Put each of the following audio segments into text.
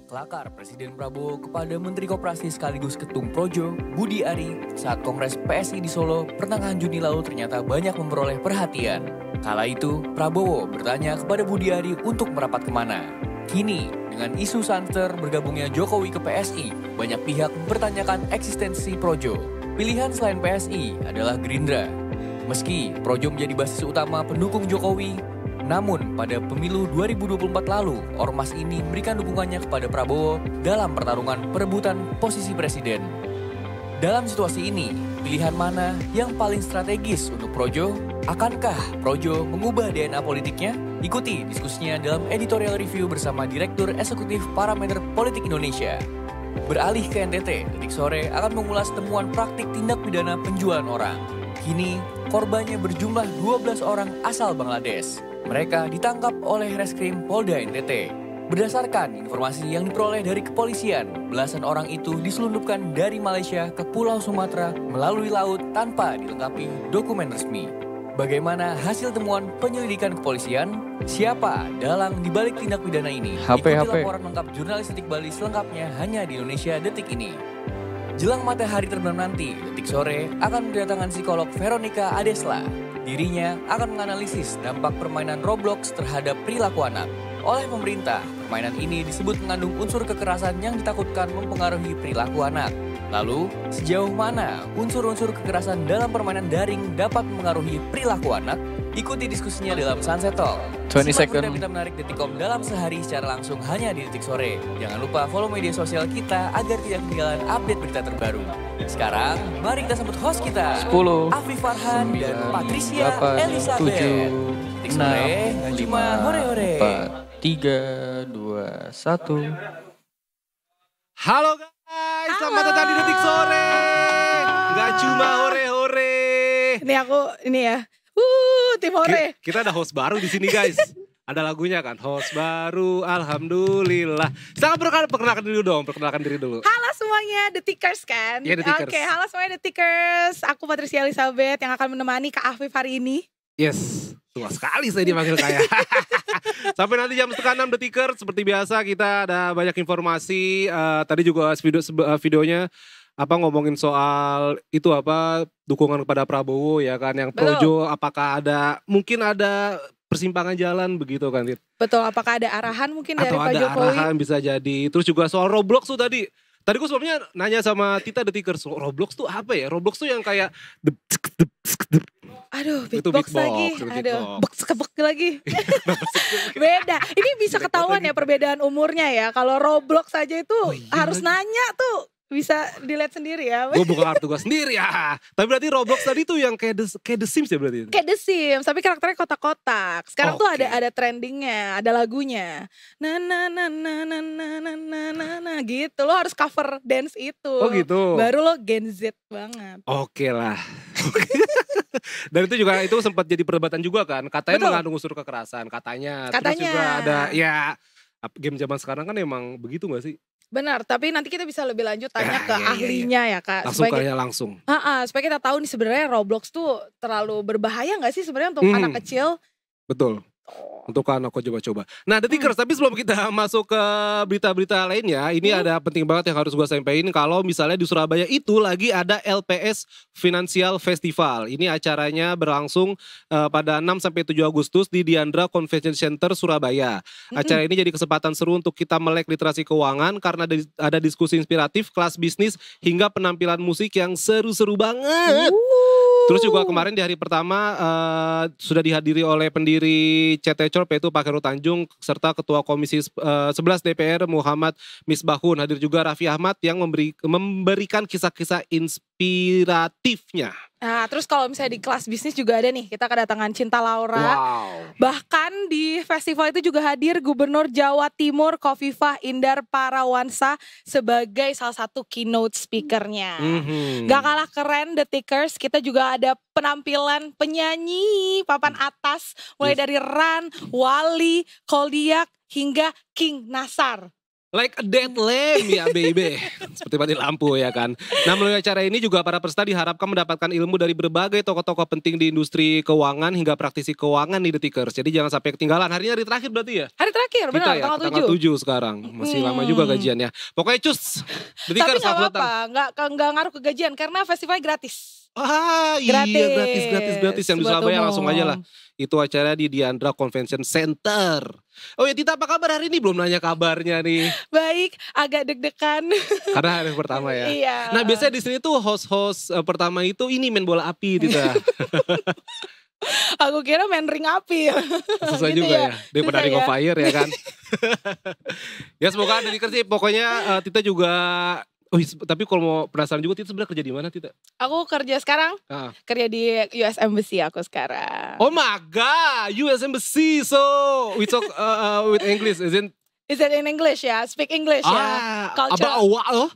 Kelakar Presiden Prabowo kepada Menteri Koperasi sekaligus Ketum Projo, Budi Ari, saat Kongres PSI di Solo pertengahan Juni lalu ternyata banyak memperoleh perhatian. Kala itu, Prabowo bertanya kepada Budi Ari untuk merapat kemana. Kini, dengan isu santer bergabungnya Jokowi ke PSI, banyak pihak mempertanyakan eksistensi Projo. Pilihan selain PSI adalah Gerindra. Meski Projo menjadi basis utama pendukung Jokowi, namun pada pemilu 2024 lalu, ormas ini memberikan dukungannya kepada Prabowo dalam pertarungan perebutan posisi presiden. Dalam situasi ini, pilihan mana yang paling strategis untuk Projo? Akankah Projo mengubah DNA politiknya? Ikuti diskusinya dalam editorial review bersama Direktur Eksekutif Parameter Politik Indonesia. Beralih ke NTT, Detik Sore akan mengulas temuan praktik tindak pidana penjualan orang. Kini, korbannya berjumlah 12 orang asal Bangladesh. Mereka ditangkap oleh Reskrim Polda NTT. Berdasarkan informasi yang diperoleh dari kepolisian, belasan orang itu diselundupkan dari Malaysia ke Pulau Sumatera melalui laut tanpa dilengkapi dokumen resmi. Bagaimana hasil temuan penyelidikan kepolisian? Siapa dalang dibalik tindak pidana ini? Ikuti laporan lengkap jurnalis Detik Bali selengkapnya hanya di Indonesia Detik ini. Jelang matahari terbenam nanti, Detik Sore akan mendatangkan psikolog Veronica Adesla. Dirinya akan menganalisis dampak permainan Roblox terhadap perilaku anak. Oleh pemerintah, permainan ini disebut mengandung unsur kekerasan yang ditakutkan mempengaruhi perilaku anak. Lalu, sejauh mana unsur-unsur kekerasan dalam permainan daring dapat mempengaruhi perilaku anak? Ikuti diskusinya dalam Sunset Talk. 20 Simak second. berita menarik Detikcom dalam sehari secara langsung hanya di Detik Sore. Jangan lupa follow media sosial kita agar tidak ketinggalan update berita terbaru. Sekarang, mari kita sambut host kita 10, Afif Farhan dan Patricia 8, Elizabeth. 7, Detik Sore, 6, cuma 5, hore-hore. 4, 3, 2, 1. Halo guys, selamat datang di Detik Sore. Gak cuma hore-hore. Ini aku, ini ya. Tim hore. Kita ada host baru di sini guys. Ada lagunya kan, host baru, alhamdulillah. Sangat perkenalkan diri dong, perkenalkan diri dulu. Halo semuanya, Detikers kan? Iya, Detikers. Oke, halo semuanya Detikers. Aku Patricia Elizabeth yang akan menemani Kak Afif hari ini. Yes, tua sekali saya dipanggil kayak. Sampai nanti jam setengah 6 Detikers. Seperti biasa kita ada banyak informasi. Tadi juga videonya ngomongin soal itu dukungan kepada Prabowo ya kan, yang Projo. Apakah mungkin ada persimpangan jalan begitu kan, Tit? Betul, apakah ada arahan mungkin dari Atau Pak ada Jokowi? arahan bisa jadi. Terus juga soal Roblox tuh tadi gue sebelumnya nanya sama Tita Detikers, Roblox tuh apa ya? Roblox tuh yang kayak Aduh, itu beatbox lagi. Aduh, bek lagi. Beda. Ini bisa ketahuan ya perbedaan umurnya ya. Kalau Roblox aja itu harus nanya tuh. Bisa dilihat sendiri ya. Gue buka kartu gue sendiri ya. Tapi berarti Roblox tadi tuh yang kayak The Sims ya berarti? Kayak The Sims, tapi karakternya kotak-kotak. Sekarang tuh Oke. ada trendingnya, ada lagunya. Na gitu. Lo harus cover dance itu. Oh gitu. Baru lo Gen Z banget. Oke lah. Dan itu sempat jadi perdebatan juga kan. Katanya Betul. mengandung unsur kekerasan, katanya. Terus Katanya. juga ada game zaman sekarang kan emang begitu gak sih? Benar, tapi nanti kita bisa lebih lanjut tanya ke Iya. ahlinya ya Kak. Langsung Supaya kayaknya langsung. supaya kita tahu nih sebenarnya Roblox tuh terlalu berbahaya gak sih sebenarnya untuk anak kecil? Betul. Untuk anak kok coba-coba. Nah Detikers, tapi sebelum kita masuk ke berita-berita lainnya, ini ada penting banget yang harus gue sampaikan. Kalau misalnya di Surabaya itu lagi ada LPS Financial Festival. Ini acaranya berlangsung pada 6-7 Agustus di Diandra Convention Center Surabaya. Acara ini jadi kesempatan seru untuk kita melek literasi keuangan karena ada diskusi inspiratif, kelas bisnis, hingga penampilan musik yang seru-seru banget. Terus juga kemarin di hari pertama sudah dihadiri oleh pendiri CT Corp yaitu Pak Heru Tanjung serta Ketua Komisi 11 DPR Muhammad Misbahun. Hadir juga Raffi Ahmad yang memberikan kisah-kisah inspiratifnya. Nah terus kalau misalnya di kelas bisnis juga ada nih, kita kedatangan Cinta Laura. Wow. Bahkan di festival itu juga hadir Gubernur Jawa Timur Khofifah Indar Parawansa sebagai salah satu keynote speakernya. Gak kalah keren Detikers, kita juga ada penampilan penyanyi papan atas mulai dari Ran, Wali, Koldiak hingga King Nasar. Like a dead lamb ya baby. Seperti mati lampu ya kan. Nah melalui acara ini juga para peserta diharapkan mendapatkan ilmu dari berbagai tokoh-tokoh penting di industri keuangan hingga praktisi keuangan nih Detikers. Jadi jangan sampai ketinggalan. Hari ini hari terakhir berarti ya? Hari terakhir, benar, Kita ya, tanggal 7. tanggal 7 sekarang. Masih lama juga gajiannya. Pokoknya cus. Tapi Detikers gak selamat datang. apa-apa, gak ngaruh ke gajian karena festivalnya gratis. Iya Gratis. gratis. Yang di Buat Surabaya umum. langsung aja lah. Itu acara di Diandra Convention Center. Oh ya Tita, apa kabar hari ini? Belum nanya kabarnya nih. Baik, agak deg-degan. Karena hari pertama ya. Iya. Nah biasanya di sini tuh host-host pertama itu ini main bola api Tita. Aku kira main ring api. Susah Gitu juga ya. Daripada Susah Ring of ya. Fire ya kan. Ya semoga ada sih. Pokoknya Tita juga. Oh, tapi kalau mau penasaran juga Tita sebenarnya kerja di mana Tita? Aku kerja sekarang, Ah. kerja di US Embassy aku sekarang. Oh my god, US Embassy. So we talk with English, isn't? Is it in English ya? Speak English ya? Culture. Aba owa loh.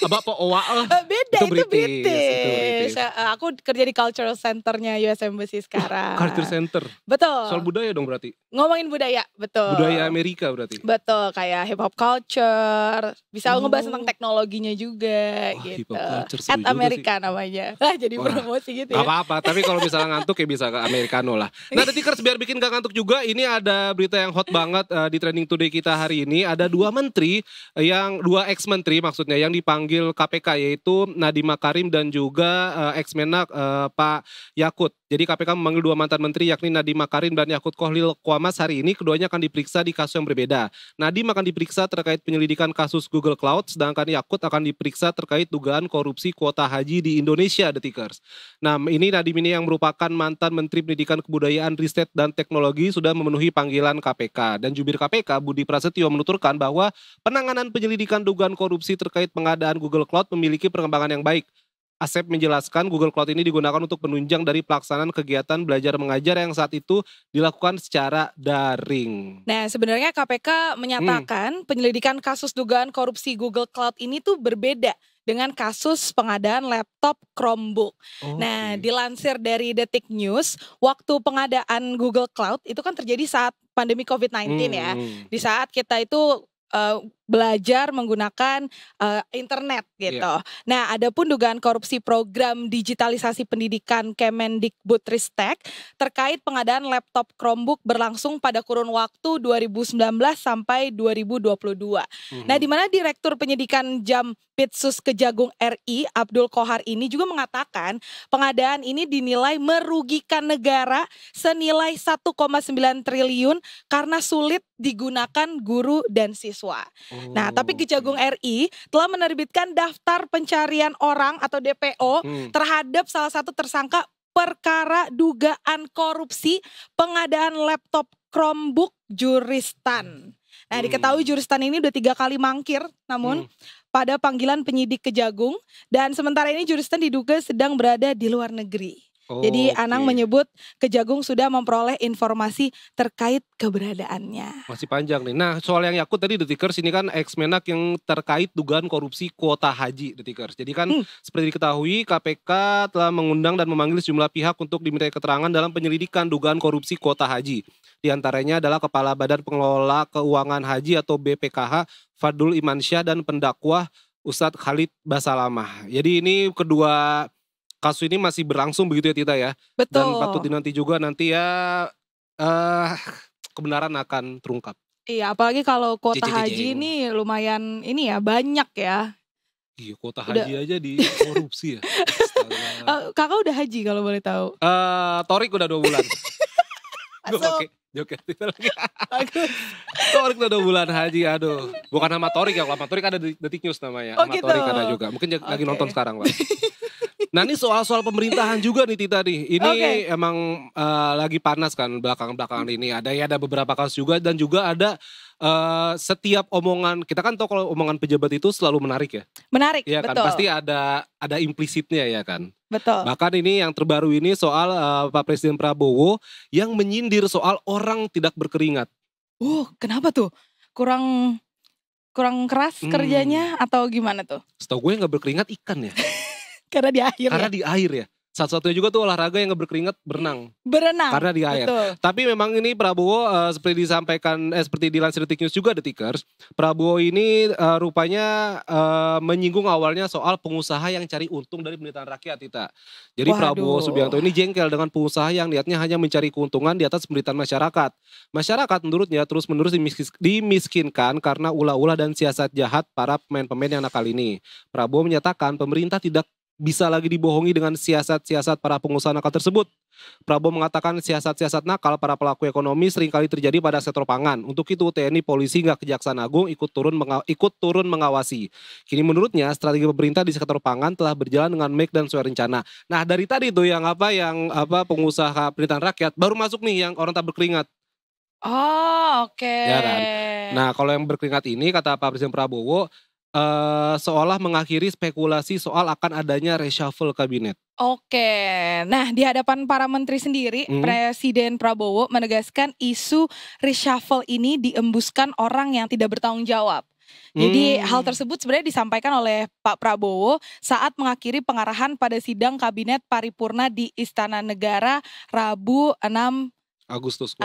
Aba po owa loh. Beda, Itu itu British, British. itu Aku kerja di Cultural Centernya US Embassy sekarang. Culture Center. Betul. Soal budaya dong berarti. Ngomongin budaya, betul. Budaya Amerika berarti. Betul, kayak hip hop culture. Bisa Oh. ngebahas tentang teknologinya juga Wah, gitu. hip hop culture seru At juga Amerika namanya. Jadi Wah. promosi gitu Gak ya. apa-apa, tapi kalau misalnya ngantuk ya bisa ke Americano lah. Nah Detikers biar bikin gak ngantuk juga, ini ada berita yang hot banget di Trending Today kita hari ini. Ada dua menteri, dua ex-menteri maksudnya yang dipanggil KPK yaitu Nadiem Makarim dan juga ex-Menak Pak Yakut. Jadi KPK memanggil dua mantan menteri yakni Nadiem Makarim dan Yakut Khalil Qomas hari ini. Keduanya akan diperiksa di kasus yang berbeda. Nadiem akan diperiksa terkait penyelidikan kasus Google Cloud, sedangkan Yakut akan diperiksa terkait dugaan korupsi kuota haji di Indonesia, Detikers. Nah ini Nadiem ini yang merupakan mantan Menteri Pendidikan Kebudayaan, Riset dan Teknologi sudah memenuhi panggilan KPK. Dan jubir KPK Budi Prasetyo menuturkan bahwa penanganan penyelidikan dugaan korupsi terkait pengadaan Google Cloud memiliki perkembangan yang baik. Asep menjelaskan Google Cloud ini digunakan untuk penunjang dari pelaksanaan kegiatan belajar mengajar yang saat itu dilakukan secara daring. Nah, sebenarnya KPK menyatakan penyelidikan kasus dugaan korupsi Google Cloud ini tuh berbeda dengan kasus pengadaan laptop Chromebook. Nah, dilansir dari Detik News, waktu pengadaan Google Cloud itu kan terjadi saat pandemi COVID-19 ya. Di saat kita itu belajar menggunakan internet gitu. Nah, adapun dugaan korupsi program digitalisasi pendidikan Kemendikbudristek terkait pengadaan laptop Chromebook berlangsung pada kurun waktu 2019 sampai 2022. Nah, di mana Direktur Penyidikan Jampitsus Kejagung RI Abdul Qohar ini juga mengatakan pengadaan ini dinilai merugikan negara senilai 1,9 triliun karena sulit digunakan guru dan siswa. Nah, tapi Kejagung RI telah menerbitkan daftar pencarian orang atau DPO terhadap salah satu tersangka perkara dugaan korupsi pengadaan laptop Chromebook Juristan. Nah, diketahui Juristan ini udah 3 kali mangkir, namun pada panggilan penyidik Kejagung, dan sementara ini Juristan diduga sedang berada di luar negeri. Jadi Anang menyebut Kejagung sudah memperoleh informasi terkait keberadaannya. Masih panjang nih. Nah soal yang Yakut tadi Detikers ini kan ex-Menak yang terkait dugaan korupsi kuota haji Detikers. Jadi kan seperti diketahui KPK telah mengundang dan memanggil sejumlah pihak untuk dimintai keterangan dalam penyelidikan dugaan korupsi kuota haji. Di antaranya adalah Kepala Badan Pengelola Keuangan Haji atau BPKH Fadul Imansyah dan pendakwah Ustadz Khalid Basalamah. Jadi ini kedua kasus ini masih berlangsung begitu ya Tita ya. Betul. Dan patut dinanti juga nanti ya kebenaran akan terungkap. Iya, apalagi kalau kuota Jeng, jeng, haji jeng. ini lumayan ini ya, banyak ya. Iya kuota haji aja di korupsi ya. Astaga. Kakak udah haji kalau boleh tahu. Torik udah 2 bulan. Gue Masuk. pakai joket Tita lagi. Bagus. Torik udah 2 bulan haji, aduh. Bukan sama Torik ya, kalau sama Torik ada di Detik News namanya. Oh, Sama gitu. Torik ada juga. Mungkin lagi Oke. nonton sekarang Pak. Nah ini soal pemerintahan juga nih Tita nih. Ini emang lagi panas kan belakangan ini. Ada beberapa kasus juga dan juga ada setiap omongan, kita kan tahu kalau omongan pejabat itu selalu menarik ya. Menarik, Iya kan, betul. pasti ada implisitnya ya kan. Betul. Bahkan ini yang terbaru ini soal Pak Presiden Prabowo yang menyindir soal orang tidak berkeringat. Kenapa tuh? Kurang keras kerjanya atau gimana tuh? Setahu gue nggak berkeringat ikan ya. Karena di akhir Karena ya. di air ya. satu-satunya juga tuh olahraga yang gak berkeringat berenang. Berenang. Karena di air. Betul. Tapi memang ini Prabowo seperti disampaikan, seperti dilansir Detik News juga Detikers, Prabowo ini rupanya menyinggung awalnya soal pengusaha yang cari untung dari pemerintahan rakyat, Tita. Jadi Prabowo Subianto ini jengkel dengan pengusaha yang niatnya hanya mencari keuntungan di atas penderitaan masyarakat. Masyarakat menurutnya terus-menerus dimiskinkan karena ulah-ulah dan siasat jahat para pemain-pemain yang nakal ini. Prabowo menyatakan pemerintah tidak bisa lagi dibohongi dengan siasat-siasat para pengusaha nakal tersebut. Prabowo mengatakan siasat-siasat nakal para pelaku ekonomi seringkali terjadi pada sektor pangan. Untuk itu TNI, polisi hingga Kejaksaan Agung ikut turun mengawasi. Kini menurutnya strategi pemerintah di sektor pangan telah berjalan dengan baik dan sesuai rencana. Nah dari tadi tuh yang pengusaha pemerintahan rakyat baru masuk nih yang orang tak berkeringat. Oh oke. Ya kan? Nah kalau yang berkeringat ini kata Pak Presiden Prabowo seolah mengakhiri spekulasi soal akan adanya reshuffle kabinet. Oke, nah di hadapan para menteri sendiri, Presiden Prabowo menegaskan isu reshuffle ini diembuskan orang yang tidak bertanggung jawab. Jadi hal tersebut sebenarnya disampaikan oleh Pak Prabowo saat mengakhiri pengarahan pada sidang kabinet paripurna di Istana Negara Rabu 6 Agustus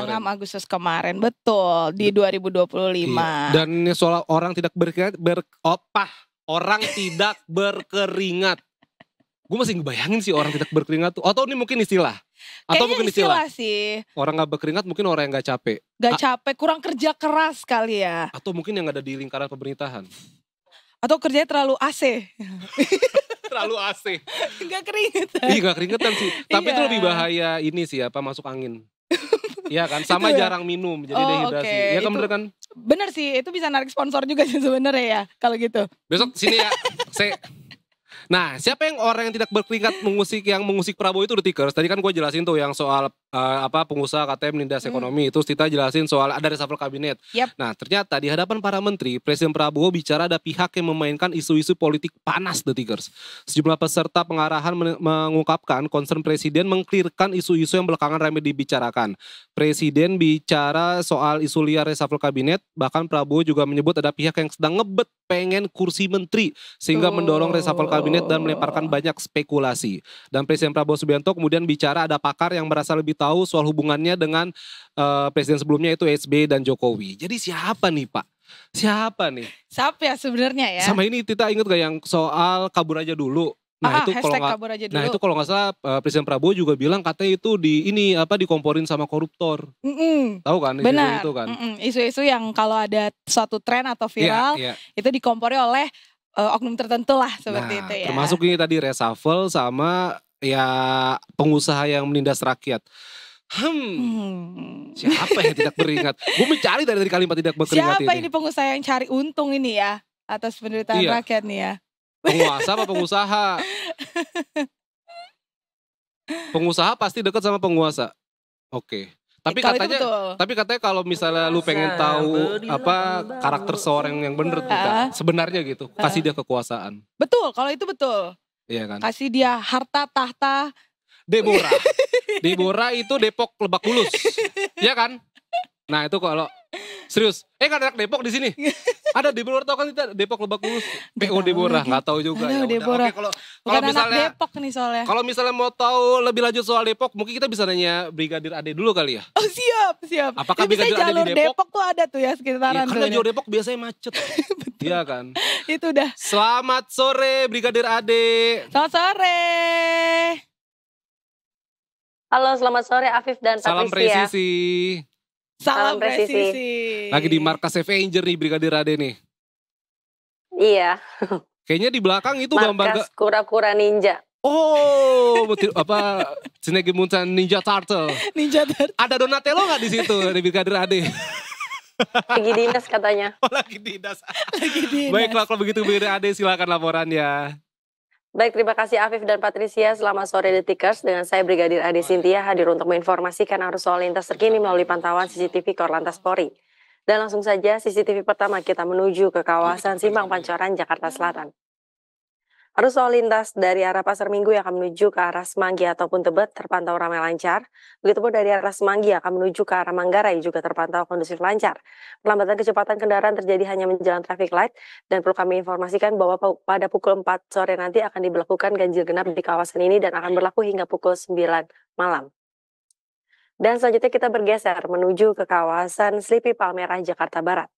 kemarin, betul, di 2025. Iya. Dan soal orang tidak berkeringat, orang tidak berkeringat. Gue masih ngebayangin sih orang tidak berkeringat tuh. Atau ini mungkin istilah. Atau kayaknya mungkin istilah sih. Orang gak berkeringat mungkin orang yang gak capek. Gak capek, kurang kerja keras kali ya. Atau mungkin yang ada di lingkaran pemerintahan. Atau kerjanya terlalu AC. Terlalu AC. Gak keringetan. Iya gak keringetan sih. Tapi itu lebih bahaya ini sih masuk angin. Iya kan, sama jarang minum jadi dehidrasi. Okay. Ya kan bener kan? Bener sih, itu bisa narik sponsor juga sih sebenarnya ya kalau gitu. Besok sini ya, Nah, siapa yang orang yang tidak berkeringat mengusik Prabowo itu Detikers. Tadi kan gue jelasin tuh yang soal pengusaha katanya menindas ekonomi. Terus kita jelasin soal ada reshuffle kabinet. Yep. Nah, ternyata di hadapan para menteri, Presiden Prabowo bicara ada pihak yang memainkan isu-isu politik panas Detikers. Sejumlah peserta pengarahan mengungkapkan concern Presiden mengklirkan isu-isu yang belakangan ramai dibicarakan. Presiden bicara soal isu liar reshuffle kabinet, bahkan Prabowo juga menyebut ada pihak yang sedang ngebet pengen kursi menteri sehingga mendorong reshuffle kabinet dan melemparkan banyak spekulasi. Dan Presiden Prabowo Subianto kemudian bicara ada pakar yang merasa lebih tahu soal hubungannya dengan presiden sebelumnya itu SBY dan Jokowi. Jadi siapa nih Pak? Siapa nih? Siapa ya sebenarnya ya? Sama ini kita ingat gak yang soal kabur aja dulu? Nah itu kalau nggak salah Presiden Prabowo juga bilang katanya itu dikomporin sama koruptor. Tahu kan? Benar. Isu itu kan. Isu-isu yang kalau ada suatu tren atau viral itu dikompori oleh oknum tertentu lah seperti itu ya. Termasuk ini tadi reshuffle sama ya pengusaha yang menindas rakyat. Siapa yang tidak beringat? Gue mencari dari kalimat tidak berkeringat siapa ini pengusaha yang cari untung ini ya atas penderitaan rakyat nih ya? Penguasa apa pengusaha? Pengusaha pasti dekat sama penguasa. Oke. Tapi katanya kalau misalnya lu pengen tahu karakter seorang yang bener sebenarnya gitu, kasih dia kekuasaan. Betul, kalau itu betul. Iya kan? Kasih dia harta tahta. Deborah itu Depok Lebak Bulus. Iya kan? Nah, itu kalau serius. Kan ada anak Depok di sini. Ada Deborah, tau kan kita Depok Lebak Bulus. PO Deborah, nggak tahu juga ya. Deborah. Oke, kalau anak misalnya Depok nih soalnya. Kalau misalnya mau tahu lebih lanjut soal Depok, mungkin kita bisa nanya Brigadir Ade dulu kali ya. Oh siap. Apakah Brigadir Ade di Depok tuh ada tuh ya sekitaran. Karena jalur Depok biasanya macet. Iya kan. Itu udah. Selamat sore Brigadir Ade. Selamat sore. Halo, selamat sore Afif dan Patricia. Salam presisi. Salam presisi. Lagi di markas Avenger nih Brigadir Ade nih. Iya. Kayaknya di belakang itu markas kura-kura ninja. Oh, Teenage Mutant Ninja Turtle. Ada Donatello nggak di situ di Brigadir Ade? Lagi dinas katanya. Oh, lagi dinas. Baiklah kalau begitu Brigadir Ade silakan laporannya. Baik, terima kasih Afif dan Patricia. Selamat sore Detikers. Dengan saya Brigadir Ade Sintia hadir untuk menginformasikan arus lalu lintas terkini melalui pantauan CCTV Korlantas Polri. Dan langsung saja CCTV pertama kita menuju ke kawasan Simpang Pancoran, Jakarta Selatan. Arus lalu lintas dari arah Pasar Minggu yang akan menuju ke arah Semanggi ataupun Tebet terpantau ramai lancar. Begitupun dari arah Semanggi yang akan menuju ke arah Manggarai juga terpantau kondusif lancar. Perlambatan kecepatan kendaraan terjadi hanya menjelang traffic light dan perlu kami informasikan bahwa pada pukul 4 sore nanti akan diberlakukan ganjil genap di kawasan ini dan akan berlaku hingga pukul 9 malam. Dan selanjutnya kita bergeser menuju ke kawasan Slipi Palmerah, Jakarta Barat.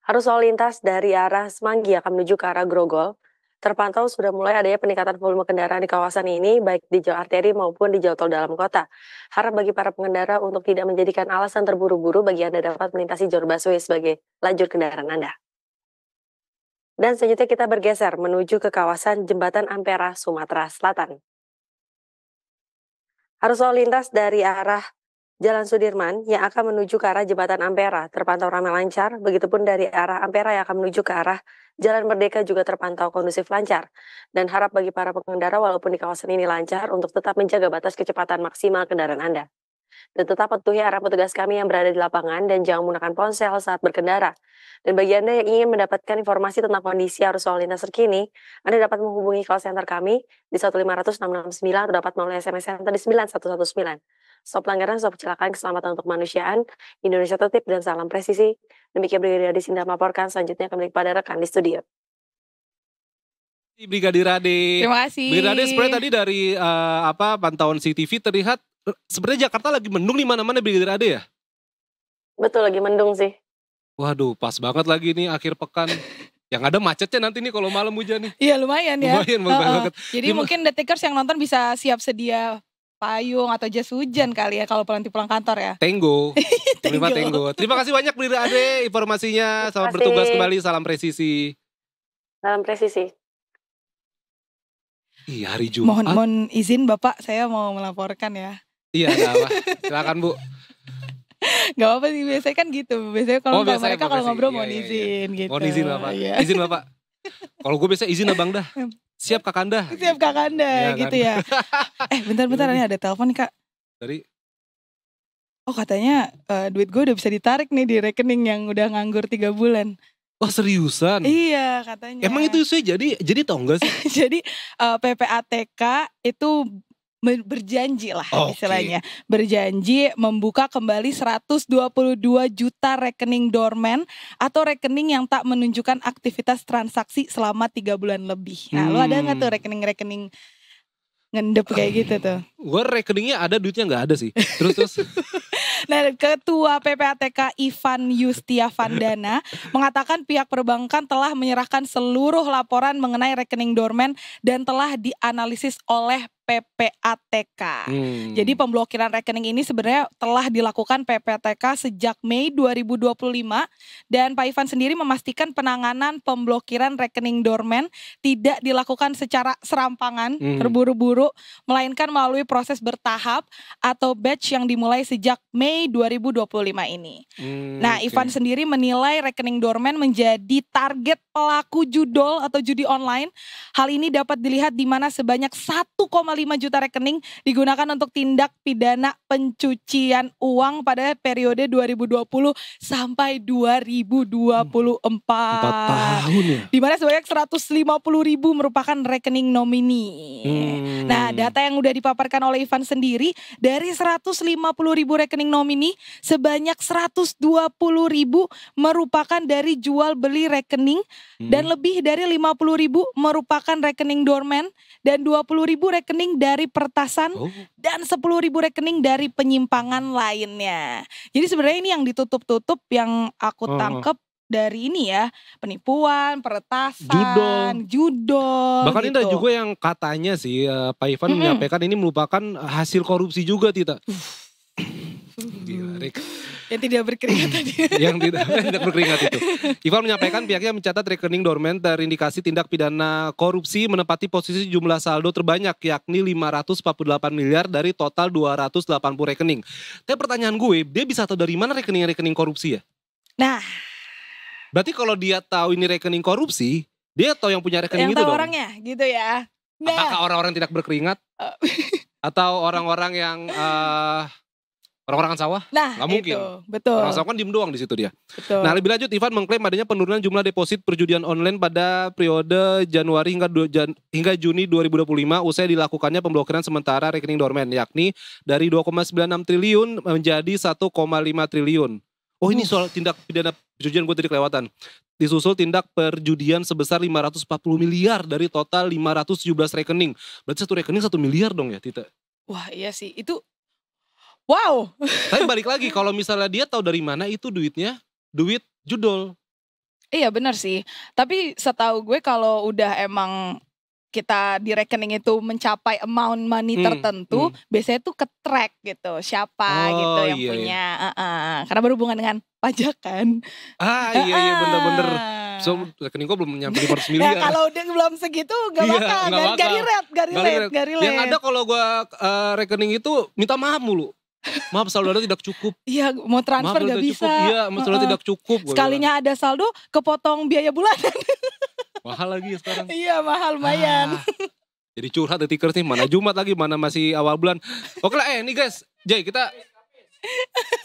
Arus lalu lintas dari arah Semanggi akan menuju ke arah Grogol. Terpantau sudah mulai adanya peningkatan volume kendaraan di kawasan ini, baik di jalur arteri maupun di jalur tol dalam kota. Harap bagi para pengendara untuk tidak menjadikan alasan terburu-buru bagi Anda dapat melintasi jalur busway sebagai lajur kendaraan Anda. Dan selanjutnya kita bergeser menuju ke kawasan Jembatan Ampera, Sumatera Selatan. Arus lalu lintas dari arah Jalan Sudirman yang akan menuju ke arah Jembatan Ampera terpantau ramai lancar, begitupun dari arah Ampera yang akan menuju ke arah Jalan Merdeka juga terpantau kondusif lancar. Dan harap bagi para pengendara walaupun di kawasan ini lancar untuk tetap menjaga batas kecepatan maksimal kendaraan Anda. Dan tetap patuhi arah petugas kami yang berada di lapangan dan jangan menggunakan ponsel saat berkendara. Dan bagi Anda yang ingin mendapatkan informasi tentang kondisi arus lalu lintas terkini, Anda dapat menghubungi call center kami di 1500669 atau dapat melalui SMS center di 9119. Stop pelanggaran, stop kecelakaan, keselamatan untuk kemanusiaan, Indonesia tertib dan salam presisi. Demikian Brigadir Adi Sinda melaporkan, selanjutnya kembali kepada rekan di studio. Brigadir Ade. Terima kasih. Brigadir Ade sebenarnya tadi dari pantauan CCTV terlihat sebenarnya Jakarta lagi mendung di mana-mana Brigadir Ade ya? Betul, lagi mendung sih. Waduh, pas banget lagi nih akhir pekan. Yang ada macetnya nanti nih kalau malam hujan nih. Iya lumayan ya. Lumayan banget. Jadi mungkin detikers yang nonton bisa siap sedia payung atau jas hujan kali ya kalau nanti pulang kantor ya. Tenggo. Tenggo. Terima kasih banyak Brigadir Ade informasinya. Selamat bertugas kembali. Salam presisi. Salam presisi. Iya, hari Jumat. Mohon izin Bapak, saya mau melaporkan ya. Iya, ada apa? Silakan Bu. Gak apa-apa sih, biasanya kan gitu. Biasanya kalau mereka kalau ngobrol mohon iya. izin gitu. Mohon izin Bapak. Iya. Izin Bapak. Kalau gue biasa izin Abang dah. Siap Kakanda. Siap Kakanda Iya, gitu kan? ya. Bentar ini ada telepon nih Kak. Dari Oh katanya duit gue udah bisa ditarik nih di rekening yang udah nganggur 3 bulan. wah seriusan? Iya katanya. Emang itu saya jadi tau gak sih? Jadi PPATK itu berjanji lah istilahnya. Berjanji membuka kembali 122 juta rekening dorman atau rekening yang tak menunjukkan aktivitas transaksi selama 3 bulan lebih. Nah lu ada gak tuh rekening-rekening ngendep kayak gitu tuh? Gue rekeningnya ada, duitnya gak ada sih. Terus. Nah, Ketua PPATK Ivan Yustiavandana mengatakan pihak perbankan telah menyerahkan seluruh laporan mengenai rekening dorman dan telah dianalisis oleh PPATK. Jadi pemblokiran rekening ini sebenarnya telah dilakukan PPATK sejak Mei 2025 dan Pak Ivan sendiri memastikan penanganan pemblokiran rekening dorman tidak dilakukan secara serampangan, terburu-buru, melainkan melalui proses bertahap atau batch yang dimulai sejak Mei 2025 ini. Nah, Ivan sendiri menilai rekening dorman menjadi target pelaku judol atau judi online. Hal ini dapat dilihat di mana sebanyak 1,5 juta rekening digunakan untuk tindak pidana pencucian uang pada periode 2020 sampai 2024. 4 tahun ya? Di mana sebanyak 150.000 merupakan rekening nomini. Nah, data yang udah dipaparkan oleh Ivan sendiri, dari 150.000 rekening nomini, sebanyak 120.000 merupakan dari jual beli rekening dan lebih dari 50.000 merupakan rekening dorman dan 20.000 rekening dari pertasan dan 10.000 rekening dari penyimpangan lainnya. Jadi sebenarnya ini yang ditutup-tutup yang aku tangkep dari ini ya, penipuan, peretasan, judol. Bahkan gitu. ini ada juga yang katanya sih Pak Ivan menyampaikan ini merupakan hasil korupsi juga Tita. Yang tidak berkeringat tadi. Yang tidak berkeringat itu. Ivan menyampaikan pihaknya mencatat rekening dorman terindikasi tindak pidana korupsi menempati posisi jumlah saldo terbanyak yakni 548 miliar dari total 280 rekening. Tapi pertanyaan gue, dia bisa tahu dari mana rekening-rekening korupsi ya? Nah, berarti kalau dia tahu ini rekening korupsi, dia tahu yang punya rekening yang itu tahu dong. orangnya gitu ya. Apakah orang-orang tidak berkeringat? Atau orang-orang yang Orang-orang sawah? Nah, Nggak mungkin. itu, betul. Orang sawah kan diem doang di situ dia. Betul. Nah, lebih lanjut Ivan mengklaim adanya penurunan jumlah deposit perjudian online pada periode Januari hingga Juni 2025 usai dilakukannya pemblokiran sementara rekening dorman, yakni dari 2,96 triliun menjadi 1,5 triliun. Oh, ini soal tindak pidana perjudian, gue tadi kelewatan. Disusul tindak perjudian sebesar 540 miliar dari total 517 rekening. Berarti satu rekening 1 miliar dong ya, Tita? Wah, iya sih. Itu wow. Tapi balik lagi, kalau misalnya dia tahu dari mana itu duitnya, duit judol. Iya benar sih. Tapi setahu gue kalau udah emang kita di rekening itu mencapai amount money tertentu, biasanya tuh ke-track gitu. Siapa gitu yang iya, punya. Karena berhubungan dengan pajak kan. Iya bener-bener. So rekening gue belum nyampe 500 miliar. Ya kalau udah belum segitu gak Iya, bakal. nggak bakal. Gak relate. Yang ada kalau gue rekening itu minta maaf mulu. Maaf saldo tidak cukup. Iya mau transfer gak bisa. Iya saldo tidak cukup. Sekalinya ada saldo kepotong biaya bulanan. Mahal lagi sekarang. Iya mahal lumayan. Jadi curhat detikers nih, mana Jumat lagi, mana masih awal bulan. Oke lah nih guys, Jay kita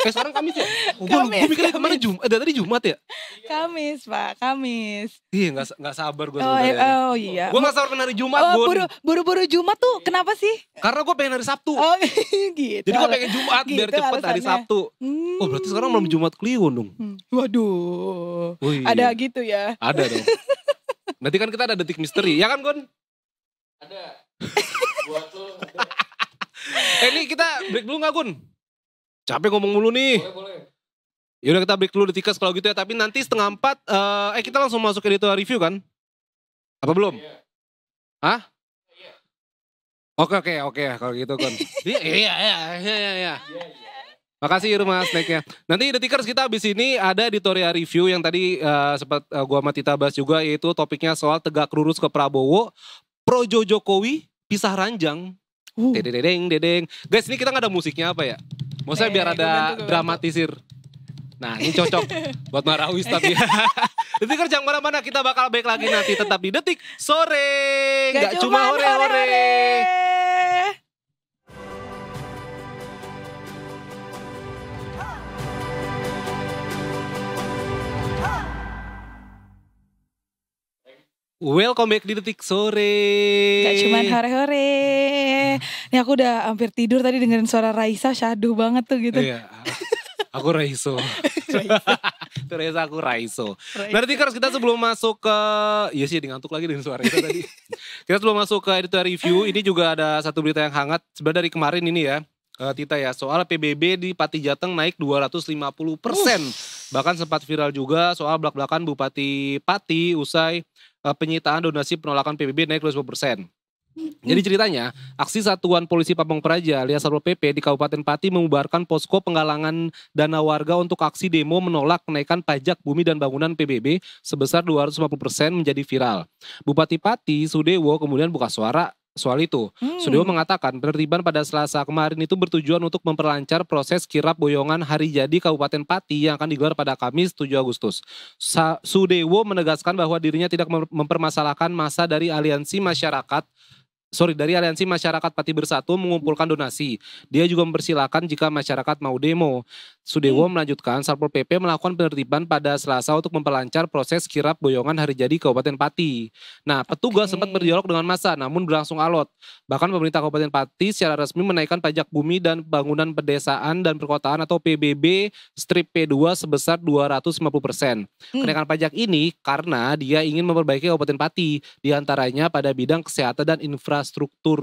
sekarang Kamis ya? Gue mikirnya kemana Jumat, tadi Jumat ya? Kamis Pak, Kamis. Iya gak sabar gue sebenarnya. Oh iya. Gue gak sabar pengen hari Jumat Gun. Buru-buru Jumat tuh kenapa sih? Karena gue pengen hari Sabtu. Oh gitu. Jadi gue pengen Jumat biar cepet hari Sabtu. Oh berarti sekarang malam Jumat Kliwon dong. Waduh. Oh, iya. Ada gitu ya? Ada dong. Nanti kan kita ada detik misteri, ya kan Gun? Ada. Buat lo. Ini kita break dulu gak Gun? Capek ngomong mulu nih. Boleh. Yaudah kita break dulu detikers kalau gitu ya. Tapi nanti 3:30 kita langsung masuk editorial review kan? Apa belum? Iya. Hah? Iya. Oke kalau gitu kan. Iya. Makasih Irma snacknya. Nanti detikers kita habis ini ada editorial review yang tadi sempat gua sama Tita bahas juga, yaitu topiknya soal tegak lurus ke Prabowo, Projo Jokowi, pisah ranjang. Dedeng. Guys ini kita gak ada musiknya apa ya? Maksudnya biar ada dramatisir. Nah ini cocok buat Marawis tapi. Detikers jangan mana-mana, kita bakal balik lagi nanti tetap di Detik Sore. Gak cuma hore-hore. Welcome back di Detik Sore. Gak cuman hore-hore. Ini aku udah hampir tidur tadi dengerin suara Raisa, syahdu banget tuh gitu. Iya. Aku Raiso. Teresa aku Raiso. Nah Detikers kita sebelum masuk ke, iya sih ngantuk lagi dengan suara itu tadi. Kita sebelum masuk ke editorial review, ini juga ada satu berita yang hangat sebenarnya dari kemarin ini ya. Tita ya, soal PBB di Pati Jateng naik 250%. Bahkan sempat viral juga soal belak-belakan Bupati Pati usai penyitaan donasi penolakan PBB naik 250%. Jadi ceritanya, aksi Satuan Polisi Pamong Praja alias Satpol PP di Kabupaten Pati membubarkan posko penggalangan dana warga untuk aksi demo menolak kenaikan pajak bumi dan bangunan PBB sebesar 250% menjadi viral. Bupati Pati Sudewo kemudian buka suara soal itu. Sudewo mengatakan penertiban pada Selasa kemarin itu bertujuan untuk memperlancar proses kirap boyongan hari jadi Kabupaten Pati yang akan digelar pada Kamis 7 Agustus. Sudewo menegaskan bahwa dirinya tidak mempermasalahkan masa dari Aliansi Masyarakat Pati Bersatu mengumpulkan donasi. Dia juga mempersilahkan jika masyarakat mau demo. Sudewo melanjutkan, Satpol PP melakukan penertiban pada Selasa untuk memperlancar proses kirap boyongan hari jadi Kabupaten Pati. Nah, petugas sempat berdialog dengan massa namun berlangsung alot. Bahkan pemerintah Kabupaten Pati secara resmi menaikkan pajak bumi dan bangunan pedesaan dan perkotaan atau PBB strip P2 sebesar 250%. Kenaikan pajak ini karena dia ingin memperbaiki Kabupaten Pati, diantaranya pada bidang kesehatan dan infrastruktur.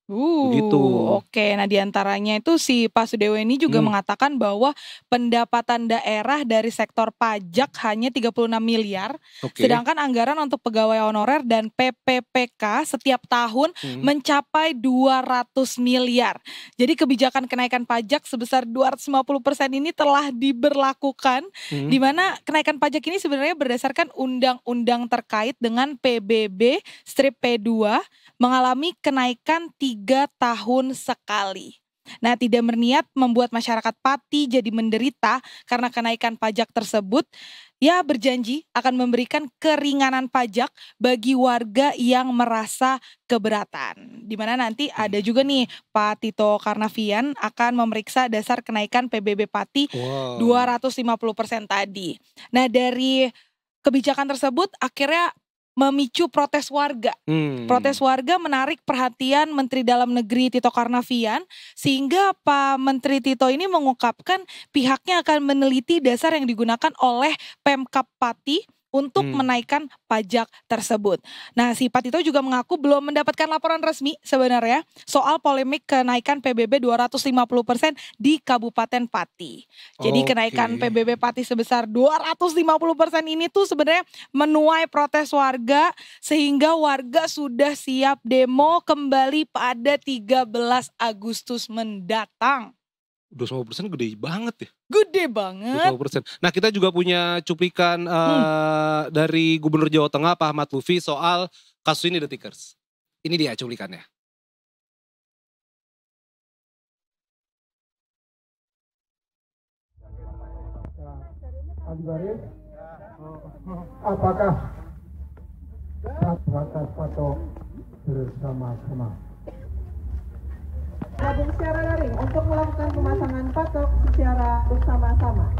Gitu. Oke, nah diantaranya itu si Pak Sudewo ini juga mengatakan bahwa pendapatan daerah dari sektor pajak hanya 36 miliar, sedangkan anggaran untuk pegawai honorer dan PPPK setiap tahun mencapai 200 miliar. Jadi kebijakan kenaikan pajak sebesar 250% ini telah diberlakukan, di mana kenaikan pajak ini sebenarnya berdasarkan undang-undang terkait dengan PBB strip P2 mengalami kenaikan 3 tahun sekali. Nah, tidak berniat membuat masyarakat Pati jadi menderita karena kenaikan pajak tersebut. ya berjanji akan memberikan keringanan pajak bagi warga yang merasa keberatan. Di mana nanti ada juga nih Pak Tito Karnavian akan memeriksa dasar kenaikan PBB Pati 250% tadi. Nah, dari kebijakan tersebut akhirnya memicu protes warga. Protes warga menarik perhatian Menteri Dalam Negeri Tito Karnavian, sehingga Pak Menteri Tito ini mengungkapkan pihaknya akan meneliti dasar yang digunakan oleh Pemkab Pati untuk menaikkan pajak tersebut. Nah, si Pak Tito juga mengaku belum mendapatkan laporan resmi sebenarnya soal polemik kenaikan PBB 250% di Kabupaten Pati. Jadi kenaikan PBB Pati sebesar 250% ini tuh sebenarnya menuai protes warga, sehingga warga sudah siap demo kembali pada 13 Agustus mendatang. 250% gede banget ya. Gede banget. 250%. Nah, kita juga punya cuplikan dari Gubernur Jawa Tengah Pak Ahmad Lutfi soal kasus ini, Detikers. Ini dia cuplikannya. Apakah batas patok bersama-sama? Gabung secara daring untuk melakukan pemasangan patok secara bersama-sama.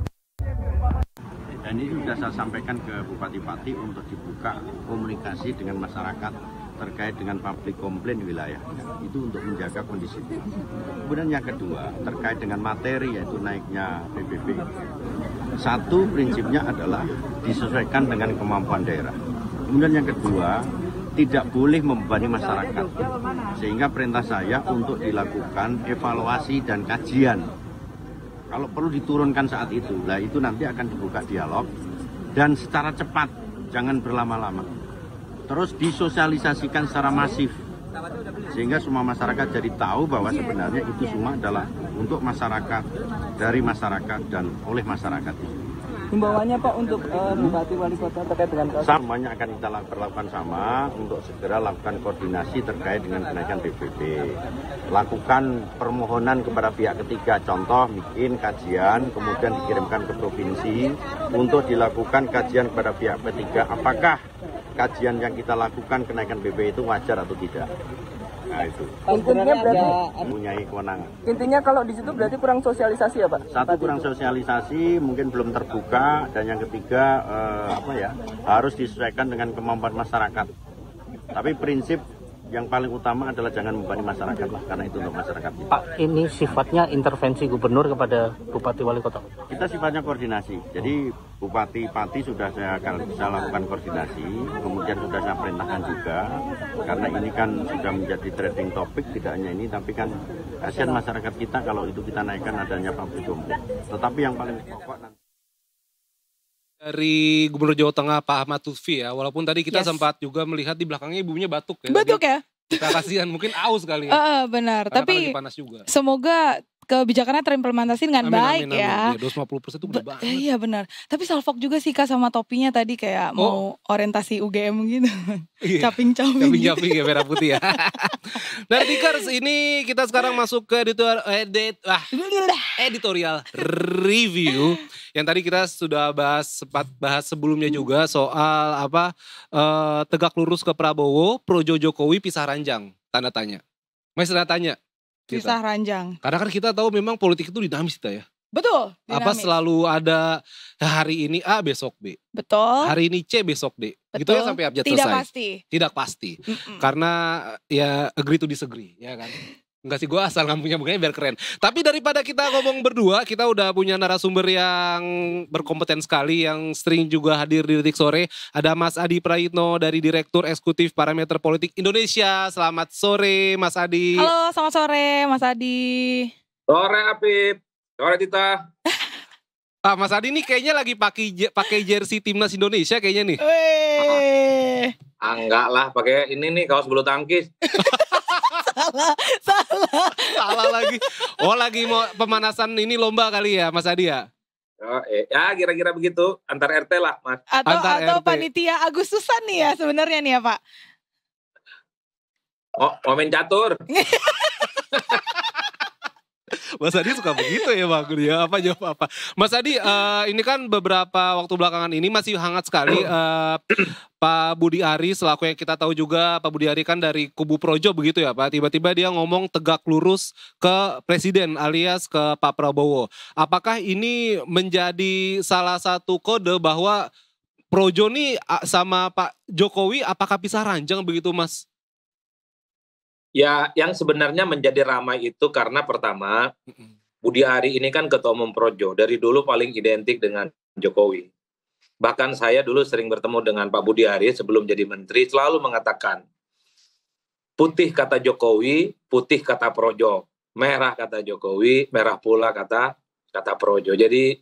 Dan ini sudah saya sampaikan ke Bupati Pati untuk dibuka komunikasi dengan masyarakat terkait dengan public complaint wilayah. Itu untuk menjaga kondisi. Kemudian yang kedua terkait dengan materi, yaitu naiknya PBB. Satu prinsipnya adalah disesuaikan dengan kemampuan daerah. Kemudian yang kedua, tidak boleh membebani masyarakat, sehingga perintah saya untuk dilakukan evaluasi dan kajian. Kalau perlu diturunkan saat itu, nah itu nanti akan dibuka dialog dan secara cepat, jangan berlama-lama. Terus disosialisasikan secara masif, sehingga semua masyarakat jadi tahu bahwa sebenarnya itu semua adalah untuk masyarakat, dari masyarakat dan oleh masyarakat itu. Himbauannya Pak untuk Bupati Wali Kota terkait dengan kasus. Semuanya akan kita perlakukan sama untuk segera lakukan koordinasi terkait dengan kenaikan PBB. Lakukan permohonan kepada pihak ketiga, contoh bikin kajian kemudian dikirimkan ke provinsi untuk dilakukan kajian kepada pihak ketiga apakah kajian yang kita lakukan kenaikan PBB itu wajar atau tidak. Nah itu. Intinya berarti mempunyai kewenangan. Intinya kalau di situ berarti kurang sosialisasi ya Pak? Satu, kurang sosialisasi, mungkin belum terbuka, dan yang ketiga harus disesuaikan dengan kemampuan masyarakat. Tapi prinsip yang paling utama adalah jangan membebani masyarakat lah, karena itu untuk masyarakat. Pak, ini sifatnya intervensi gubernur kepada Bupati Wali Kota? Kita sifatnya koordinasi, jadi Bupati Pati sudah saya lakukan koordinasi, kemudian sudah saya perintahkan juga, karena ini kan sudah menjadi trending topik, tidak hanya ini, tapi kan kasihan masyarakat kita kalau itu kita naikkan adanya public complaint. Tetapi yang paling pokok nanti. Dari Gubernur Jawa Tengah Pak Ahmad Lutfi ya, walaupun tadi kita sempat juga melihat di belakangnya ibunya batuk ya. Batuk ya? Kita kasihan, mungkin aus kali ya. Benar, karena tapi lagi panas juga. Semoga kebijakannya terimplementasi dengan baik ya. 250% itu gede banget. Iya benar. Tapi salfok juga sih Kak sama topinya tadi kayak mau orientasi UGM gitu. Iya. Caping-caping. Caping-caping ya, merah putih ya. Nah, Tikers, ini kita sekarang masuk ke editorial review. Yang tadi kita sudah bahas sebelumnya juga soal tegak lurus ke Prabowo, Projo Jokowi pisah ranjang, tanda tanya. Masih tanda tanya. Pisah ranjang. Karena kan kita tahu memang politik itu dinamis kita ya. Betul. Dinamis. Selalu ada hari ini A besok B. Betul. Hari ini C besok D. Betul. Gitu ya sampai abjad selesai. Tidak pasti. Tidak pasti. Karena ya agree to disagree, ya kan. Enggak sih, gue asal ngomongnya biar keren. Tapi daripada kita ngomong berdua, kita udah punya narasumber yang berkompeten sekali, yang sering juga hadir di Detik Sore. Ada Mas Adi Prayitno dari Direktur Eksekutif Parameter Politik Indonesia. Selamat sore Mas Adi. Halo, selamat sore Mas Adi. Sore Apip, sore Tita. Mas Adi ini kayaknya lagi pakai jersey timnas Indonesia kayaknya nih. Enggak lah, pakai ini nih kaos bulu tangkis. Salah lagi. Oh, lagi mau pemanasan ini lomba kali ya Mas Adi ya? Ya kira-kira begitu, antar RT lah Mas. Atau panitia Agustusan nih ya sebenarnya nih ya Pak. Oh, mau main catur. Mas Adi suka begitu ya Bang ya, apa jawab apa. Mas Adi, ini kan beberapa waktu belakangan ini masih hangat sekali Pak Budi Ari, selaku yang kita tahu juga Pak Budi Ari kan dari kubu Projo begitu ya Pak. Tiba-tiba dia ngomong tegak lurus ke Presiden alias ke Pak Prabowo. Apakah ini menjadi salah satu kode bahwa Projo nih sama Pak Jokowi apakah pisah ranjang begitu Mas? Ya, yang sebenarnya menjadi ramai itu karena pertama, Budi Ari ini kan ketua umum Projo, dari dulu paling identik dengan Jokowi. Bahkan saya dulu sering bertemu dengan Pak Budi Ari sebelum jadi menteri, selalu mengatakan, putih kata Jokowi, putih kata Projo, merah kata Jokowi, merah pula kata Projo. Jadi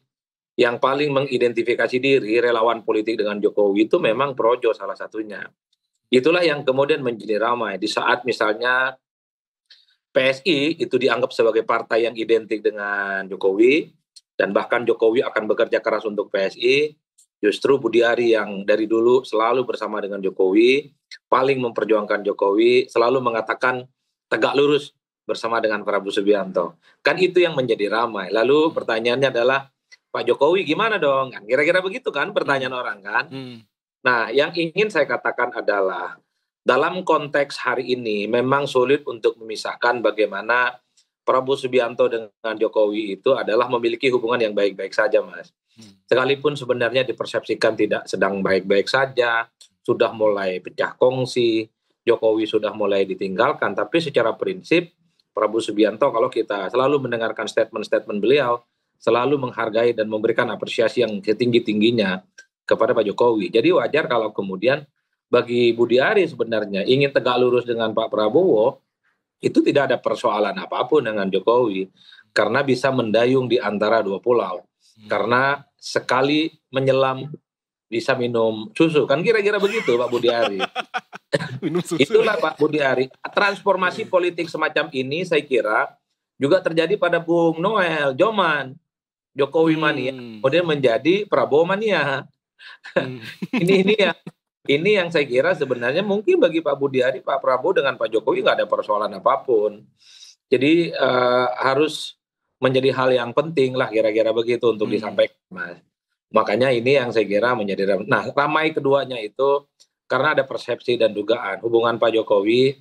yang paling mengidentifikasi diri relawan politik dengan Jokowi itu memang Projo salah satunya. Itulah yang kemudian menjadi ramai di saat misalnya PSI itu dianggap sebagai partai yang identik dengan Jokowi dan bahkan Jokowi akan bekerja keras untuk PSI. Justru Budi Ari yang dari dulu selalu bersama dengan Jokowi, paling memperjuangkan Jokowi, selalu mengatakan tegak lurus bersama dengan Prabowo Subianto. Kan itu yang menjadi ramai. Lalu pertanyaannya adalah Pak Jokowi gimana dong? Kan kira-kira begitu kan pertanyaan orang kan? Nah, yang ingin saya katakan adalah dalam konteks hari ini memang sulit untuk memisahkan bagaimana Prabowo Subianto dengan Jokowi itu adalah memiliki hubungan yang baik-baik saja, Mas. Sekalipun sebenarnya dipersepsikan tidak sedang baik-baik saja, sudah mulai pecah kongsi, Jokowi sudah mulai ditinggalkan, tapi secara prinsip Prabowo Subianto kalau kita selalu mendengarkan statement-statement beliau, selalu menghargai dan memberikan apresiasi yang setinggi-tingginya kepada Pak Jokowi. Jadi wajar kalau kemudian bagi Budi Ari sebenarnya ingin tegak lurus dengan Pak Prabowo, itu tidak ada persoalan apapun dengan Jokowi. Karena bisa mendayung di antara dua pulau. Karena sekali menyelam bisa minum susu. Kan kira-kira begitu Pak Budi Ari. Minum susu. Itulah Pak Budi Ari. Transformasi politik semacam ini saya kira juga terjadi pada Bung Noel, Joman. Jokowi mania, kemudian menjadi Prabowo mania. Ini yang saya kira sebenarnya mungkin bagi Pak Budi Ari, Pak Prabowo dengan Pak Jokowi nggak ada persoalan apapun. Jadi harus menjadi hal yang penting lah kira-kira begitu untuk disampaikan, Mas. Makanya ini yang saya kira menjadi ramai keduanya itu karena ada persepsi dan dugaan hubungan Pak Jokowi,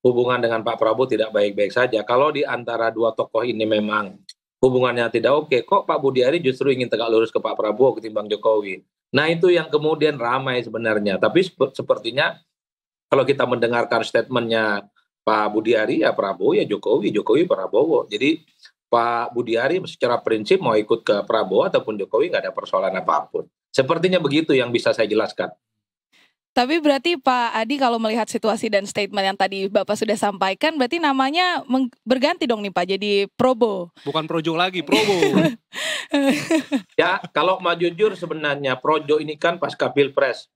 hubungan dengan Pak Prabowo tidak baik-baik saja. Kalau di antara dua tokoh ini memang hubungannya tidak oke, kok Pak Budi Ari justru ingin tegak lurus ke Pak Prabowo ketimbang Jokowi. Nah itu yang kemudian ramai sebenarnya. Tapi sepertinya kalau kita mendengarkan statementnya Pak Budi Ari, ya Prabowo ya Jokowi, Jokowi Prabowo. Jadi Pak Budi Ari secara prinsip mau ikut ke Prabowo ataupun Jokowi nggak ada persoalan apapun. Sepertinya begitu yang bisa saya jelaskan. Tapi berarti Pak Adi kalau melihat situasi dan statement yang tadi Bapak sudah sampaikan, berarti namanya berganti dong nih Pak, jadi Probo. Bukan Projo lagi, Probo. Ya, kalau mau jujur sebenarnya Projo ini kan pasca Pilpres.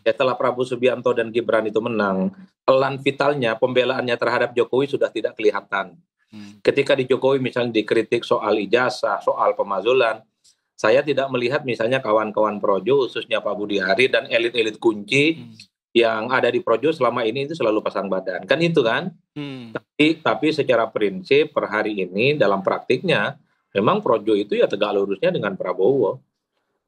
Setelah Prabowo Subianto dan Gibran itu menang, elan vitalnya, pembelaannya terhadap Jokowi sudah tidak kelihatan. Ketika di Jokowi misalnya dikritik soal ijazah, soal pemazulan, saya tidak melihat misalnya kawan-kawan Projo, khususnya Pak Budi Ari dan elit-elit kunci yang ada di Projo selama ini itu selalu pasang badan. Kan itu kan? Tapi secara prinsip per hari ini dalam praktiknya, memang Projo itu ya tegak lurusnya dengan Prabowo.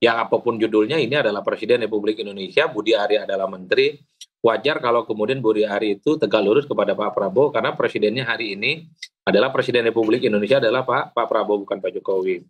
Ya apapun judulnya ini adalah Presiden Republik Indonesia, Budi Ari adalah Menteri. Wajar kalau kemudian Budi Ari itu tegak lurus kepada Pak Prabowo karena presidennya hari ini adalah Presiden Republik Indonesia adalah Pak Prabowo bukan Pak Jokowi.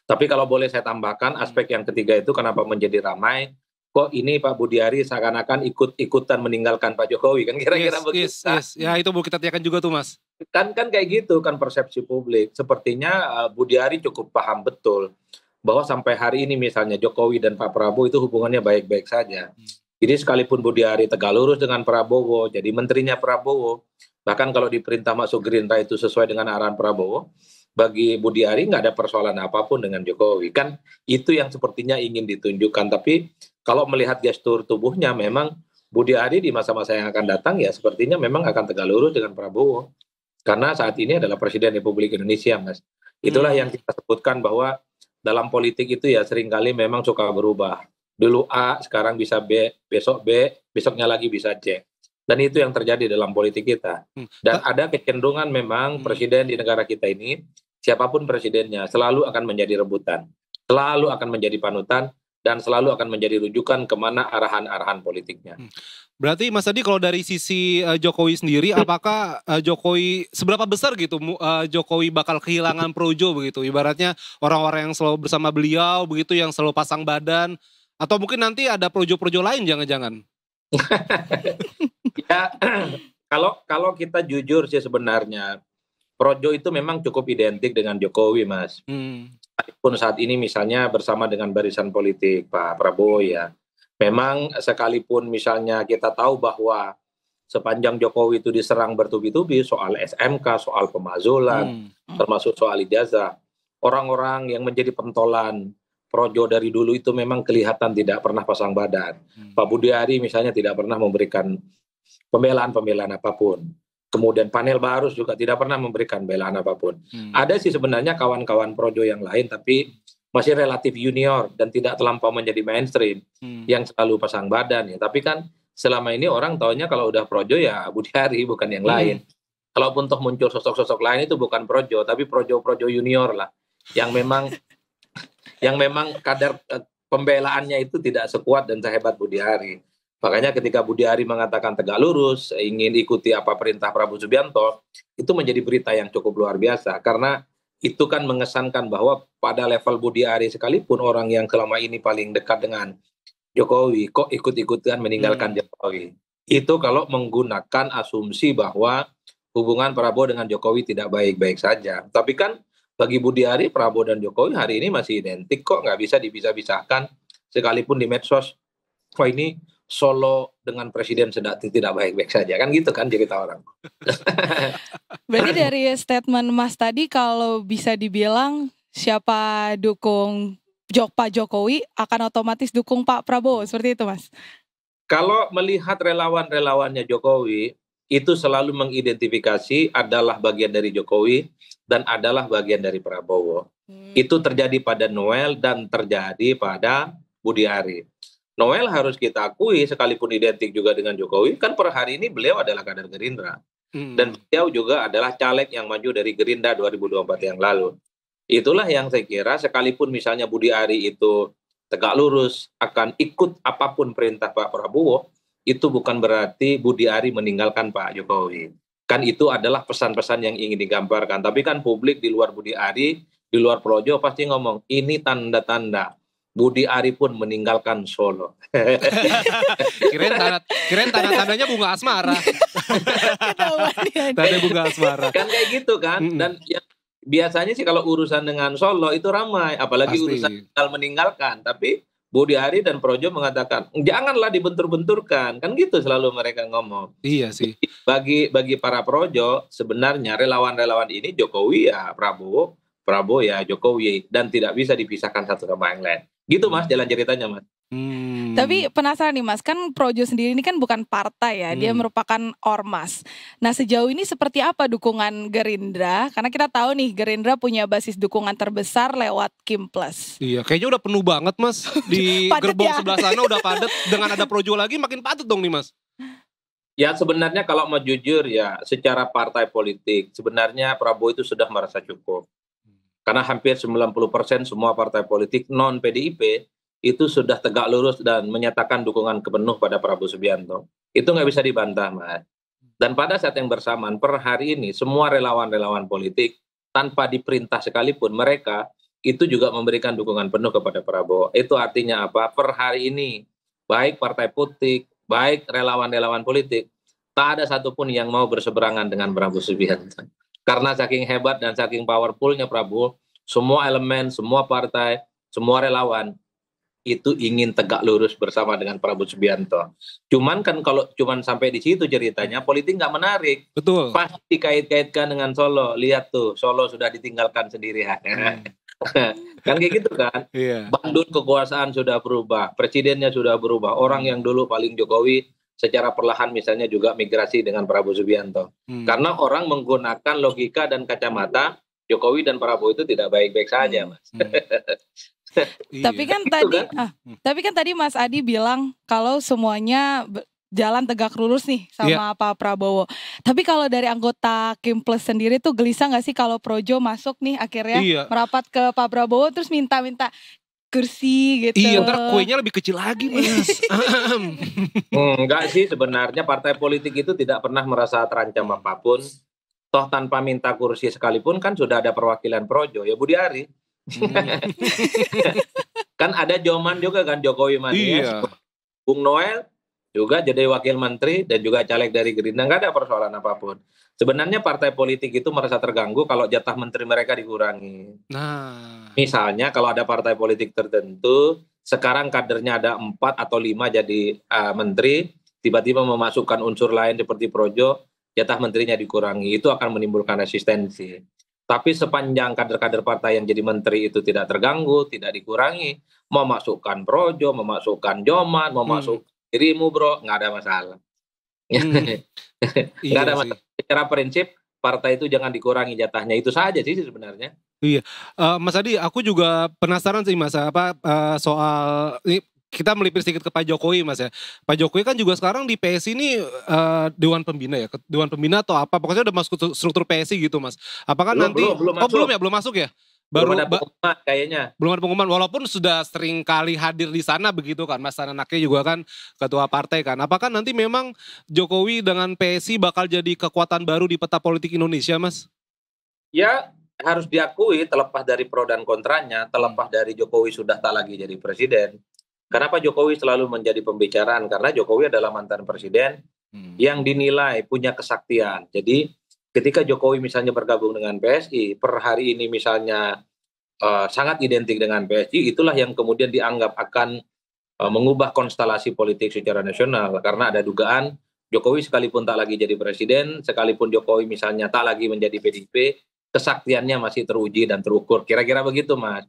Tapi kalau boleh saya tambahkan aspek yang ketiga itu kenapa menjadi ramai, kok ini Pak Budi Ari seakan-akan ikut-ikutan meninggalkan Pak Jokowi kan kira-kira begitu. Yes. Ya itu mau kita tanyakan juga tuh Mas. Kan kayak gitu kan persepsi publik. Sepertinya Budi Ari cukup paham betul bahwa sampai hari ini misalnya Jokowi dan Pak Prabowo itu hubungannya baik-baik saja. Jadi sekalipun Budi Ari tegak lurus dengan Prabowo, jadi menterinya Prabowo, bahkan kalau diperintah masuk Gerindra itu sesuai dengan arahan Prabowo, bagi Budi Ari nggak ada persoalan apapun dengan Jokowi. Kan itu yang sepertinya ingin ditunjukkan. Tapi kalau melihat gestur tubuhnya memang Budi Ari di masa-masa yang akan datang ya sepertinya memang akan tegak lurus dengan Prabowo. Karena saat ini adalah Presiden Republik Indonesia, Mas. Itulah yang kita sebutkan bahwa dalam politik itu ya seringkali memang suka berubah. Dulu A, sekarang bisa B, besoknya lagi bisa C. Dan itu yang terjadi dalam politik kita. Dan ada kecenderungan memang presiden di negara kita ini siapapun presidennya selalu akan menjadi rebutan, selalu akan menjadi panutan, dan selalu akan menjadi rujukan kemana arahan-arahan politiknya. Berarti Mas Adi kalau dari sisi Jokowi sendiri, apakah Jokowi seberapa besar gitu Jokowi bakal kehilangan projo begitu? Ibaratnya orang-orang yang selalu bersama beliau begitu, yang selalu pasang badan, atau mungkin nanti ada projo-projo lain jangan-jangan? Ya, kalau kita jujur sih sebenarnya projo itu memang cukup identik dengan Jokowi, Mas. Sekalipun saat ini misalnya bersama dengan barisan politik Pak Prabowo ya. Memang sekalipun misalnya kita tahu bahwa sepanjang Jokowi itu diserang bertubi-tubi soal SMK, soal pemakzulan, termasuk soal ijazah, orang-orang yang menjadi pentolan projo dari dulu itu memang kelihatan tidak pernah pasang badan. Pak Budi Ari misalnya tidak pernah memberikan pembelaan apapun. Kemudian panel Barus juga tidak pernah memberikan pembelaan apapun. Ada sih sebenarnya kawan-kawan projo yang lain, tapi masih relatif junior dan tidak terlampau menjadi mainstream yang selalu pasang badan ya. Tapi kan selama ini orang taunya kalau udah projo ya Budi Ari, bukan yang lain. Kalaupun toh muncul sosok-sosok lain itu bukan projo, tapi projo-projo junior lah, yang memang kadar pembelaannya itu tidak sekuat dan sehebat Budi Ari. Makanya ketika Budi Ari mengatakan tegak lurus, ingin ikuti apa perintah Prabowo Subianto, itu menjadi berita yang cukup luar biasa karena itu kan mengesankan bahwa pada level Budi Ari sekalipun orang yang selama ini paling dekat dengan Jokowi kok ikut-ikutan meninggalkan Jokowi. Itu kalau menggunakan asumsi bahwa hubungan Prabowo dengan Jokowi tidak baik-baik saja. Tapi kan bagi Budi Ari, Prabowo dan Jokowi hari ini masih identik kok, nggak bisa dipisah-pisahkan. Sekalipun di medsos, wah ini Solo dengan presiden tidak baik-baik saja, kan gitu kan cerita orang. Berarti dari statement Mas tadi kalau bisa dibilang siapa dukung Pak Jokowi akan otomatis dukung Pak Prabowo, seperti itu Mas? Kalau melihat relawan-relawannya Jokowi, itu selalu mengidentifikasi adalah bagian dari Jokowi dan adalah bagian dari Prabowo. Itu terjadi pada Noel dan terjadi pada Budi Ari. Noel harus kita akui sekalipun identik juga dengan Jokowi, kan per hari ini beliau adalah kader Gerindra. Dan beliau juga adalah caleg yang maju dari Gerindra 2024 yang lalu. Itulah yang saya kira sekalipun misalnya Budi Ari itu tegak lurus akan ikut apapun perintah Pak Prabowo, itu bukan berarti Budi Ari meninggalkan Pak Jokowi. Kan itu adalah pesan-pesan yang ingin digambarkan. Tapi kan publik di luar Budi Ari, di luar Projo pasti ngomong, ini tanda-tanda Budi Ari pun meninggalkan Solo. Kirain tanda-tandanya bunga asmara. Tanda bunga asmara. Kan kayak gitu kan. Dan ya, biasanya sih kalau urusan dengan Solo itu ramai. Apalagi pasti urusan meninggalkan. Tapi Budi Ari dan Projo mengatakan, janganlah dibentur-benturkan. Kan gitu selalu mereka ngomong. Iya sih. Bagi para Projo, sebenarnya relawan-relawan ini Jokowi ya Prabowo, Prabowo ya Jokowi. Dan tidak bisa dipisahkan satu sama yang lain. Gitu Mas, jalan ceritanya Mas. Tapi penasaran nih Mas, kan Projo sendiri ini kan bukan partai ya, dia merupakan ormas. Nah sejauh ini seperti apa dukungan Gerindra? Karena kita tahu nih Gerindra punya basis dukungan terbesar lewat Kim Plus. Iya, kayaknya udah penuh banget Mas. Di gerbong sebelah sana udah padat. Dengan ada Projo lagi makin padat dong nih Mas. Ya sebenarnya kalau mau jujur ya, secara partai politik sebenarnya Prabowo itu sudah merasa cukup. Karena hampir 90% semua partai politik non-PDIP itu sudah tegak lurus dan menyatakan dukungan penuh pada Prabowo Subianto. Itu nggak bisa dibantah, Mas. Dan pada saat yang bersamaan, per hari ini semua relawan-relawan politik tanpa diperintah sekalipun mereka itu juga memberikan dukungan penuh kepada Prabowo. Itu artinya apa? Per hari ini, baik partai politik, baik relawan-relawan politik, tak ada satupun yang mau berseberangan dengan Prabowo Subianto. Karena saking hebat dan saking powerfulnya Prabowo, semua elemen, semua partai, semua relawan itu ingin tegak lurus bersama dengan Prabowo Subianto. Cuman kan kalau cuman sampai di situ ceritanya, politik nggak menarik. Betul. Pasti dikait-kaitkan dengan Solo. Lihat tuh, Solo sudah ditinggalkan sendirian. Kan kayak gitu kan. Bandul kekuasaan sudah berubah, presidennya sudah berubah. Orang yang dulu paling Jokowi secara perlahan misalnya juga migrasi dengan Prabowo Subianto. Karena orang menggunakan logika dan kacamata Jokowi dan Prabowo itu tidak baik-baik saja, Mas. Tapi kan tadi Mas Adi bilang kalau semuanya jalan tegak lurus nih sama Pak Prabowo. Tapi kalau dari anggota Kim Plus sendiri tuh gelisah gak sih kalau Projo masuk nih akhirnya merapat ke Pak Prabowo terus minta-minta kursi gitu. Iya, ntar kuenya lebih kecil lagi Mas. Enggak sih, sebenarnya partai politik itu tidak pernah merasa terancam apapun. Toh tanpa minta kursi sekalipun kan sudah ada perwakilan Projo, ya Budi Ari. Kan ada Joman juga kan, Jokowi Mania, Bung Noel juga jadi wakil menteri dan juga caleg dari Gerindra, nggak ada persoalan apapun. Sebenarnya partai politik itu merasa terganggu kalau jatah menteri mereka dikurangi. Misalnya kalau ada partai politik tertentu, sekarang kadernya ada 4 atau 5 jadi menteri, tiba-tiba memasukkan unsur lain seperti Projo, jatah menterinya dikurangi, itu akan menimbulkan resistensi. Tapi sepanjang kader-kader partai yang jadi menteri itu tidak terganggu, tidak dikurangi, mau masukkan Projo, mau masukkan Joman, mau masuk dirimu bro, nggak ada masalah. Nggak ada masalah. Secara prinsip partai itu jangan dikurangi jatahnya, itu saja sih sebenarnya. Iya, Mas Adi, aku juga penasaran sih Mas, soal ini kita melipir sedikit ke Pak Jokowi Mas ya. Pak Jokowi kan juga sekarang di PSI ini Dewan Pembina ya, Dewan Pembina atau apa, pokoknya udah masuk struktur PSI gitu Mas. Apakah belum masuk ya? Belum ada pengumuman kayaknya. Belum ada pengumuman, walaupun sudah sering kali hadir di sana begitu kan, Mas anaknya juga kan ketua partai kan. Apakah nanti memang Jokowi dengan PSI bakal jadi kekuatan baru di peta politik Indonesia Mas? Ya harus diakui, terlepas dari pro dan kontranya, terlepas dari Jokowi sudah tak lagi jadi presiden. Kenapa Jokowi selalu menjadi pembicaraan? Karena Jokowi adalah mantan presiden yang dinilai punya kesaktian. Jadi ketika Jokowi misalnya bergabung dengan PSI, per hari ini misalnya sangat identik dengan PSI, itulah yang kemudian dianggap akan mengubah konstelasi politik secara nasional. Karena ada dugaan Jokowi sekalipun tak lagi jadi presiden, sekalipun Jokowi misalnya tak lagi menjadi PDIP, kesaktiannya masih teruji dan terukur. Kira-kira begitu Mas.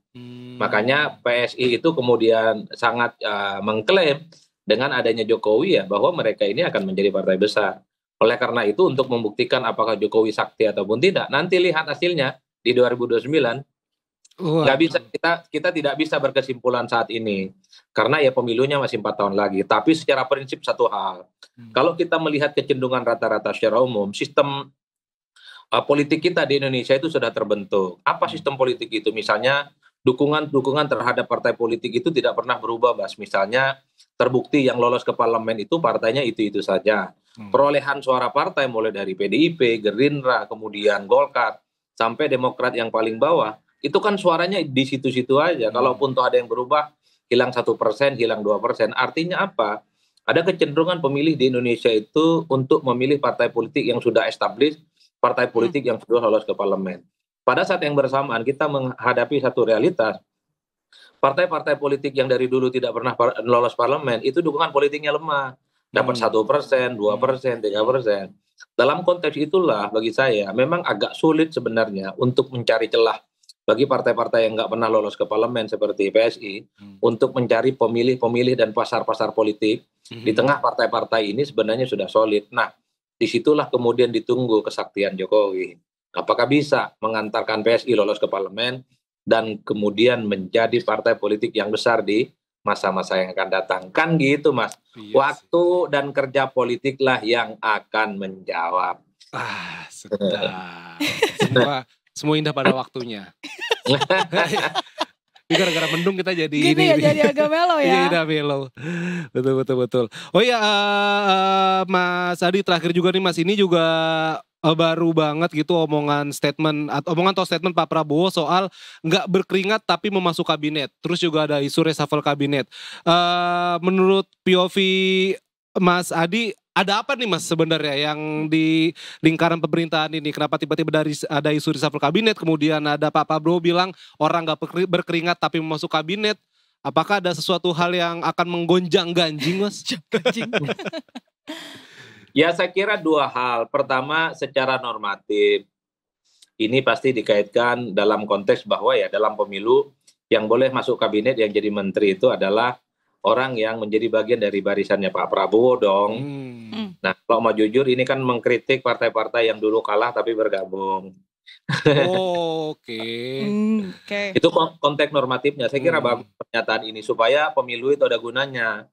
Makanya PSI itu kemudian sangat mengklaim dengan adanya Jokowi ya, bahwa mereka ini akan menjadi partai besar. Oleh karena itu untuk membuktikan apakah Jokowi sakti ataupun tidak, nanti lihat hasilnya di 2029. Nggak bisa, kita tidak bisa berkesimpulan saat ini karena ya pemilunya masih 4 tahun lagi. Tapi secara prinsip satu hal, kalau kita melihat kecenderungan rata-rata secara umum, sistem politik kita di Indonesia itu sudah terbentuk. Apa sistem politik itu? Misalnya dukungan terhadap partai politik itu tidak pernah berubah, Bas. Misalnya terbukti yang lolos ke parlemen itu partainya itu saja. Perolehan suara partai mulai dari PDIP, Gerindra, kemudian Golkar, sampai Demokrat yang paling bawah, itu kan suaranya di situ-situ aja. Kalaupun tuh ada yang berubah, hilang 1%, hilang 2%. Artinya apa? Ada kecenderungan pemilih di Indonesia itu untuk memilih partai politik yang sudah established, partai politik yang sudah lolos ke parlemen. Pada saat yang bersamaan kita menghadapi satu realitas, partai-partai politik yang dari dulu tidak pernah lolos parlemen, itu dukungan politiknya lemah. Dapat 1%, 2%, 3%. Dalam konteks itulah bagi saya memang agak sulit sebenarnya untuk mencari celah bagi partai-partai yang nggak pernah lolos ke parlemen seperti PSI untuk mencari pemilih-pemilih dan pasar-pasar politik di tengah partai-partai ini sebenarnya sudah solid. Nah, disitulah kemudian ditunggu kesaktian Jokowi. Apakah bisa mengantarkan PSI lolos ke parlemen dan kemudian menjadi partai politik yang besar di masa-masa yang akan datang. Kan gitu Mas. Waktu dan kerja politiklah yang akan menjawab. Sedap. Semua indah pada waktunya. Ini gara-gara mendung kita jadi gitu ini. Ya, jadi agak melo ya. Iya, melo. Betul. Oh iya, Mas Adi terakhir juga nih Mas, ini juga baru banget gitu omongan atau statement Pak Prabowo soal nggak berkeringat tapi memasuk kabinet. Terus juga ada isu reshuffle kabinet. Menurut POV Mas Adi, ada apa nih Mas sebenarnya yang di lingkaran pemerintahan ini? Kenapa tiba-tiba ada isu reshuffle kabinet, kemudian ada Pak Prabowo bilang orang nggak berkeringat tapi memasuk kabinet. Apakah ada sesuatu hal yang akan menggonjang-ganjing Mas? Ya saya kira dua hal. Pertama secara normatif, ini pasti dikaitkan dalam konteks bahwa ya dalam pemilu yang boleh masuk kabinet yang jadi menteri itu adalah orang yang menjadi bagian dari barisannya Pak Prabowo dong. Nah kalau mau jujur ini kan mengkritik partai-partai yang dulu kalah tapi bergabung. Oke. Itu konteks normatifnya. Saya kira bagus pernyataan ini supaya pemilu itu ada gunanya.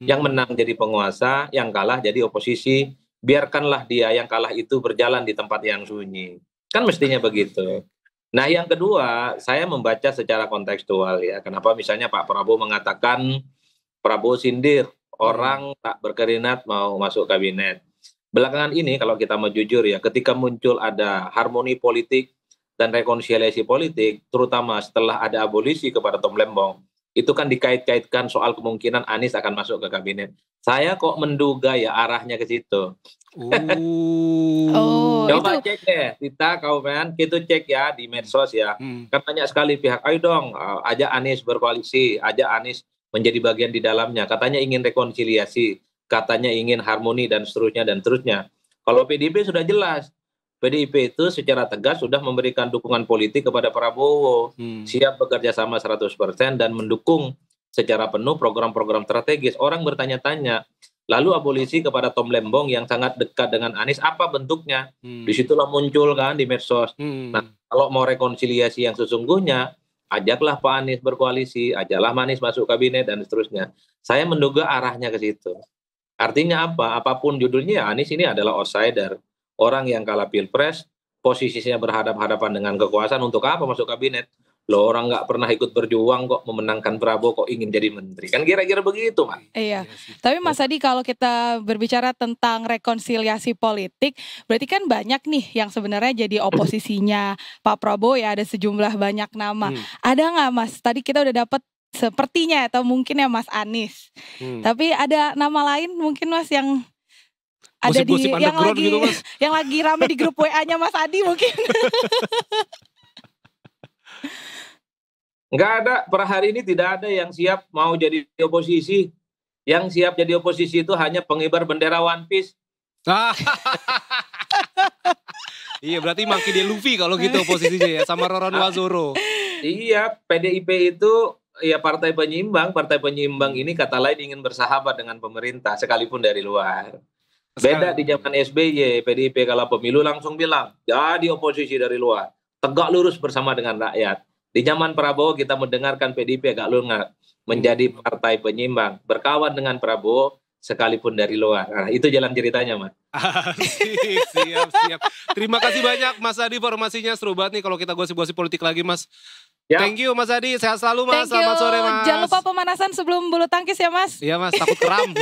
Yang menang jadi penguasa, yang kalah jadi oposisi. Biarkanlah dia yang kalah itu berjalan di tempat yang sunyi. Kan mestinya begitu. Nah yang kedua, saya membaca secara kontekstual ya. Kenapa misalnya Pak Prabowo mengatakan Prabowo sindir, orang tak berkeringat mau masuk kabinet. Belakangan ini kalau kita mau jujur ya, ketika muncul ada harmoni politik dan rekonsiliasi politik, terutama setelah ada abolisi kepada Tom Lembong, itu kan dikait-kaitkan soal kemungkinan Anies akan masuk ke kabinet. Saya kok menduga ya arahnya ke situ. Coba cek deh, Tita, kawan, kita cek ya di medsos ya. Kan banyak sekali pihak, ayo dong ajak Anies berkoalisi, ajak Anies menjadi bagian di dalamnya. Katanya ingin rekonsiliasi, katanya ingin harmoni dan seterusnya dan seterusnya. Kalau PDIP sudah jelas. PDIP itu secara tegas sudah memberikan dukungan politik kepada Prabowo, siap bekerja sama 100% dan mendukung secara penuh program-program strategis. Orang bertanya-tanya, lalu abolisi kepada Tom Lembong yang sangat dekat dengan Anies, apa bentuknya? Disitulah muncul kan di medsos. Nah, kalau mau rekonsiliasi yang sesungguhnya, ajaklah Pak Anies berkoalisi, ajaklah Anies masuk kabinet dan seterusnya. Saya menduga arahnya ke situ. Artinya apa? Apapun judulnya, Anies ini adalah outsider. Orang yang kalah pilpres, posisinya berhadapan-hadapan dengan kekuasaan, untuk apa masuk kabinet? Loh, orang nggak pernah ikut berjuang kok memenangkan Prabowo kok ingin jadi menteri. Kan kira-kira begitu, Mas. Iya. Tapi Mas Adi, kalau kita berbicara tentang rekonsiliasi politik, berarti kan banyak nih yang sebenarnya jadi oposisinya Pak Prabowo ya, ada sejumlah banyak nama. Ada nggak Mas? Tadi kita udah dapat sepertinya atau mungkin ya Mas Anies. Tapi ada nama lain mungkin Mas yang ada gosip-gosip di yang lagi gitu, Mas. Yang lagi rame di grup WA-nya Mas Adi mungkin. Enggak ada, per hari ini tidak ada yang siap mau jadi oposisi. Yang siap jadi oposisi itu hanya pengibar bendera One Piece. Iya, berarti Maki dia Luffy kalau gitu oposisinya ya, sama Roron Wazoro. Iya, PDIP itu ya partai penyimbang ini kata lain ingin bersahabat dengan pemerintah sekalipun dari luar. Beda di zaman SBY, PDIP kalau pemilu langsung bilang, jadi oposisi dari luar, tegak lurus bersama dengan rakyat. Di zaman Prabowo kita mendengarkan PDIP agak lunak, menjadi partai penyimbang, berkawan dengan Prabowo sekalipun dari luar. Nah, itu jalan ceritanya, Mas. Siap. Terima kasih banyak Mas Adi, informasinya seru banget nih kalau kita gosip-gosip politik lagi, Mas. Ya. Thank you Mas Adi, sehat selalu Mas. Selamat sore Mas. Jangan lupa pemanasan sebelum bulu tangkis ya Mas. Iya Mas, takut kram.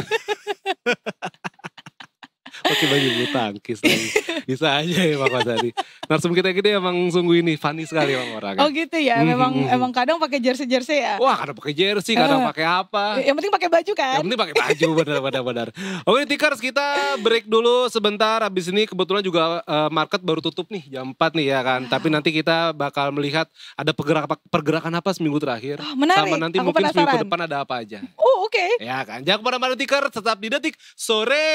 Pakai baju bulu tangkis lagi. Bisa aja ya Pak Mas Adi. Narsum kita gede emang sungguh ini funny sekali Bang orangnya. Oh gitu ya, emang kadang pakai jersey ya. Wah, kadang pakai jersey, kadang pakai apa. Yang penting pakai baju kan. Yang penting pakai baju, benar. Oke Tikers, kita break dulu sebentar. Habis ini kebetulan juga market baru tutup nih jam 4 nih ya kan. Tapi nanti kita bakal melihat ada pergerakan apa seminggu terakhir. Menarik. Sama nanti aku mungkin penasaran. seminggu depan ada apa aja. Oh oke. Ya kan, jangan kemana-mana Tikers, tetap di Detik Sore.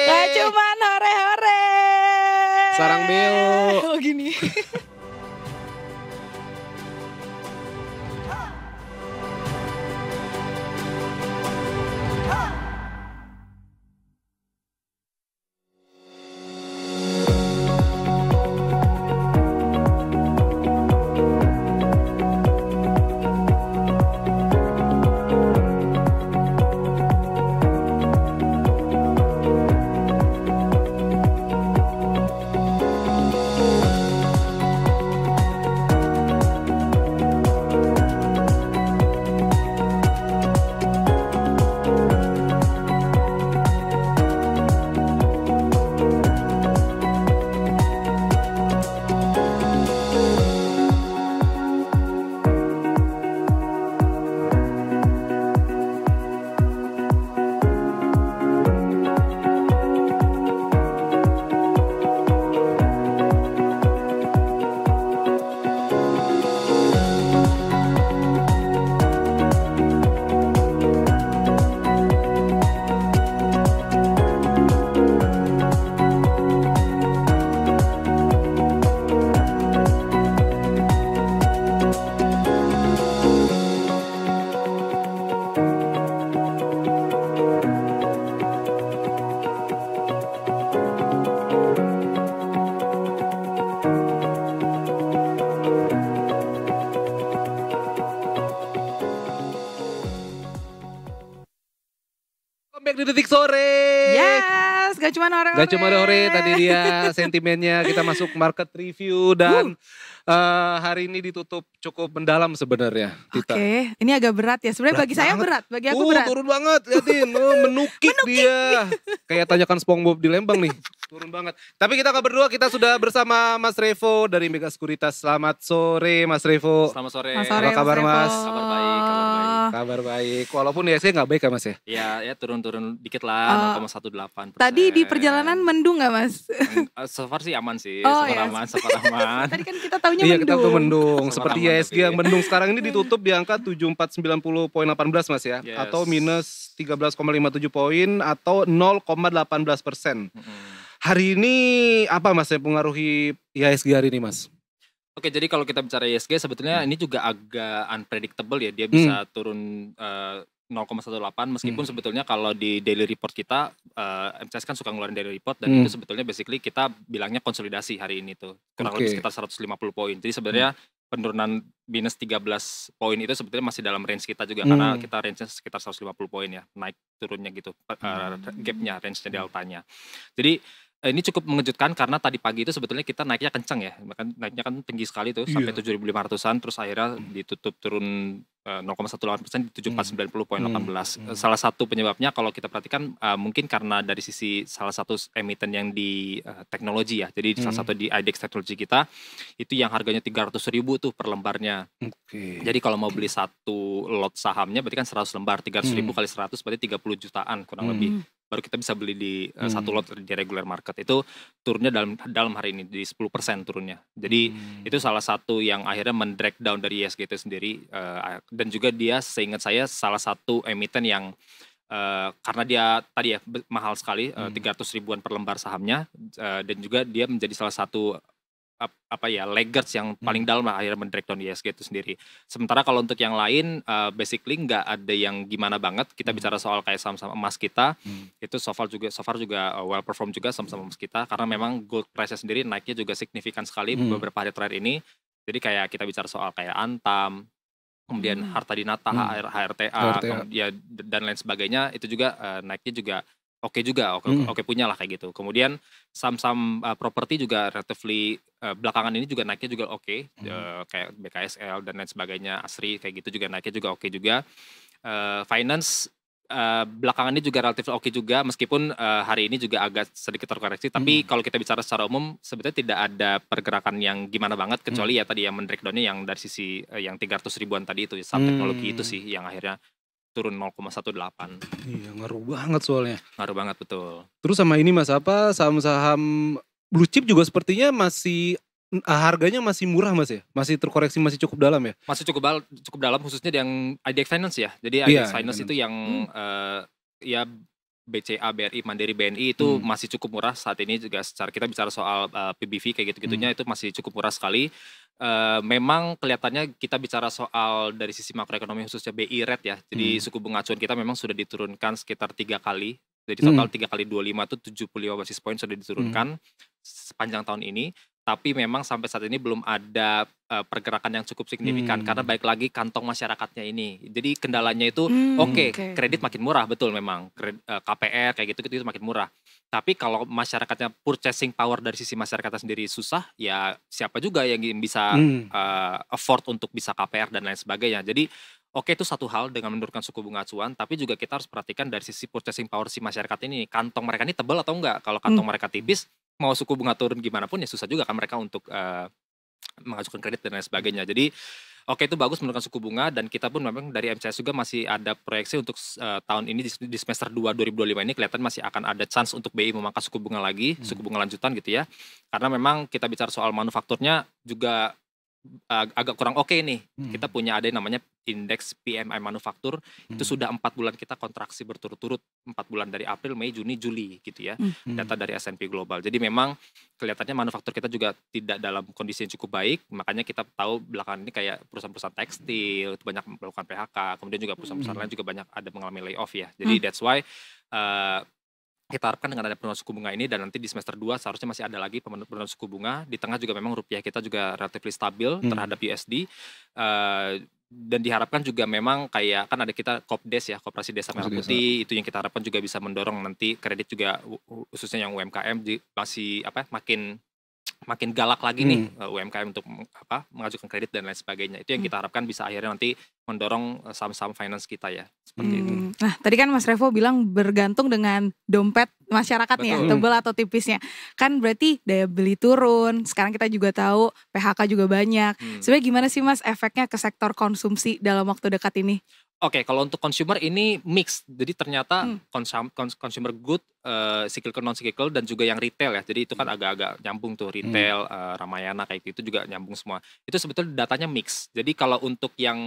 Gak cuman hore-hore. Sarang Beo. Oh gini. di Detik Sore. Yes, gak cuma hore-hore. Gak cuma hore, tadi dia sentimennya. Kita masuk market review dan hari ini ditutup cukup mendalam sebenarnya. Oke, ini agak berat ya. Sebenarnya bagi saya berat, bagi aku berat. Turun banget, liatin. Menukik dia. Kayak tanyakan SpongeBob di Lembang nih. Turun banget. Tapi kita berdua, kita sudah bersama Mas Revo dari Mega Sekuritas. Selamat sore Mas Revo. Selamat sore. Apa kabar Mas? Kabar baik, kabar baik. Kabar baik. Walaupun IHSG gak baik ya Mas ya? Ya turun-turun dikit lah, 0,18%. Tadi di perjalanan mendung gak Mas? So far sih aman sih, aman. Tadi kan kita taunya mendung. Iya kita tuh mendung. So seperti IHSG yang mendung sekarang ini ditutup di angka 7490.18 Mas ya. Yes. Atau minus 13,57 poin atau 0,18%. Hari ini apa Mas yang mempengaruhi IHSG hari ini Mas? Oke, jadi kalau kita bicara IHSG sebetulnya ini juga agak unpredictable ya. Dia bisa turun 0,18 meskipun sebetulnya kalau di daily report kita MCS kan suka ngeluarin daily report dan itu sebetulnya basically kita bilangnya konsolidasi hari ini tuh. Kurang lebih sekitar 150 poin. Jadi sebenarnya penurunan minus 13 poin itu sebetulnya masih dalam range kita juga karena kita range-nya sekitar 150 poin ya. Naik turunnya gitu. Gap-nya, range-nya, deltanya. Jadi ini cukup mengejutkan karena tadi pagi itu sebetulnya kita naiknya kencang ya. Bahkan naiknya kan tinggi sekali tuh sampai 7.500-an terus akhirnya ditutup turun 0,18% di 7490.18. Salah satu penyebabnya kalau kita perhatikan mungkin karena dari sisi salah satu emiten yang di teknologi ya. Jadi salah satu di IDX teknologi kita itu yang harganya 300.000 tuh per lembarnya. Jadi kalau mau beli satu lot sahamnya berarti kan 100 lembar, 300.000 kali 100 berarti 30 jutaan kurang lebih. Baru kita bisa beli di satu lot di regular market. Itu turunnya dalam hari ini di 10% turunnya. Jadi itu salah satu yang akhirnya mendrag down dari IHSG itu sendiri. Dan juga dia seingat saya salah satu emiten yang karena dia tadi ya mahal sekali 300 ribuan per lembar sahamnya. Dan juga dia menjadi salah satu laggards yang paling dalam lah akhirnya mendrag down IHSG itu sendiri. Sementara kalau untuk yang lain basically nggak ada yang gimana banget. Kita bicara soal kayak saham-saham emas kita itu so far juga well perform juga saham-saham emas kita karena memang gold price-nya sendiri naiknya juga signifikan sekali beberapa hari terakhir ini. Jadi kayak kita bicara soal kayak Antam, kemudian Harta Dinata, HRTA, ya dan lain sebagainya itu juga naiknya juga oke punya lah kayak gitu. Kemudian saham-saham properti juga relatively belakangan ini juga naiknya juga oke. Kayak BKSL dan lain sebagainya, Asri kayak gitu juga naiknya juga oke juga. Finance belakangan ini juga relatif oke juga meskipun hari ini juga agak sedikit terkoreksi. Tapi kalau kita bicara secara umum sebetulnya tidak ada pergerakan yang gimana banget kecuali ya tadi yang men-break down-nya yang dari sisi yang 300 ribuan tadi itu saham teknologi itu sih yang akhirnya turun 0,18. Iya ngaruh banget soalnya. Ngaruh banget betul. Terus sama ini Mas saham-saham blue chip juga sepertinya masih harganya masih murah Mas ya? Masih terkoreksi masih cukup dalam ya? Masih cukup dalam khususnya yang IDX Finance ya. Jadi IDX Finance itu yang ya BCA, BRI, Mandiri, BNI itu masih cukup murah saat ini juga secara kita bicara soal PBV kayak gitu-gitunya itu masih cukup murah sekali. Memang kelihatannya kita bicara soal dari sisi makroekonomi khususnya BI rate ya. Jadi suku bunga acuan kita memang sudah diturunkan sekitar 3 kali. Jadi total 3 kali 25 itu 75 basis point sudah diturunkan sepanjang tahun ini. Tapi memang sampai saat ini belum ada pergerakan yang cukup signifikan karena baik lagi kantong masyarakatnya ini. Jadi kendalanya itu kredit makin murah betul memang. KPR kayak gitu itu makin murah. Tapi kalau masyarakatnya purchasing power dari sisi masyarakatnya sendiri susah, ya siapa juga yang bisa afford untuk bisa KPR dan lain sebagainya. Jadi itu satu hal dengan menurunkan suku bunga acuan, tapi juga kita harus perhatikan dari sisi purchasing power si masyarakat ini, kantong mereka ini tebal atau enggak. Kalau kantong mereka tipis, mau suku bunga turun gimana pun ya susah juga kan mereka untuk mengajukan kredit dan lain sebagainya. Jadi itu bagus menurunkan suku bunga dan kita pun memang dari MCS juga masih ada proyeksi untuk tahun ini di semester 2 2025 ini kelihatan masih akan ada chance untuk BI memangkas suku bunga lagi, suku bunga lanjutan gitu ya. Karena memang kita bicara soal manufakturnya juga agak kurang oke nih. Kita punya ada yang namanya indeks PMI manufaktur itu sudah 4 bulan kita kontraksi berturut-turut, 4 bulan dari April, Mei, Juni, Juli gitu ya. Data dari S&P Global. Jadi memang kelihatannya manufaktur kita juga tidak dalam kondisi yang cukup baik, makanya kita tahu belakangan ini kayak perusahaan-perusahaan tekstil itu banyak melakukan PHK, kemudian juga perusahaan-perusahaan lain juga banyak ada mengalami layoff ya. Jadi that's why kita harapkan dengan ada penurunan suku bunga ini dan nanti di semester 2 seharusnya masih ada lagi penurunan suku bunga. Di tengah juga memang rupiah kita juga relatif stabil terhadap USD. dan diharapkan juga memang kayak kan ada kita Kopdes ya, Koperasi Desa Merah Putih, itu yang kita harapkan juga bisa mendorong nanti kredit juga khususnya yang UMKM masih makin galak lagi nih UMKM untuk mengajukan kredit dan lain sebagainya. Itu yang kita harapkan bisa akhirnya nanti mendorong saham-saham finance kita ya, seperti itu. Nah, tadi kan Mas Revo bilang bergantung dengan dompet masyarakat nih ya, tebal atau tipisnya. Kan berarti daya beli turun, sekarang kita juga tahu PHK juga banyak. Sebenarnya gimana sih Mas efeknya ke sektor konsumsi dalam waktu dekat ini? Oke, kalau untuk consumer ini mix. Jadi ternyata consumer good, cyclical non-cyclical dan juga yang retail ya. Jadi itu kan agak-agak nyambung tuh retail, Ramayana kayak gitu juga nyambung semua. Itu sebetulnya datanya mix. Jadi kalau untuk yang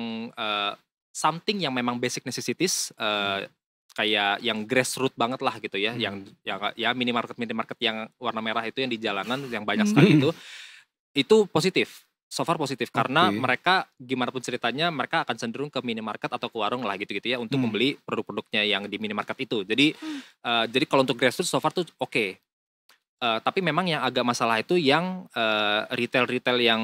something yang memang basic necessities, kayak yang grassroots banget lah gitu ya, yang minimarket yang warna merah itu yang di jalanan yang banyak sekali itu positif. So far positif karena mereka gimana pun ceritanya mereka akan cenderung ke minimarket atau ke warung lah gitu-gitu ya untuk membeli produk-produknya yang di minimarket itu. Jadi kalau untuk grassroots so far tuh oke. Tapi memang yang agak masalah itu yang retail yang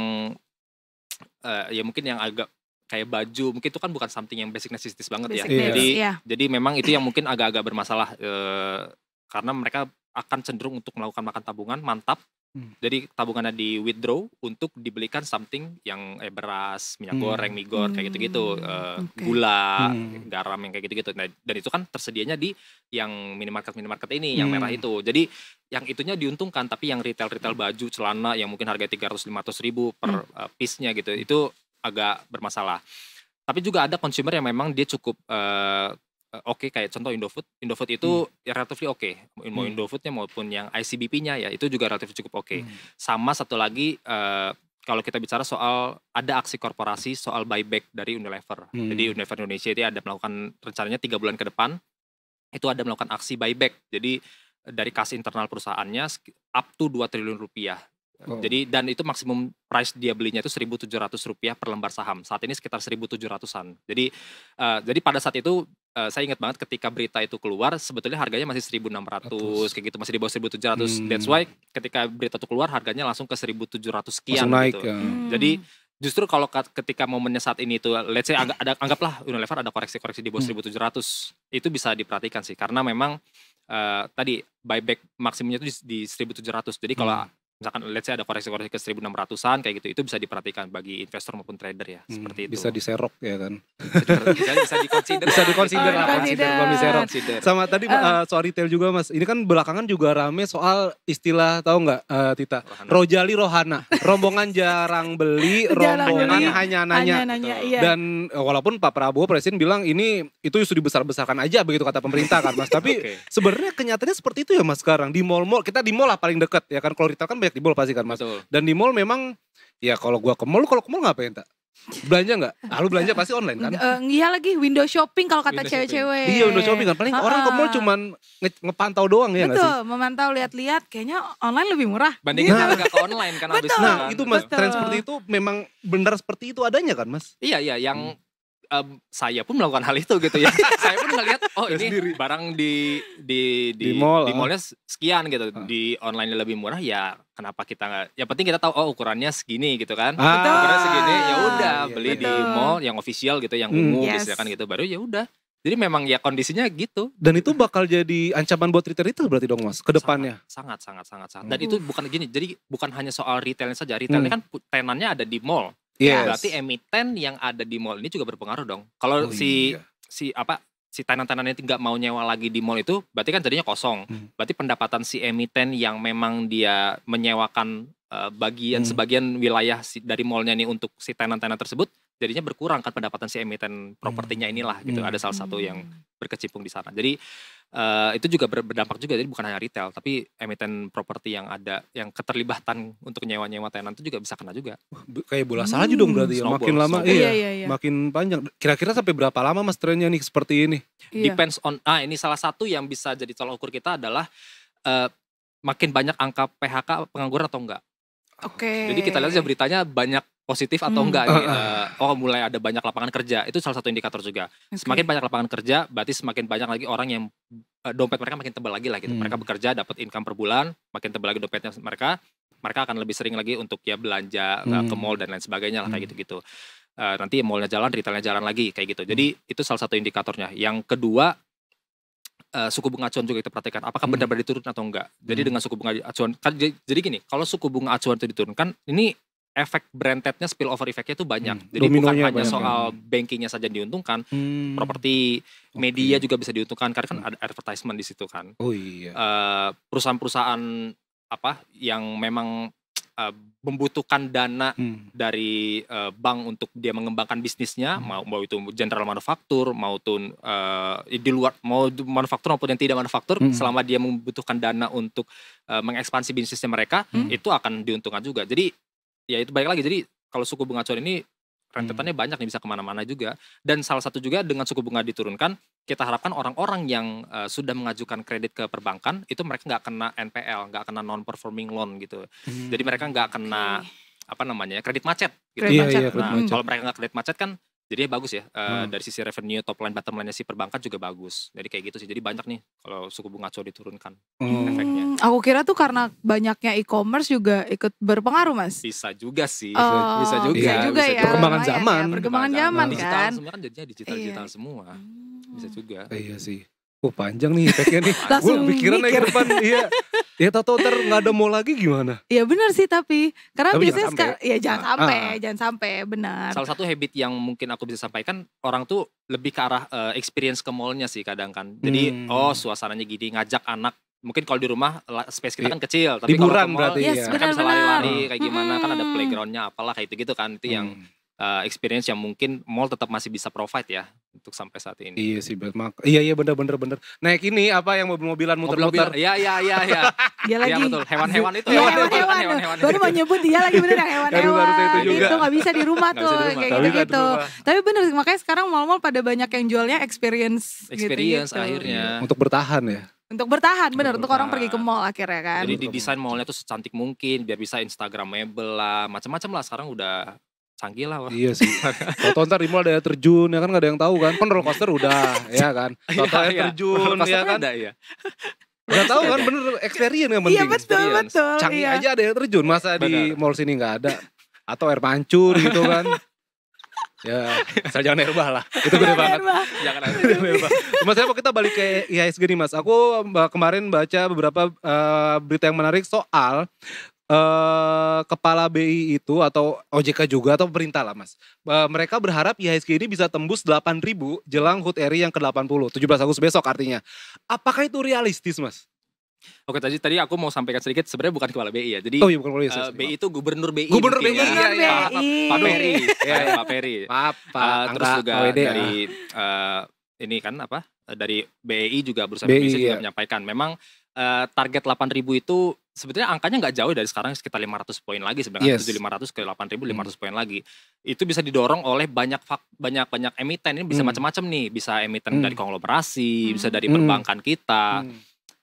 ya mungkin yang agak kayak baju, mungkin itu kan bukan something yang basic necessities banget jadi memang itu yang mungkin agak-agak bermasalah karena mereka akan cenderung untuk melakukan makan tabungan mantap. Jadi tabungannya di withdraw untuk dibelikan something yang beras, minyak goreng, mie goreng kayak gitu-gitu, gula, garam yang kayak gitu-gitu. Nah, dan itu kan tersedianya di yang minimarket ini, yang merah itu. Jadi yang itunya diuntungkan, tapi yang retail baju, celana yang mungkin harga 300-500 ribu per piece-nya gitu, itu agak bermasalah. Tapi juga ada consumer yang memang dia cukup oke, kayak contoh Indofood itu ya relatif oke. Mau Indofoodnya maupun yang ICBP-nya ya itu juga relatif cukup oke. Sama satu lagi kalau kita bicara soal ada aksi korporasi soal buyback dari Unilever. Jadi Unilever Indonesia itu ada melakukan rencananya 3 bulan ke depan itu ada melakukan aksi buyback. Jadi dari kas internal perusahaannya up to 2 triliun rupiah. Jadi dan itu maksimum price dia belinya itu Rp1.700 per lembar saham. Saat ini sekitar 1.700-an. Jadi pada saat itu saya ingat banget ketika berita itu keluar sebetulnya harganya masih 1.600 kayak gitu, masih di bawah 1.700. That's why ketika berita itu keluar harganya langsung ke 1.700 sekian gitu. Jadi justru kalau ketika momennya saat ini tuh let's say anggaplah Unilever ada koreksi-koreksi di bawah 1.700, itu bisa diperhatikan sih karena memang tadi buyback maksimumnya itu di 1.700. Jadi kalau misalkan let's say ada koreksi-koreksi ke 1.600-an kayak gitu, itu bisa diperhatikan bagi investor maupun trader ya, seperti itu. Bisa diserok ya kan. Bisa dikonsider. Bisa dikonsider lah. Sama tadi soal retail juga Mas. Ini kan belakangan juga rame soal istilah tahu nggak Tita? Rojali Rohana. Rombongan jarang beli, rombongan hanya nanya. Iya. Dan walaupun Pak Prabowo Presiden bilang itu sudah dibesar-besarkan aja begitu kata pemerintah kan Mas. Tapi sebenarnya kenyataannya seperti itu ya Mas sekarang. Di mall-mall, kita di mall lah paling dekat ya kan. Kalau retail kan di mall pasti kan Mas. Betul. Dan di mall memang ya kalau gua ke mall, kalau ke mall ngapain tak? Belanja nggak? Lu belanja pasti online kan? Iya lagi window shopping kalau kata cewek-cewek. Iya window shopping kan paling orang ke mall cuman ngepantau doang ya nggak sih? Betul, memantau lihat-lihat kayaknya online lebih murah. Bandingin nggak ke online kan habis. Nah itu Mas, tren seperti itu memang benar seperti itu adanya kan Mas? Iya yang saya pun melakukan hal itu gitu ya. Saya pun ngelihat ini sendiri. Barang di mallnya sekian gitu, di online lebih murah ya kenapa kita nggak? Yang penting kita tahu ukurannya segini gitu kan. Ukurannya segini ya udah beli di mall yang official gitu, yang umum misalkan gitu baru ya udah. Jadi memang ya kondisinya gitu. Dan itu bakal jadi ancaman buat retail berarti dong Mas ke depannya. Sangat. Dan itu bukan gini. Jadi bukan hanya soal retailnya saja. Retailnya kan tenannya ada di mall. Berarti emiten yang ada di mall ini juga berpengaruh dong. Kalau si tenan-tenan itu nggak mau nyewa lagi di mall itu, berarti kan jadinya kosong. Berarti pendapatan si emiten yang memang dia menyewakan sebagian wilayah dari mallnya ini untuk si tenan-tenan tersebut, jadinya berkurang kan pendapatan si emiten propertinya inilah gitu. Ada salah satu yang berkecimpung di sana. Jadi itu juga berdampak juga, jadi bukan hanya retail tapi emiten properti yang ada yang keterlibatan untuk nyewa-nyewa tenan itu juga bisa kena juga. Kayak bola salju dong berarti ya. Makin lama makin panjang. Kira-kira sampai berapa lama Mas trennya nih seperti ini? Depends on ini salah satu yang bisa jadi tolak ukur kita adalah makin banyak angka PHK pengangguran atau enggak. Jadi kita lihat aja beritanya banyak positif atau enggak nih. Mulai ada banyak lapangan kerja, itu salah satu indikator juga. Semakin banyak lapangan kerja berarti semakin banyak lagi orang yang dompet mereka makin tebal lagi lah gitu. Mereka bekerja dapat income per bulan, makin tebal lagi dompetnya mereka akan lebih sering lagi untuk ya belanja ke mall dan lain sebagainya lah kayak gitu-gitu. nanti mallnya jalan, retailnya jalan lagi kayak gitu. Jadi itu salah satu indikatornya. Yang kedua, suku bunga acuan juga kita perhatikan. Apakah benar-benar diturun atau enggak? Jadi dengan suku bunga acuan, kan jadi gini, kalau suku bunga acuan itu diturunkan, ini efek branded-nya, spillover efeknya itu banyak. Jadi bukan hanya soal bankingnya saja diuntungkan, properti, media juga bisa diuntungkan karena kan ada advertisement di situ kan. Oh iya. Perusahaan-perusahaan yang memang membutuhkan dana dari bank untuk dia mengembangkan bisnisnya, mau itu general manufaktur, maupun di luar, mau manufaktur maupun yang tidak manufaktur, selama dia membutuhkan dana untuk mengekspansi bisnisnya mereka, itu akan diuntungkan juga. Jadi ya itu baik lagi. Jadi kalau suku bunga acuan ini rentetannya banyak nih, bisa kemana-mana juga. Dan salah satu juga dengan suku bunga diturunkan, kita harapkan orang-orang yang sudah mengajukan kredit ke perbankan itu mereka nggak kena NPL, nggak kena non performing loan gitu. Jadi mereka nggak kena kredit macet gitu. Kalau mereka nggak kredit macet kan jadinya bagus ya. Dari sisi revenue, top line, bottom line-nya si perbankan juga bagus. Jadi kayak gitu sih. Jadi banyak nih kalau suku bunga acuan diturunkan efeknya. Aku kira tuh karena banyaknya e-commerce juga ikut berpengaruh, Mas. Bisa juga sih. Bisa juga ya. Perkembangan zaman. Perkembangan zaman kan. Digital semua kan jadinya digital semua. Bisa juga. Iya sih. Panjang nih efeknya nih. Gue pikiran lagi ke depan. Iya. Ya tau-tau ntar gak ada mall lagi gimana? Iya benar sih tapi karena biasanya jangan sampai benar. Salah satu habit yang mungkin aku bisa sampaikan, orang tuh lebih ke arah experience ke mallnya sih kadang kan. Jadi suasananya gini, ngajak anak. Mungkin kalau di rumah space kita kan kecil, tapi kalau ke mall mereka bisa lari-lari kayak gimana, kan ada playgroundnya apalah kayak gitu kan. Itu yang experience yang mungkin mall tetap masih bisa provide ya untuk sampai saat ini. Iya sih, iya bener. Naik ini apa yang mobil-mobilan muter-muter. Iya. Dia lagi. Iya betul, hewan-hewan itu. Hewan-hewan. Baru mau nyebut dia lagi bener hewan-hewan. Itu gak bisa di rumah tuh kayak gitu. Tapi bener, makanya sekarang mall-mall pada banyak yang jualnya experience gitu. Akhirnya. Untuk bertahan ya. Untuk bertahan, bener. Untuk orang pergi ke mall akhirnya kan. Jadi didesain mallnya tuh secantik mungkin biar bisa instagramable lah, macam-macam lah. Sekarang udah canggih lah. Iya sih. Tau ntar di mall ada terjun ya kan, gak ada yang tahu kan. Kan roller coaster udah ya kan. Tau terjun ya kan. Gak tahu kan, bener experience yang penting. Iya betul. Canggih aja ada yang terjun, masa di mall sini gak ada. Atau air mancur gitu kan. Ya, asal jangan air bah lah. Itu gede banget. Jangan air bah. Mas, kita balik ke IHSG nih Mas. Aku kemarin baca beberapa berita yang menarik soal kepala BI itu atau OJK juga atau pemerintah lah Mas. Mereka berharap IHSG ini bisa tembus 8.000 jelang HUT RI yang ke-80, 17 Agustus besok artinya. Apakah itu realistis Mas? Oke, tadi aku mau sampaikan sedikit, sebenarnya bukan kepala BI ya. Jadi bukan BI, BI itu gubernur BI. Gubernur BI. Pak Peri. Pak Peri. Terus juga dari ini kan dari BI juga Bursa Indonesia juga menyampaikan memang target 8.000 itu sebetulnya angkanya nggak jauh dari sekarang, sekitar 500 poin lagi sebenarnya. 7.500 ke 8.000 500 poin lagi. Itu bisa didorong oleh banyak emiten. Ini bisa macam-macam nih, bisa emiten dari konglomerasi, bisa dari perbankan kita.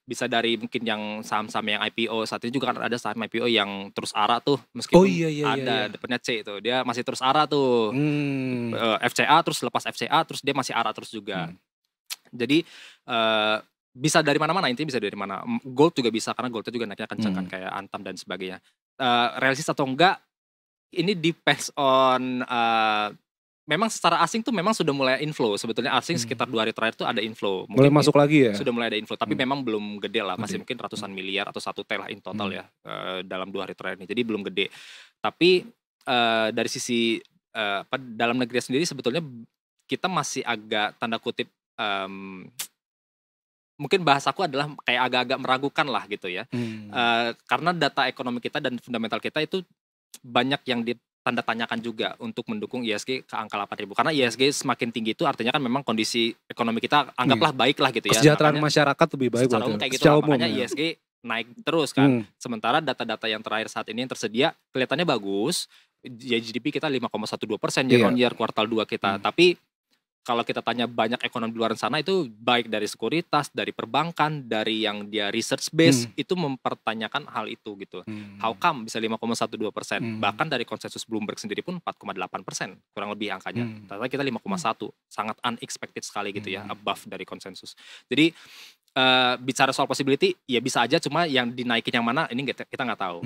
Bisa dari mungkin yang saham-saham yang IPO saat ini juga kan ada saham IPO yang terus ARA tuh, meskipun ada depannya C itu, dia masih terus ARA tuh. FCA terus lepas FCA terus dia masih ARA terus juga. Jadi bisa dari mana-mana, intinya bisa dari mana. Gold juga bisa karena goldnya juga naiknya kencang kan kayak Antam dan sebagainya. Realistis atau enggak ini depends on memang secara asing tuh memang sudah mulai inflow. Sebetulnya asing sekitar 2 hari terakhir tuh ada inflow. Mulai masuk lagi ya? Sudah mulai ada inflow, tapi memang belum gede lah. Masih mungkin ratusan miliar atau 1 T lah in total ya dalam 2 hari terakhir ini. Jadi belum gede. Tapi dari sisi dalam negeri sendiri sebetulnya kita masih agak tanda kutip mungkin bahasaku adalah kayak agak-agak meragukan lah gitu ya. Karena data ekonomi kita dan fundamental kita itu banyak yang tanda tanyakan juga untuk mendukung IHSG ke angka 8.000. Karena IHSG semakin tinggi itu artinya kan memang kondisi ekonomi kita anggaplah baik lah gitu ya. Kesejahteraan masyarakat lebih baik. Secara umum kayak gitu lah, makanya IHSG naik terus kan. Sementara data-data yang terakhir saat ini yang tersedia kelihatannya bagus. Ya GDP kita 5,12% year on year kuartal 2 kita. Tapi kalau kita tanya banyak ekonomi di luar sana itu baik dari sekuritas, dari perbankan, dari yang dia research base itu mempertanyakan hal itu gitu. How come bisa 5,12%? Bahkan dari konsensus Bloomberg sendiri pun 4,8% kurang lebih angkanya. Ternyata kita 5,1, sangat unexpected sekali gitu ya, above dari konsensus. Jadi bicara soal possibility ya bisa aja, cuma yang dinaikin yang mana ini kita nggak tahu.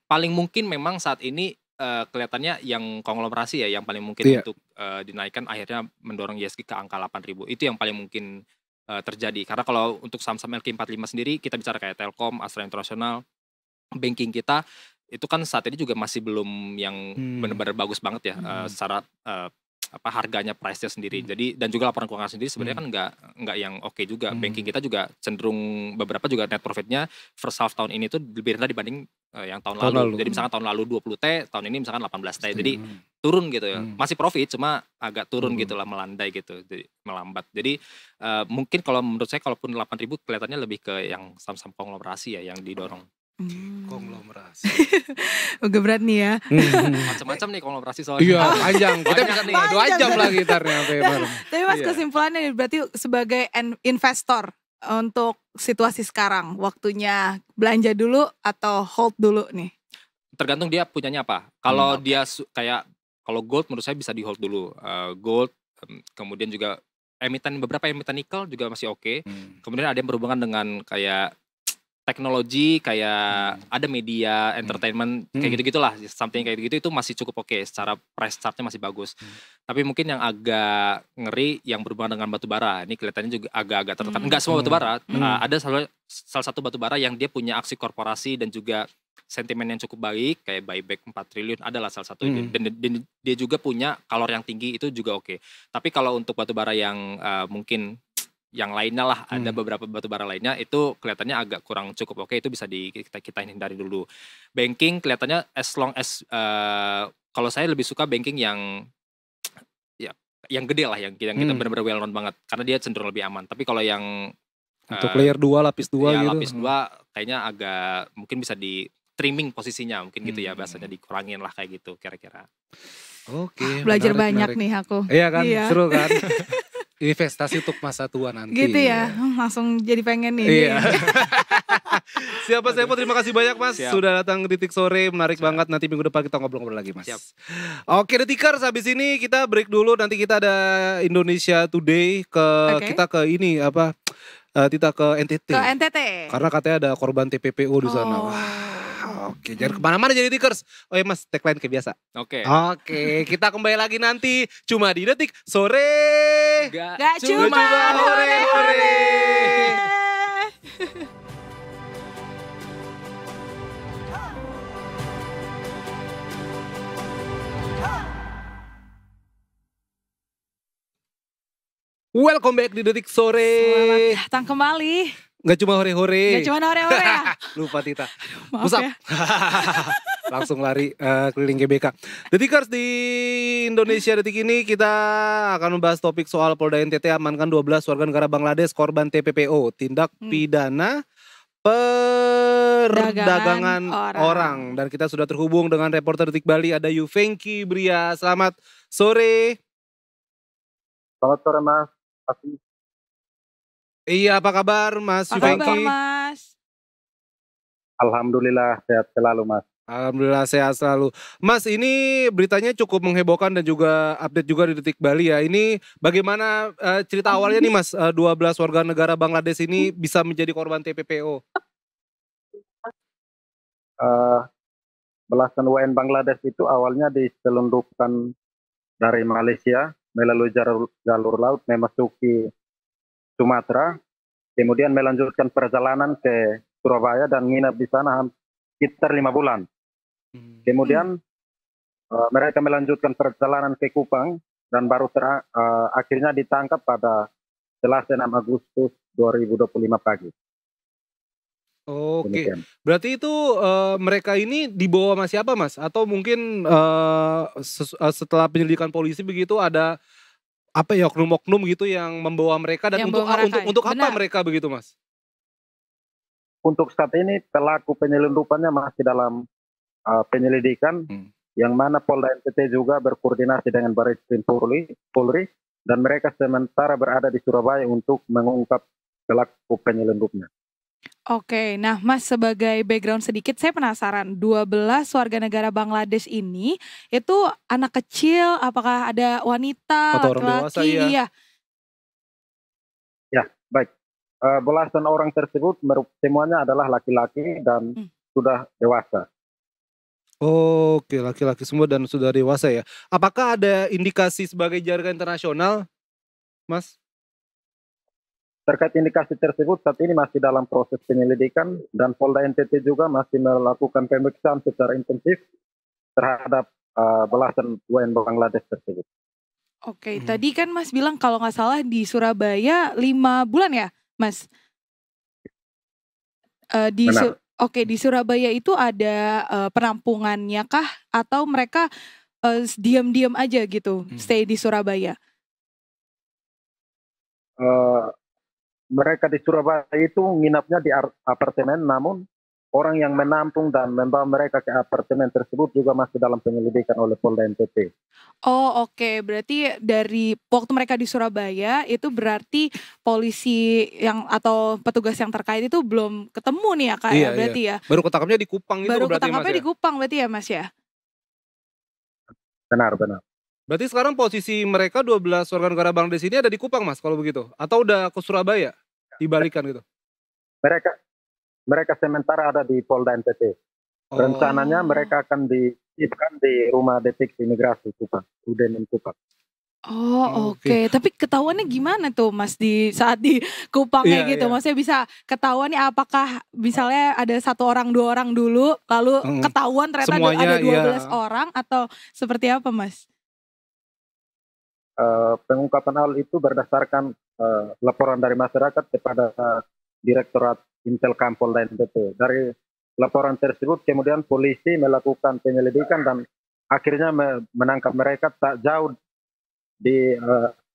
Paling mungkin memang saat ini kelihatannya yang konglomerasi ya yang paling mungkin untuk dinaikkan akhirnya mendorong ISG ke angka 8.000. Itu yang paling mungkin terjadi. Karena kalau untuk saham-saham LQ45 sendiri kita bicara kayak Telkom, Astra International, banking kita itu kan saat ini juga masih belum yang benar-benar bagus banget ya secara harganya, price-nya sendiri. Jadi dan juga laporan keuangan sendiri sebenarnya kan nggak yang oke juga. Banking kita juga cenderung beberapa juga net profit-nya first half tahun ini tuh lebih rendah dibanding yang tahun lalu. Jadi misalkan tahun lalu 20T, tahun ini misalkan 18T. Jadi turun gitu ya. Masih profit cuma agak turun gitu lah, melandai gitu. Jadi melambat. Jadi mungkin kalau menurut saya kalaupun 8.000 kelihatannya lebih ke yang saham-saham konglomerasi ya yang didorong. Konglomerasi. Agak berat nih ya. Macam-macam nih konglomerasi soalnya. Iya, panjang. Kita bisa 2 jam lagi gitarnya. Tapi Mas kesimpulannya berarti sebagai investor untuk situasi sekarang, waktunya belanja dulu atau hold dulu nih? Tergantung dia punyanya apa. Kalau dia kayak kalau gold menurut saya bisa di hold dulu. Gold, kemudian juga beberapa emiten nikel juga masih oke. Kemudian ada yang berhubungan dengan kayak teknologi, kayak ada media, entertainment, kayak gitu-gitulah, something kayak gitu itu masih cukup oke, secara price chartnya masih bagus. Tapi mungkin yang agak ngeri yang berhubungan dengan batu bara, ini kelihatannya juga agak-agak tertekan. Enggak semua batu bara, ada salah satu batu bara yang dia punya aksi korporasi dan juga sentimen yang cukup baik, kayak buyback 4 triliun adalah salah satu. Dan dia juga punya kalor yang tinggi, itu juga oke. Tapi kalau untuk batu bara yang mungkin yang lainnya lah, ada beberapa batubara lainnya itu kelihatannya agak kurang cukup oke, itu bisa kita hindari dulu. Banking kelihatannya as long as kalau saya lebih suka banking yang yang gede lah, yang kita benar-benar well known banget, karena dia cenderung lebih aman. Tapi kalau yang untuk layer 2, lapis 2 gitu. Lapis 2 kayaknya agak mungkin bisa di trimming posisinya, mungkin gitu ya bahasanya, dikurangin lah kayak gitu kira-kira. Oke. Belajar banyak nih aku. Iya kan, seru kan. Investasi untuk masa tua nanti. Gitu ya, langsung jadi pengen nih. Iya. Siapa saya terima kasih banyak Mas. Sudah datang ke Detik Sore, menarik banget. Nanti minggu depan kita ngobrol-ngobrol lagi Mas. Siap. Oke Detikers, habis ini kita break dulu. Nanti kita ada Indonesia Today kita ke ini kita ke NTT. Ke NTT. Karena katanya ada korban TPPO di sana. Oke, jangan kemana-mana jadi Detikers. Oh ya Mas, tagline kayak biasa. Oke, kita kembali lagi nanti cuma di Detik Sore. Gak cuma hore-hore. Welcome back di Detik Sore. Selamat datang kembali. Gak cuma hore-hore. Gak cuma hore-hore ya. Lupa Tita. Maaf ya. Langsung lari keliling GBK. Detikers, di Indonesia Detik ini kita akan membahas topik soal Polda NTT amankan 12 warga negara Bangladesh korban TPPO, tindak pidana perdagangan orang. Dan kita sudah terhubung dengan reporter Detik Bali, ada Yuvengki Bria. Selamat sore. Selamat sore Mas. Iya, apa kabar Mas Yuvengki? Apa kabar Mas? Alhamdulillah sehat selalu Mas. Alhamdulillah sehat selalu. Mas, ini beritanya cukup menghebohkan dan juga update juga di Detik Bali ya. Ini bagaimana cerita awalnya nih Mas, 12 warga negara Bangladesh ini bisa menjadi korban TPPO? Belasan WN Bangladesh itu awalnya diselundupkan dari Malaysia melalui jalur laut memasuki Sumatera, kemudian melanjutkan perjalanan ke Surabaya dan nginap di sana sekitar 5 bulan. Kemudian mereka melanjutkan perjalanan ke Kupang dan baru akhirnya ditangkap pada 6 Agustus 2025 pagi. Oke, Demikian. Berarti itu mereka ini dibawa sama siapa Mas? Atau mungkin setelah penyelidikan polisi begitu ada oknum-oknum gitu yang membawa mereka, dan untuk apa mereka begitu Mas? Untuk saat ini pelaku penyelundupannya masih dalam penyelidikan, yang mana Polda NTT juga berkoordinasi dengan Barreskrim Polri, dan mereka sementara berada di Surabaya untuk mengungkap pelaku penyelundupnya. Oke, nah Mas, sebagai background sedikit saya penasaran, 12 warga negara Bangladesh ini itu anak kecil, apakah ada wanita, atau orang dewasa? Iya. Ya, baik. Belasan orang tersebut semuanya adalah laki-laki dan sudah dewasa. Oke, laki-laki semua dan sudah dewasa ya. Apakah ada indikasi sebagai jaringan internasional, Mas? Terkait indikasi tersebut saat ini masih dalam proses penyelidikan dan Polda NTT juga masih melakukan pemeriksaan secara intensif terhadap belasan WNI Bangladesh tersebut. Oke, tadi kan Mas bilang kalau nggak salah di Surabaya 5 bulan ya, Mas? Oke, di Surabaya itu ada penampungannya kah atau mereka diam-diam aja gitu stay di Surabaya? Mereka di Surabaya itu nginapnya di apartemen, namun orang yang menampung dan membawa mereka ke apartemen tersebut juga masih dalam penyelidikan oleh Polda NTT. Oh oke, berarti dari waktu mereka di Surabaya itu berarti polisi yang atau petugas yang terkait itu belum ketemu nih ya Kak ya berarti ya? Baru ketangkapnya di Kupang itu Baru berarti Mas ketangkapnya ya? di Kupang berarti ya Mas ya? Benar. Berarti sekarang posisi mereka 12 warga negara Bangladesh ini ada di Kupang Mas kalau begitu? Atau udah ke Surabaya? Dibalikan gitu? Mereka sementara ada di Polda NTT. Rencananya mereka akan dititipkan di rumah deteksi imigrasi Kupang, UDN Kupang. Oh oke. Tapi ketahuannya gimana tuh Mas di saat di Kupangnya gitu? Maksudnya bisa ketahuan nih apakah misalnya ada 1 orang 2 orang dulu lalu ketahuan ternyata semuanya, ada 12 orang atau seperti apa Mas? Pengungkapan hal itu berdasarkan laporan dari masyarakat kepada Direktorat Intelkam Polda NTT. Dari laporan tersebut kemudian polisi melakukan penyelidikan dan akhirnya menangkap mereka tak jauh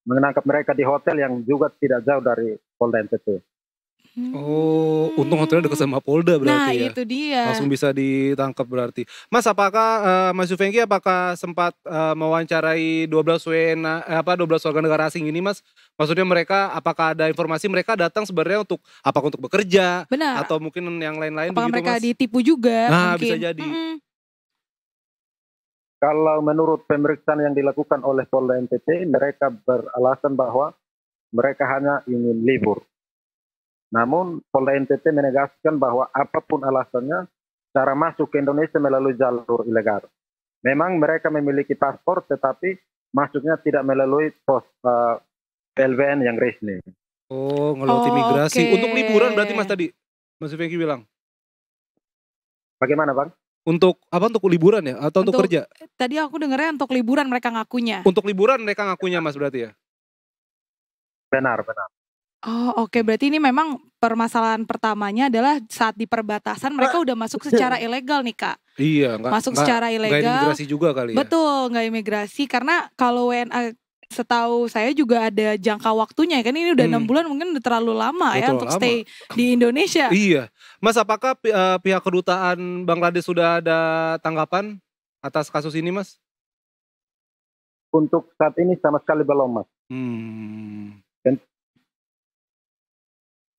menangkap mereka di hotel yang juga tidak jauh dari Polda NTT. Oh, untung hotelnya dekat sama Polda berarti Nah ya. itu dia. Langsung bisa ditangkap berarti. Mas apakah Mas Yufengki apakah sempat mewawancarai 12 warga negara asing ini Mas? Maksudnya mereka apakah ada informasi mereka datang sebenarnya untuk bekerja? Benar. Atau mungkin yang lain-lain Apakah begitu mereka Mas? ditipu juga? Nah mungkin. bisa jadi. Kalau menurut pemeriksaan yang dilakukan oleh Polda NTT, mereka beralasan bahwa mereka hanya ingin libur. Namun Polda NTT menegaskan bahwa apapun alasannya, cara masuk ke Indonesia melalui jalur ilegal. Memang mereka memiliki paspor, tetapi masuknya tidak melalui pos LVN yang resmi. Oh, ngelewati migrasi. Untuk liburan berarti Mas tadi, Mas Yufengki bilang. Bagaimana Bang? Untuk liburan ya atau untuk kerja? Tadi aku dengarnya untuk liburan mereka ngakunya. Untuk liburan mereka ngakunya Mas berarti ya? Benar. Oh oke, berarti ini memang permasalahan pertamanya adalah saat di perbatasan mereka udah masuk secara ilegal nih Kak. Iya, secara ilegal. Nggak imigrasi juga kali ya? Betul, nggak imigrasi karena kalau WNA setahu saya juga ada jangka waktunya kan, ini udah 6 bulan mungkin udah terlalu lama ya untuk stay di Indonesia. Iya, Mas apakah pihak kedutaan Bangladesh sudah ada tanggapan atas kasus ini Mas? Untuk saat ini sama sekali belum Mas.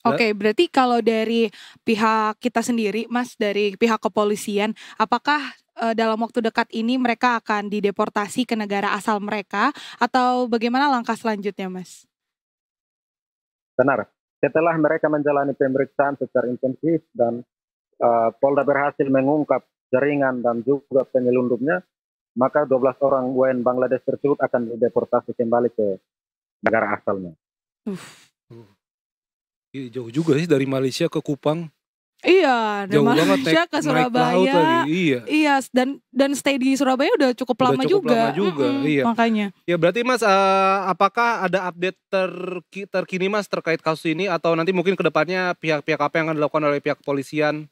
Oke, berarti kalau dari pihak kita sendiri, Mas, dari pihak kepolisian, apakah dalam waktu dekat ini mereka akan dideportasi ke negara asal mereka atau bagaimana langkah selanjutnya, Mas? Benar. Setelah mereka menjalani pemeriksaan secara intensif dan Polda berhasil mengungkap jaringan dan juga penyelundupnya, maka 12 orang WNI Bangladesh tersebut akan dideportasi kembali ke negara asalnya. Jauh juga sih dari Malaysia ke Kupang. Iya, dari Malaysia ke Surabaya. Iya. Dan stay di Surabaya udah cukup lama juga. Iya. Makanya. Ya berarti Mas, apakah ada update terkini Mas terkait kasus ini atau nanti mungkin kedepannya pihak-pihak apa yang akan dilakukan oleh pihak kepolisian?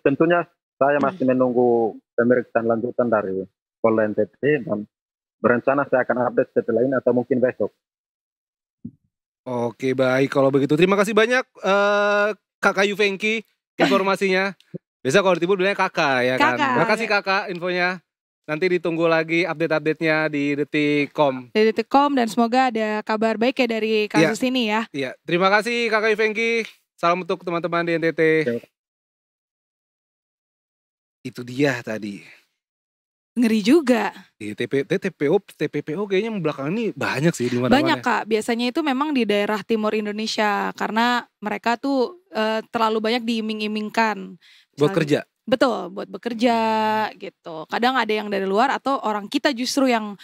Tentunya saya masih menunggu pemeriksaan lanjutan dari Polda NTT dan berencana saya akan update setelah ini atau mungkin besok. Oke baik kalau begitu terima kasih banyak Kakak Yufengki informasinya. Biasa kalau di timur bilangnya kakak ya kan. Terima kasih kakak infonya. Nanti ditunggu lagi update-update-nya di Detikcom. Di Detikcom dan semoga ada kabar baik ya dari kasus ini ya. Iya, terima kasih Kakak Yufengki. Salam untuk teman-teman di NTT. Itu dia tadi. Ngeri juga. TPPO kayaknya belakangan ini banyak sih di mana-mana. Banyak Kak, biasanya itu memang di daerah timur Indonesia karena mereka tuh terlalu banyak diiming-imingkan. Buat kerja? Betul, buat bekerja gitu. Kadang ada yang dari luar atau orang kita justru yang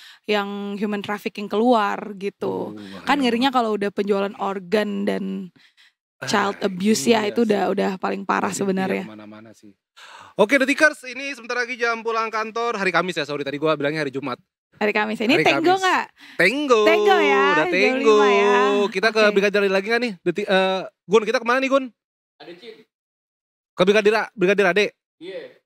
human trafficking keluar gitu. Kan ngerinya kalau udah penjualan organ dan child abuse ya itu udah paling parah sebenarnya. Kemana-mana sih. Oke, Detikers, ini sebentar lagi jam pulang kantor hari Kamis ya. Sorry tadi gua bilangnya hari Jumat. Hari Kamis ini Tenggo nggak? Tenggo ya, udah Tenggo ya. Kita ke Brigadir lagi nggak nih? Gun, kita kemana nih Gun? Ada Cid. Ke Brigadir Ade? Iya.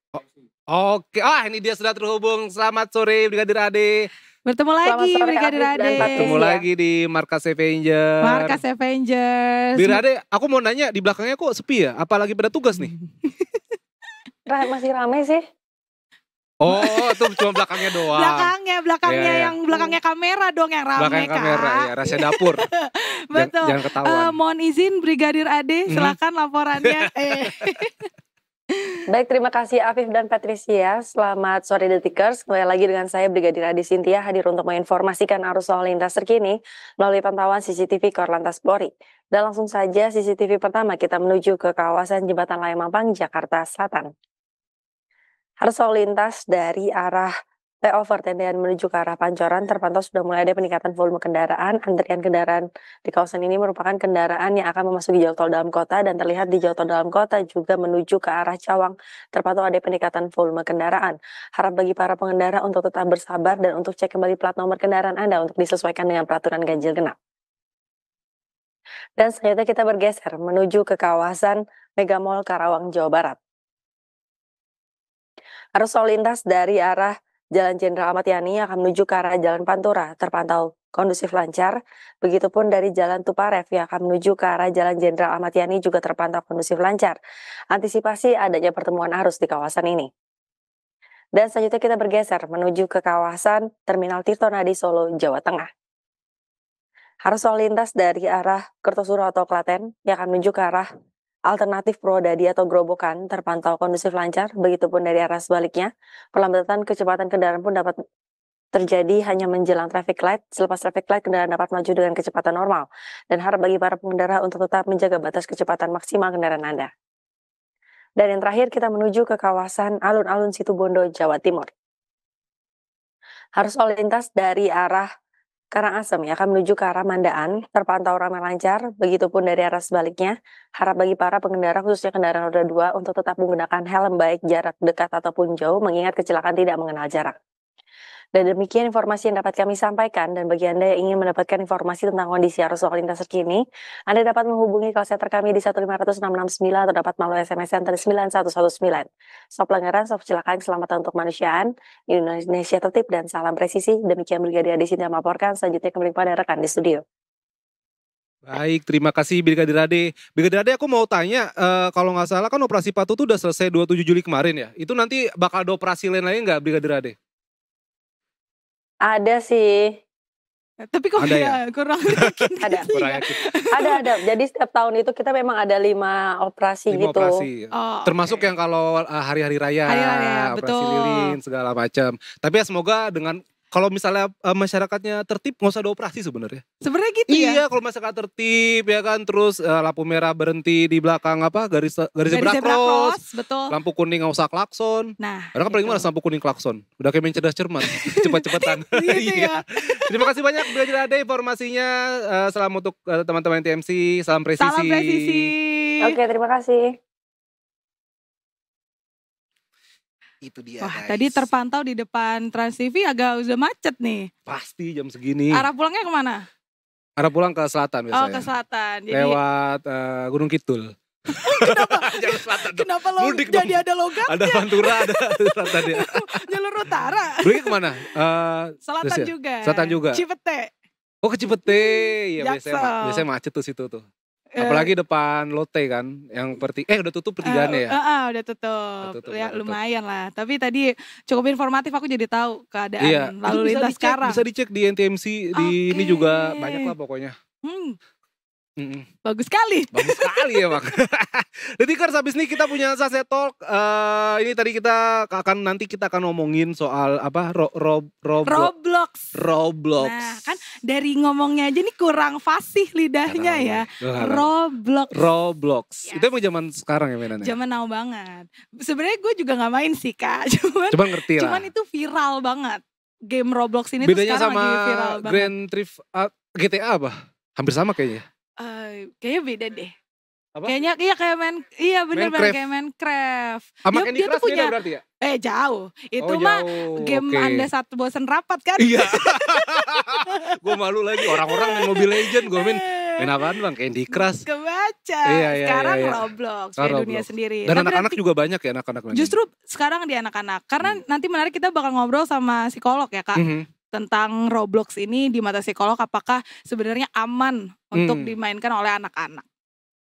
Oke, ini dia sudah terhubung. Selamat sore Brigadir Ade. Bertemu lagi Brigadir Ade. Bertemu lagi di Markas Avenger. Markas Avengers. Brigadir Ade, aku mau nanya di belakangnya kok sepi ya? Apalagi pada tugas nih? Masih rame sih. Oh, itu cuma belakangnya doang. Belakangnya yang belakangnya kamera dong yang rame. Belakang kamera ya, rahasia dapur. Betul. Jangan ketahuan. Mohon izin Brigadir Ade, silakan laporannya. Baik, terima kasih Afif dan Patricia. Selamat sore Detikers. Kembali lagi dengan saya Brigadir Ade Sintia hadir untuk menginformasikan arus lalu lintas terkini melalui pantauan CCTV Korlantas Polri. Dan langsung saja CCTV pertama kita menuju ke kawasan Jembatan Layang Mampang, Jakarta Selatan. Arus lalu lintas dari arah flyover Tendean menuju ke arah Pancoran terpantau sudah mulai ada peningkatan volume kendaraan. Antrian kendaraan di kawasan ini merupakan kendaraan yang akan memasuki jalur tol dalam kota dan terlihat di jalur tol dalam kota juga menuju ke arah Cawang terpantau ada peningkatan volume kendaraan. Harap bagi para pengendara untuk tetap bersabar dan untuk cek kembali plat nomor kendaraan Anda untuk disesuaikan dengan peraturan ganjil genap. Dan selanjutnya kita bergeser menuju ke kawasan Mega Mall Karawang, Jawa Barat. Arus lalu lintas dari arah Jalan Jenderal Ahmad Yani akan menuju ke arah Jalan Pantura terpantau kondusif lancar. Begitupun dari Jalan Tuparev yang akan menuju ke arah Jalan Jenderal Ahmad Yani juga terpantau kondusif lancar. Antisipasi adanya pertemuan arus di kawasan ini. Dan selanjutnya kita bergeser menuju ke kawasan Terminal Tirtonadi Solo, Jawa Tengah. Arus lalu lintas dari arah Kertosuro atau Klaten yang akan menuju ke arah alternatif Purwodadi atau Grobogan terpantau kondusif lancar, begitupun dari arah sebaliknya. Perlambatan kecepatan kendaraan pun dapat terjadi hanya menjelang traffic light. Selepas traffic light, kendaraan dapat maju dengan kecepatan normal. Dan harap bagi para pengendara untuk tetap menjaga batas kecepatan maksimal kendaraan Anda. Dan yang terakhir kita menuju ke kawasan alun-alun Situbondo, Jawa Timur. Arus lalu lintas dari arah Karangasem yang akan menuju ke arah Mandaan terpantau ramai lancar, begitupun dari arah sebaliknya. Harap bagi para pengendara khususnya kendaraan roda 2 untuk tetap menggunakan helm baik jarak dekat ataupun jauh mengingat kecelakaan tidak mengenal jarak. Dan demikian informasi yang dapat kami sampaikan, dan bagi Anda yang ingin mendapatkan informasi tentang kondisi arus lalu lintas terkini, Anda dapat menghubungi call center kami di 1500669 atau dapat melalui SMS center 9119. Stop pelanggaran, stop kecelakaan, keselamatan untuk kemanusiaan, Indonesia tertib dan salam presisi. Demikian Brigadir Ade Sintia melaporkan, selanjutnya kembali pada rekan di studio. Baik, terima kasih Brigadir Ade. Brigadir Ade, aku mau tanya, kalau nggak salah kan operasi Patuh itu udah selesai 27 Juli kemarin ya. Itu nanti bakal ada operasi lain lagi nggak Brigadir Ade? Ada sih. Tapi kok ya kurang yakin. Ada. Jadi setiap tahun itu kita memang ada 5 operasi 5 gitu. Operasi. Termasuk yang kalau hari-hari raya, operasi betul. lilin segala macam. Tapi ya semoga dengan kalau misalnya masyarakatnya tertib nggak usah ada operasi sebenarnya. Sebenarnya gitu ya? Iya, kalau masyarakat tertib ya kan, terus lampu merah berhenti di belakang garis zebra cross, betul. Lampu kuning nggak usah klakson. Nah, karena kan paling malas lampu kuning klakson. Udah kayak main cerdas cermat, cepet-cepetan. Iya. Terima kasih banyak Brigadir Ade informasinya. Salam untuk teman-teman TMC, salam presisi. Salam presisi. Oke, terima kasih. Itu dia. Wah, tadi terpantau di depan Trans TV agak udah macet nih. Pasti jam segini. Arah pulangnya kemana? Arah pulang ke selatan biasanya. Oh, ke selatan. Jadi... lewat Gunung Kidul. Jalur selatan. Kenapa lo mudik jadi ada logatnya? Ada Pantura, ada selatan ya. Jalur utara. Pergi kemana? Selatan juga. Selatan juga. Cipete. Oh, ke Cipete. Iya, biasanya macet tuh situ tuh. Apalagi depan Lotte kan, yang udah tutup pertigaannya ya? Udah tutup. Ya lumayan lah. Tapi tadi cukup informatif, aku jadi tahu keadaan lalu lintas sekarang. Bisa dicek di NTMC, di ini juga banyak lah pokoknya. Bagus sekali. Bagus sekali ya Bang. Detikers, habis ini kita punya Saset Talk. Ini tadi kita akan ngomongin soal apa? Roblox. Roblox. Nah kan dari ngomongnya aja nih kurang fasih lidahnya ya. Roblox. Yes. Itu emang zaman sekarang ya mainannya? Zaman now banget. Sebenarnya gue juga gak main sih Kak. Cuman ngerti lah. Cuman itu viral banget. Game Roblox ini bedanya tuh sekarang sama lagi viral banget. Grand Theft GTA apa? Hampir sama kayaknya. Kayaknya beda deh. Apa? Kayaknya kayak bener kayak Minecraft. Sama Candy Crush punya, berarti ya? Jauh. Itu mah game Anda satu bosan rapat kan? Iya. Gue malu lagi orang-orang main Mobile Legends, gue main apaan Bang? Candy Crush. Kebaca. Sekarang Roblox, kayak dunia sendiri. Dan anak-anak juga banyak ya anak-anak. Justru sekarang di anak-anak. Karena nanti menarik kita bakal ngobrol sama psikolog ya Kak. Tentang Roblox ini di mata psikolog apakah sebenarnya aman untuk dimainkan oleh anak-anak.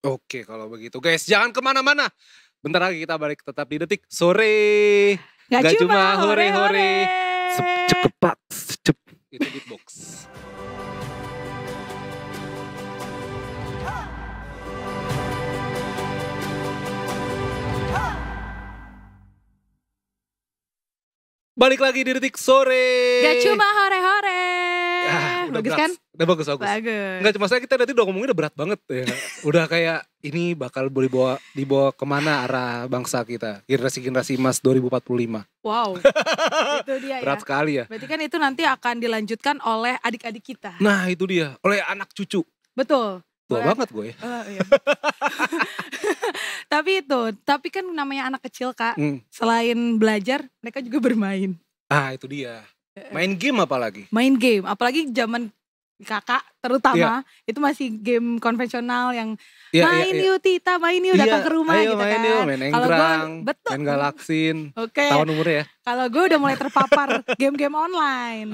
Oke kalau begitu guys, jangan kemana-mana. Bentar lagi kita balik tetap di Detik Sore. Gak cuma hore-hore. Cepat. Itu beatbox. Balik lagi di Detik Sore. Gak cuma hore-hore. Bagus kan? Udah bagus. Enggak cuma kita nanti udah ngomongin udah berat banget ya. Udah kayak ini bakal boleh dibawa kemana arah bangsa kita. Generasi emas 2045. Wow. Itu dia ya. Berat sekali ya. Berarti kan itu nanti akan dilanjutkan oleh adik-adik kita. Nah itu dia. Oleh anak cucu. Betul. Tua banget gue ya. Iya. Tapi kan namanya anak kecil Kak. Selain belajar, mereka juga bermain. Itu dia. Main game apalagi? Main game, apalagi zaman kakak terutama itu masih game konvensional yang main yuk Tita, main yuk datang ke rumah gitu kan. Main Enggrang, main Galaksin. Tahun umurnya ya. Kalau gue udah mulai terpapar game-game online.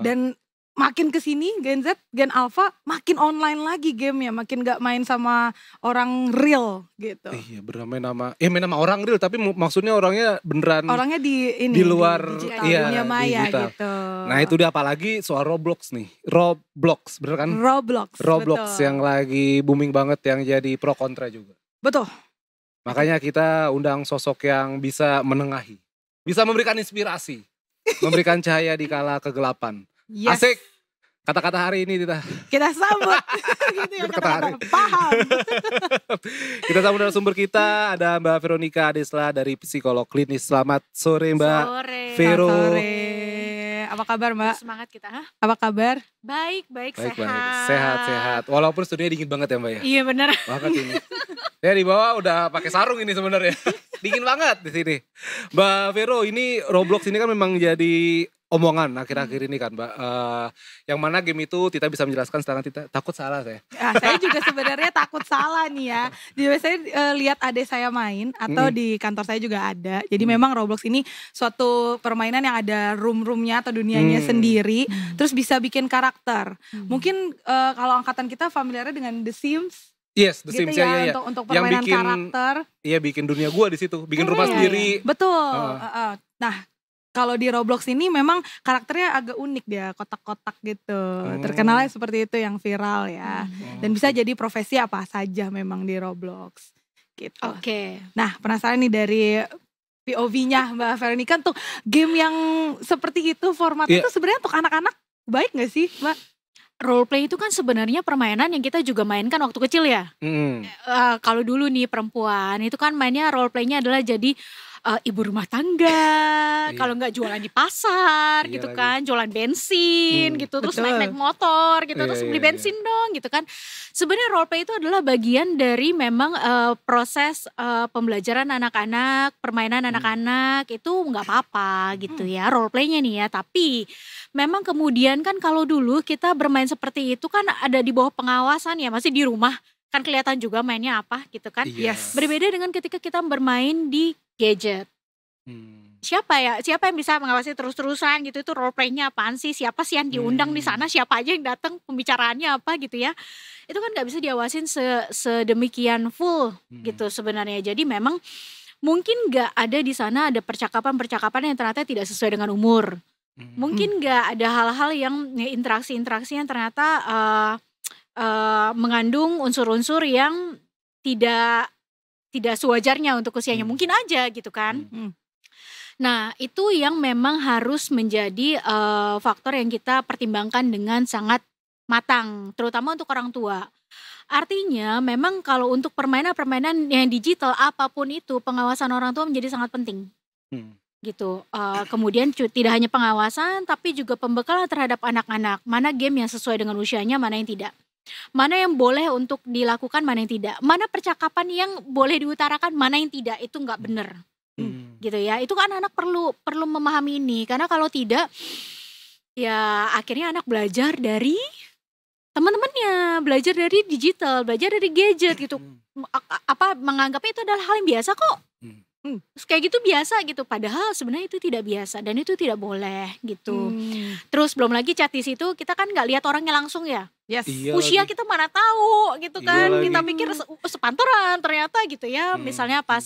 Dan makin kesini Gen Z, Gen Alpha makin online lagi gamenya, makin gak main sama orang real gitu. Iya bener main sama orang real tapi maksudnya orangnya beneran. Orangnya di luar dunia maya digital. Gitu. Nah itu dia apalagi soal Roblox nih. Roblox bener kan? Roblox betul. Yang lagi booming banget yang jadi pro kontra juga. Betul. Makanya kita undang sosok yang bisa menengahi. Bisa memberikan inspirasi. Memberikan cahaya di kala kegelapan. Yes. Asik. Kata-kata hari ini kita sambut. Gitu ya kata-kata. Paham. Kita sambut narasumber kita. Ada Mbak Veronica Adesla dari psikolog klinis. Selamat sore Mbak Vero. Sore. Apa kabar Mbak? Semangat kita. Apa kabar? Baik, sehat. Sehat. Walaupun studionya dingin banget ya Mbak ya. Iya benar. Banget ini. Ya di bawah udah pakai sarung ini sebenarnya. Dingin banget di sini. Mbak Vero, ini Roblox ini kan memang jadi omongan akhir-akhir ini kan Mbak. Yang mana game itu Tita bisa menjelaskan sekarang Tita. Takut salah saya. Saya juga sebenarnya takut salah nih ya. Jadi saya lihat adik saya main atau di kantor saya juga ada. Jadi memang Roblox ini suatu permainan yang ada room-roomnya atau dunianya sendiri. Terus bisa bikin karakter. Mungkin kalau angkatan kita familiarnya dengan The Sims. Yes, The Sims ya. ya. Untuk permainan karakter. Iya bikin dunia gua di situ. Bikin rumah sendiri. Betul. Nah kalau di Roblox ini memang karakternya agak unik dia, kotak-kotak gitu. Terkenalnya seperti itu yang viral ya. Dan bisa jadi profesi apa saja memang di Roblox gitu. Oke. Nah penasaran nih dari POV-nya Mbak Veronica untuk game yang seperti itu formatnya itu sebenarnya untuk anak-anak baik gak sih Mbak? Roleplay itu kan sebenarnya permainan yang kita juga mainkan waktu kecil ya. Kalau dulu nih perempuan itu kan mainnya roleplaynya adalah jadi ibu rumah tangga, kalau nggak jualan di pasar gitu kan, jualan bensin gitu, terus naik motor gitu, terus beli bensin dong gitu kan. Sebenarnya roleplay itu adalah bagian dari memang proses pembelajaran anak-anak, permainan anak-anak itu nggak apa-apa gitu ya roleplaynya nih ya. Tapi memang kemudian kan kalau dulu kita bermain seperti itu kan ada di bawah pengawasan ya, masih di rumah. Kan kelihatan juga mainnya apa gitu kan. Yes. Berbeda dengan ketika kita bermain di gadget. Siapa yang bisa mengawasi terus-terusan gitu, itu role play-nya apaan sih, siapa sih yang diundang di sana, siapa aja yang datang, pembicaraannya apa gitu ya. Itu kan gak bisa diawasin sedemikian full gitu sebenarnya. Jadi memang mungkin gak ada di sana ada percakapan-percakapan yang ternyata tidak sesuai dengan umur. Mungkin gak ada hal-hal yang interaksi-interaksi yang ternyata mengandung unsur-unsur yang tidak sewajarnya untuk usianya, mungkin aja gitu kan. Nah itu yang memang harus menjadi faktor yang kita pertimbangkan dengan sangat matang, terutama untuk orang tua. Artinya memang kalau untuk permainan-permainan yang digital apapun itu, pengawasan orang tua menjadi sangat penting. Gitu. Kemudian tidak hanya pengawasan tapi juga pembekalan terhadap anak-anak. Mana game yang sesuai dengan usianya, mana yang tidak. Mana yang boleh untuk dilakukan, mana yang tidak. Mana percakapan yang boleh diutarakan, mana yang tidak. Itu nggak benar. Gitu ya. Itu kan anak perlu memahami ini. Karena kalau tidak, ya akhirnya anak belajar dari teman-temannya, belajar dari digital, belajar dari gadget gitu. Menganggapnya itu adalah hal yang biasa kok. Terus kayak gitu biasa gitu, padahal sebenarnya itu tidak biasa dan itu tidak boleh gitu. Terus belum lagi chat di situ kita kan nggak lihat orangnya langsung ya. Iya Usia lagi. kita mana tahu gitu kan. Iya Kita lagi. pikir sepantaran ternyata gitu ya. Misalnya pas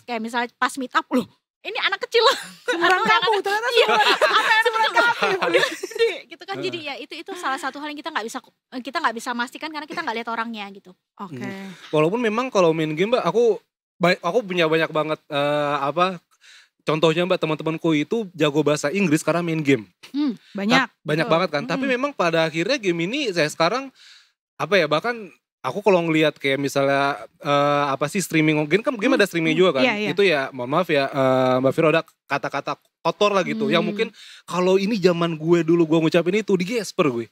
meet up loh. Ini anak kecil loh. Seumuran kamu ternyata seumuran kamu. Gitu kan, jadi ya itu salah satu hal yang kita nggak bisa memastikan karena kita nggak lihat orangnya gitu. Oke. Walaupun memang kalau main game Mbak, aku punya banyak banget contohnya Mbak, teman-temanku itu jago bahasa Inggris karena main game. Banyak. Banyak banget kan. Tapi memang pada akhirnya game ini saya sekarang bahkan aku kalau ngelihat kayak misalnya streaming game kan game ada streaming juga kan. Iya. Itu ya mohon maaf ya Mbak Viro, ada kata-kata kotor lah gitu. Yang mungkin kalau ini zaman gue dulu gue ngucapin itu digesper gue.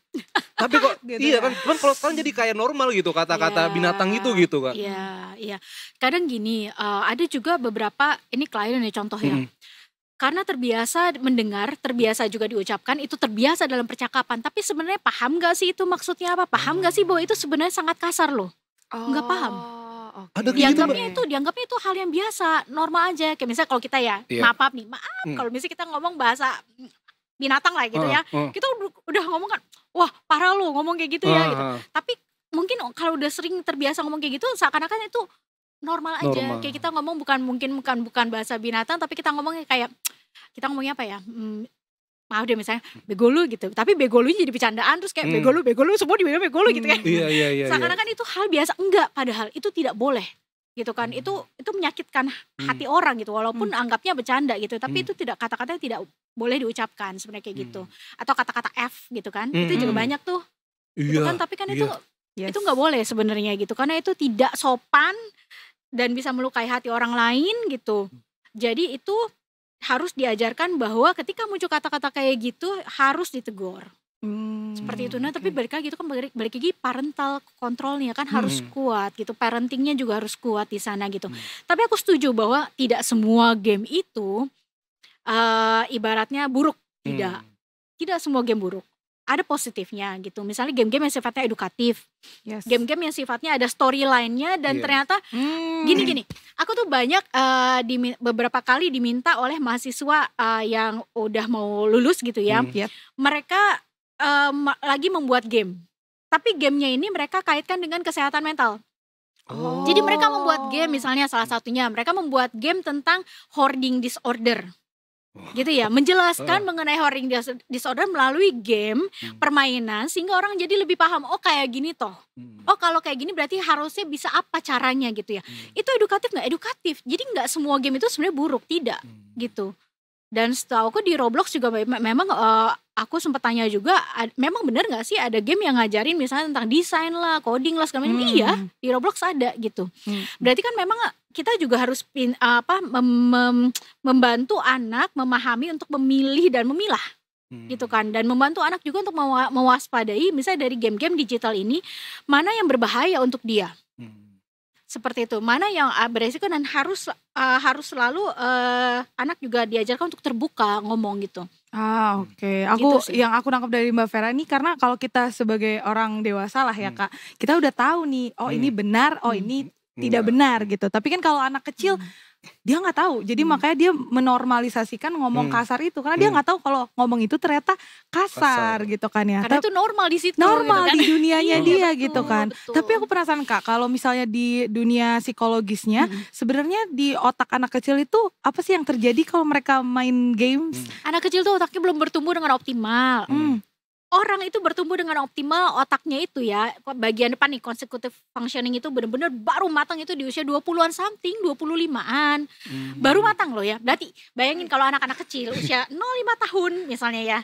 Tapi kok gitu iya ya. kan kalau sekarang jadi kayak normal gitu kata-kata binatang itu gitu kan. Iya. Kadang gini, ada juga beberapa, ini klien nih contoh ya. Karena terbiasa mendengar, terbiasa juga diucapkan, itu terbiasa dalam percakapan. Tapi sebenarnya paham gak sih itu maksudnya apa? Paham gak sih bahwa itu sebenarnya sangat kasar loh? Nggak paham. Ada gitu, Dianggapnya itu hal yang biasa, normal aja. Kayak misalnya kalau kita ya, maaf kalau misalnya kita ngomong bahasa binatang lah gitu ya. Kita udah ngomong kan, wah parah lu ngomong kayak gitu ya gitu. Tapi mungkin kalau udah sering terbiasa ngomong kayak gitu, seakan-akan itu normal aja. Kayak kita ngomong bukan bahasa binatang, tapi kita ngomongnya kayak, kita ngomongnya apa ya, maaf deh misalnya bego lu gitu, tapi bego lu jadi bercandaan, terus kayak bego lu semua dibilang bego lu gitu kan. Iya. Seakan-akan itu hal biasa, enggak, padahal itu tidak boleh gitu kan. Itu menyakitkan hati orang gitu, walaupun anggapnya bercanda gitu, tapi itu tidak, kata-katanya tidak boleh diucapkan sebenarnya kayak gitu. Atau kata-kata F gitu kan, itu juga banyak tuh gitu kan, tapi kan itu nggak boleh sebenarnya gitu, karena itu tidak sopan dan bisa melukai hati orang lain gitu. Jadi itu harus diajarkan bahwa ketika muncul kata-kata kayak gitu harus ditegur. Seperti itu. Nah, tapi balik lagi itu kan balik lagi parental kontrolnya kan harus kuat gitu. Parentingnya juga harus kuat di sana gitu. Tapi aku setuju bahwa tidak semua game itu ibaratnya buruk. Tidak semua game buruk. Ada positifnya gitu. Misalnya game-game yang sifatnya edukatif. Game-game yang sifatnya ada storyline-nya dan ternyata gini. Aku tuh banyak beberapa kali diminta oleh mahasiswa yang udah mau lulus gitu ya. Mereka lagi membuat game. Tapi gamenya ini mereka kaitkan dengan kesehatan mental. Jadi mereka membuat game, misalnya salah satunya mereka membuat game tentang hoarding disorder. Gitu ya, menjelaskan mengenai hoarding disorder melalui game, permainan, sehingga orang jadi lebih paham, oh kayak gini toh. Oh kalau kayak gini berarti harusnya bisa apa caranya gitu ya. Itu edukatif nggak? Edukatif. Jadi nggak semua game itu sebenarnya buruk, tidak gitu. Dan setahu aku di Roblox juga memang aku sempat tanya juga, memang benar nggak sih ada game yang ngajarin misalnya tentang desain lah, coding lah segala macam. Iya, di Roblox ada gitu. Berarti kan memang kita juga harus membantu anak memahami untuk memilih dan memilah gitu kan, dan membantu anak juga untuk mewaspadai misalnya dari game-game digital ini mana yang berbahaya untuk dia. Seperti itu, mana yang beresiko, dan harus selalu anak juga diajarkan untuk terbuka ngomong gitu. Oke. Gitu Yang aku nangkep dari Mbak Vera nih, karena kalau kita sebagai orang dewasa lah ya Kak, kita udah tahu nih, oh ini benar, oh ini tidak benar gitu. Tapi kan kalau anak kecil dia nggak tahu, jadi makanya dia menormalisasikan ngomong kasar itu, karena dia nggak tahu kalau ngomong itu ternyata kasar gitu kan ya. Karena itu normal di situ. Normal gitu kan. di dunianya dia Betul, gitu kan. betul. Tapi aku penasaran Kak, kalau misalnya di dunia psikologisnya, sebenarnya di otak anak kecil itu apa sih yang terjadi kalau mereka main games? Anak kecil tuh otaknya belum bertumbuh dengan optimal. orang itu bertumbuh dengan optimal otaknya itu ya, bagian depan nih consecutive functioning itu benar-benar baru matang itu di usia 20-an something, 25-an. Baru matang loh ya. Berarti bayangin kalau anak-anak kecil usia 0-5 tahun misalnya ya.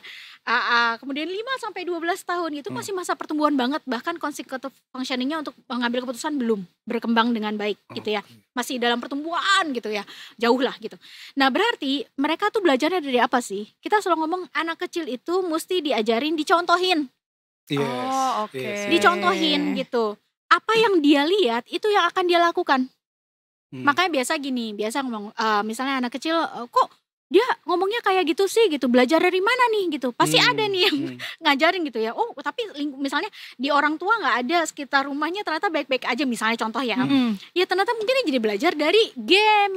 Kemudian 5 sampai 12 tahun itu masih masa pertumbuhan banget, bahkan consecutive functioningnya untuk mengambil keputusan belum berkembang dengan baik gitu ya. Masih dalam pertumbuhan gitu ya. Jauh lah gitu. Nah, berarti mereka tuh belajarnya dari apa sih? Kita selalu ngomong anak kecil itu mesti diajarin, dicontohin. Dicontohin gitu. Apa yang dia lihat itu yang akan dia lakukan. Makanya biasa ngomong misalnya anak kecil kok dia ngomongnya kayak gitu sih gitu, belajar dari mana nih gitu, pasti ada nih yang ngajarin gitu ya. Oh tapi misalnya di orang tua nggak ada, sekitar rumahnya ternyata baik-baik aja misalnya contoh ya. Ya ternyata mungkin dia jadi belajar dari game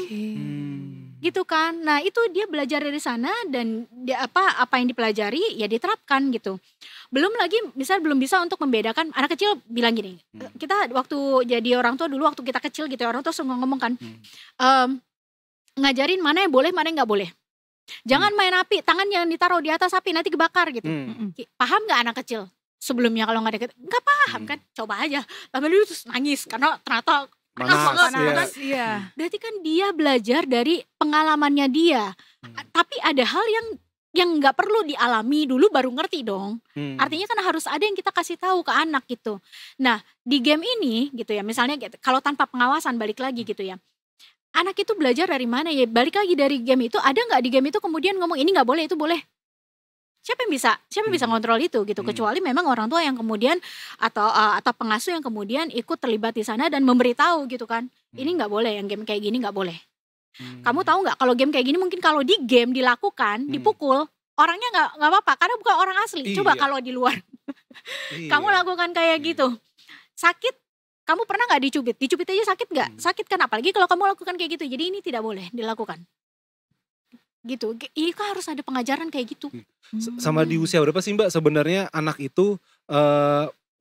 gitu kan. Nah itu dia belajar dari sana dan dia, apa yang dipelajari ya diterapkan gitu. Belum lagi belum bisa untuk membedakan. Anak kecil bilang gini, kita waktu jadi orang tua dulu waktu kita kecil gitu ya, orang tua suka ngomong kan ngajarin mana yang boleh mana yang nggak boleh. Jangan main api, tangan yang ditaruh di atas api nanti kebakar gitu. Paham nggak anak kecil sebelumnya kalau nggak deket? Nggak paham kan? Coba aja. Lalu terus nangis karena ternyata panas. Iya. Berarti kan dia belajar dari pengalamannya dia. Tapi ada hal yang nggak perlu dialami dulu baru ngerti dong. Artinya kan harus ada yang kita kasih tahu ke anak gitu. Nah di game ini gitu ya, misalnya kalau tanpa pengawasan balik lagi gitu ya. Anak itu belajar dari mana ya? Balik lagi dari game itu, ada nggak di game itu kemudian ngomong ini nggak boleh, itu boleh? Siapa yang bisa ngontrol itu gitu? Kecuali memang orang tua yang kemudian atau pengasuh yang kemudian ikut terlibat di sana dan memberitahu gitu kan, ini nggak boleh, yang game kayak gini nggak boleh. Kamu tahu nggak kalau game kayak gini mungkin kalau di game dilakukan, dipukul orangnya nggak apa-apa karena bukan orang asli. Coba kalau di luar, kamu lakukan kayak gitu, sakit. Kamu pernah nggak dicubit? Dicubit aja sakit nggak? Sakit kan, apalagi kalau kamu lakukan kayak gitu. Jadi ini tidak boleh dilakukan. Gitu. Iya kan harus ada pengajaran kayak gitu. Sama di usia berapa sih Mbak sebenarnya anak itu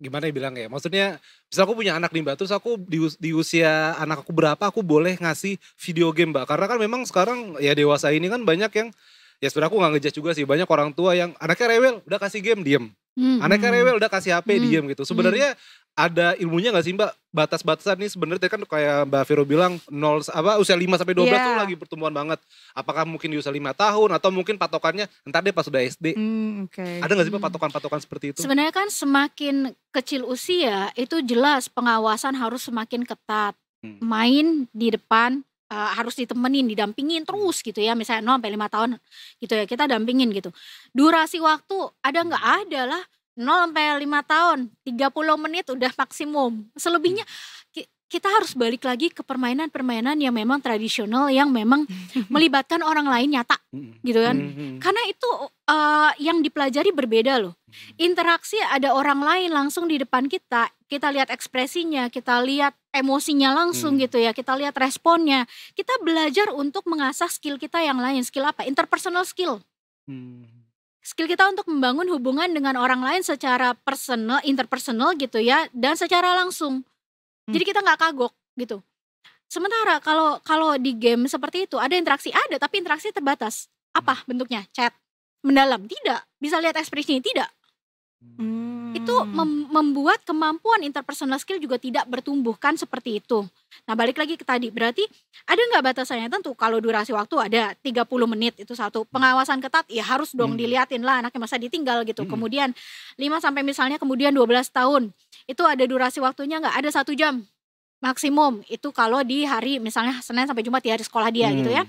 gimana ya bilang ya? Maksudnya misal aku punya anak nih Mbak, terus aku di usia anak aku berapa aku boleh ngasih video game Mbak? Karena kan memang sekarang ya dewasa ini kan banyak yang ya sebenarnya aku nggak ngejudge juga sih, banyak orang tua yang anaknya rewel udah kasih game diem. Anaknya rewel udah kasih HP diem gitu. Sebenarnya ada ilmunya gak sih Mbak? Batas-batasan nih sebenarnya kan kayak Mbak Vero bilang usia 5 sampai 12 tuh lagi pertumbuhan banget. Apakah mungkin di usia 5 tahun atau mungkin patokannya entar deh pas udah SD. Ada gak sih Mbak patokan-patokan seperti itu? Sebenarnya kan semakin kecil usia itu jelas pengawasan harus semakin ketat. Main di depan harus ditemenin, didampingin terus gitu ya. Misalnya 0 sampai 5 tahun gitu ya, kita dampingin gitu. Durasi waktu ada nggak? Ada lah. 0 sampai 5 tahun, 30 menit udah maksimum. Selebihnya kita harus balik lagi ke permainan-permainan yang memang tradisional, yang memang melibatkan orang lain nyata gitu kan. Karena itu yang dipelajari berbeda loh. Interaksi ada orang lain langsung di depan kita lihat ekspresinya, kita lihat emosinya langsung gitu ya, kita lihat responnya. Kita belajar untuk mengasah skill kita yang lain. Skill apa? Interpersonal skill. Skill kita untuk membangun hubungan dengan orang lain secara personal, interpersonal gitu ya, dan secara langsung. Jadi kita nggak kagok gitu. Sementara kalau di game seperti itu ada interaksi, ada tapi interaksi terbatas. Apa bentuknya? Chat, mendalam, tidak. Bisa lihat ekspresinya, tidak. Itu membuat kemampuan interpersonal skill juga tidak bertumbuhkan seperti itu. Nah balik lagi ke tadi, berarti ada nggak batasannya? Tentu kalau durasi waktu ada 30 menit itu satu. Pengawasan ketat ya harus dong diliatin lah anaknya masa ditinggal gitu. Kemudian 5 sampai misalnya kemudian 12 tahun itu ada durasi waktunya nggak? Ada 1 jam maksimum. Itu kalau di hari misalnya Senin sampai Jumat di hari sekolah dia gitu ya.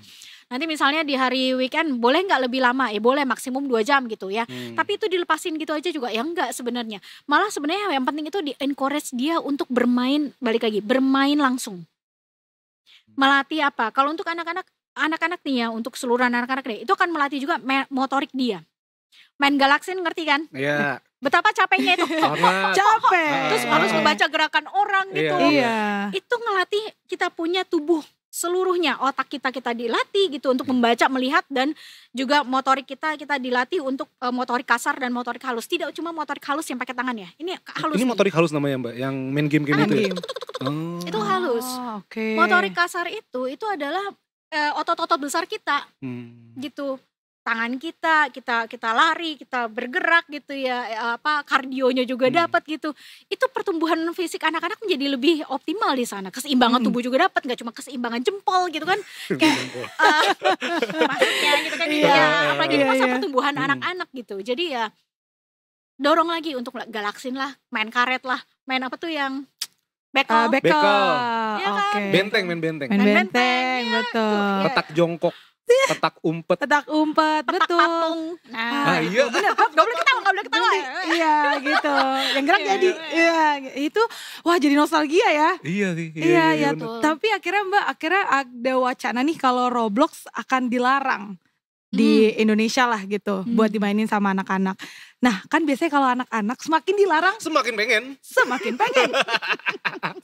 Nanti misalnya di hari weekend boleh nggak lebih lama? Ya boleh maksimum 2 jam gitu ya. Tapi itu dilepasin gitu aja juga ya enggak sebenarnya. Malah sebenarnya yang penting itu di-encourage dia untuk bermain, balik lagi, bermain langsung. Melatih apa? Kalau untuk anak-anak nih ya, untuk seluruh anak-anak nih, itu akan melatih juga motorik dia. Main Galaksin ngerti kan? Iya. Betapa capeknya itu. Capek. Terus harus membaca gerakan orang gitu. Iya. Itu ngelatih kita punya tubuh seluruhnya, otak kita dilatih gitu untuk membaca, melihat, dan juga motorik kita dilatih untuk motorik kasar dan motorik halus. Tidak cuma motorik halus yang pakai tangan ya. Ini halus. Ini motorik halus namanya Mbak, yang main game-game itu. Ya? Itu halus. Motorik kasar itu adalah otot-otot besar kita. Gitu. tangan kita lari, kita bergerak gitu ya, kardionya juga dapat gitu. Itu pertumbuhan fisik anak-anak menjadi lebih optimal di sana. Keseimbangan tubuh juga dapat, nggak cuma keseimbangan jempol gitu kan. Kayak maksudnya gitu kan. Apalagi di masa pertumbuhan anak-anak gitu. Jadi ya dorong lagi untuk galaksin lah, main karet lah, main apa tuh yang bekel. Ya kan? Benteng, main benteng. Main benteng, betul. Petak jongkok. Petak umpet, betul. Patung. Nah, iya. Bener, gak boleh ketawa. Iya gitu. Yang gerak jadi, itu, wah jadi nostalgia ya. Iya sih. Iya. Tapi akhirnya ada wacana nih kalau Roblox akan dilarang di Indonesia lah gitu, buat dimainin sama anak-anak. Nah kan biasanya kalau anak-anak semakin dilarang, semakin pengen,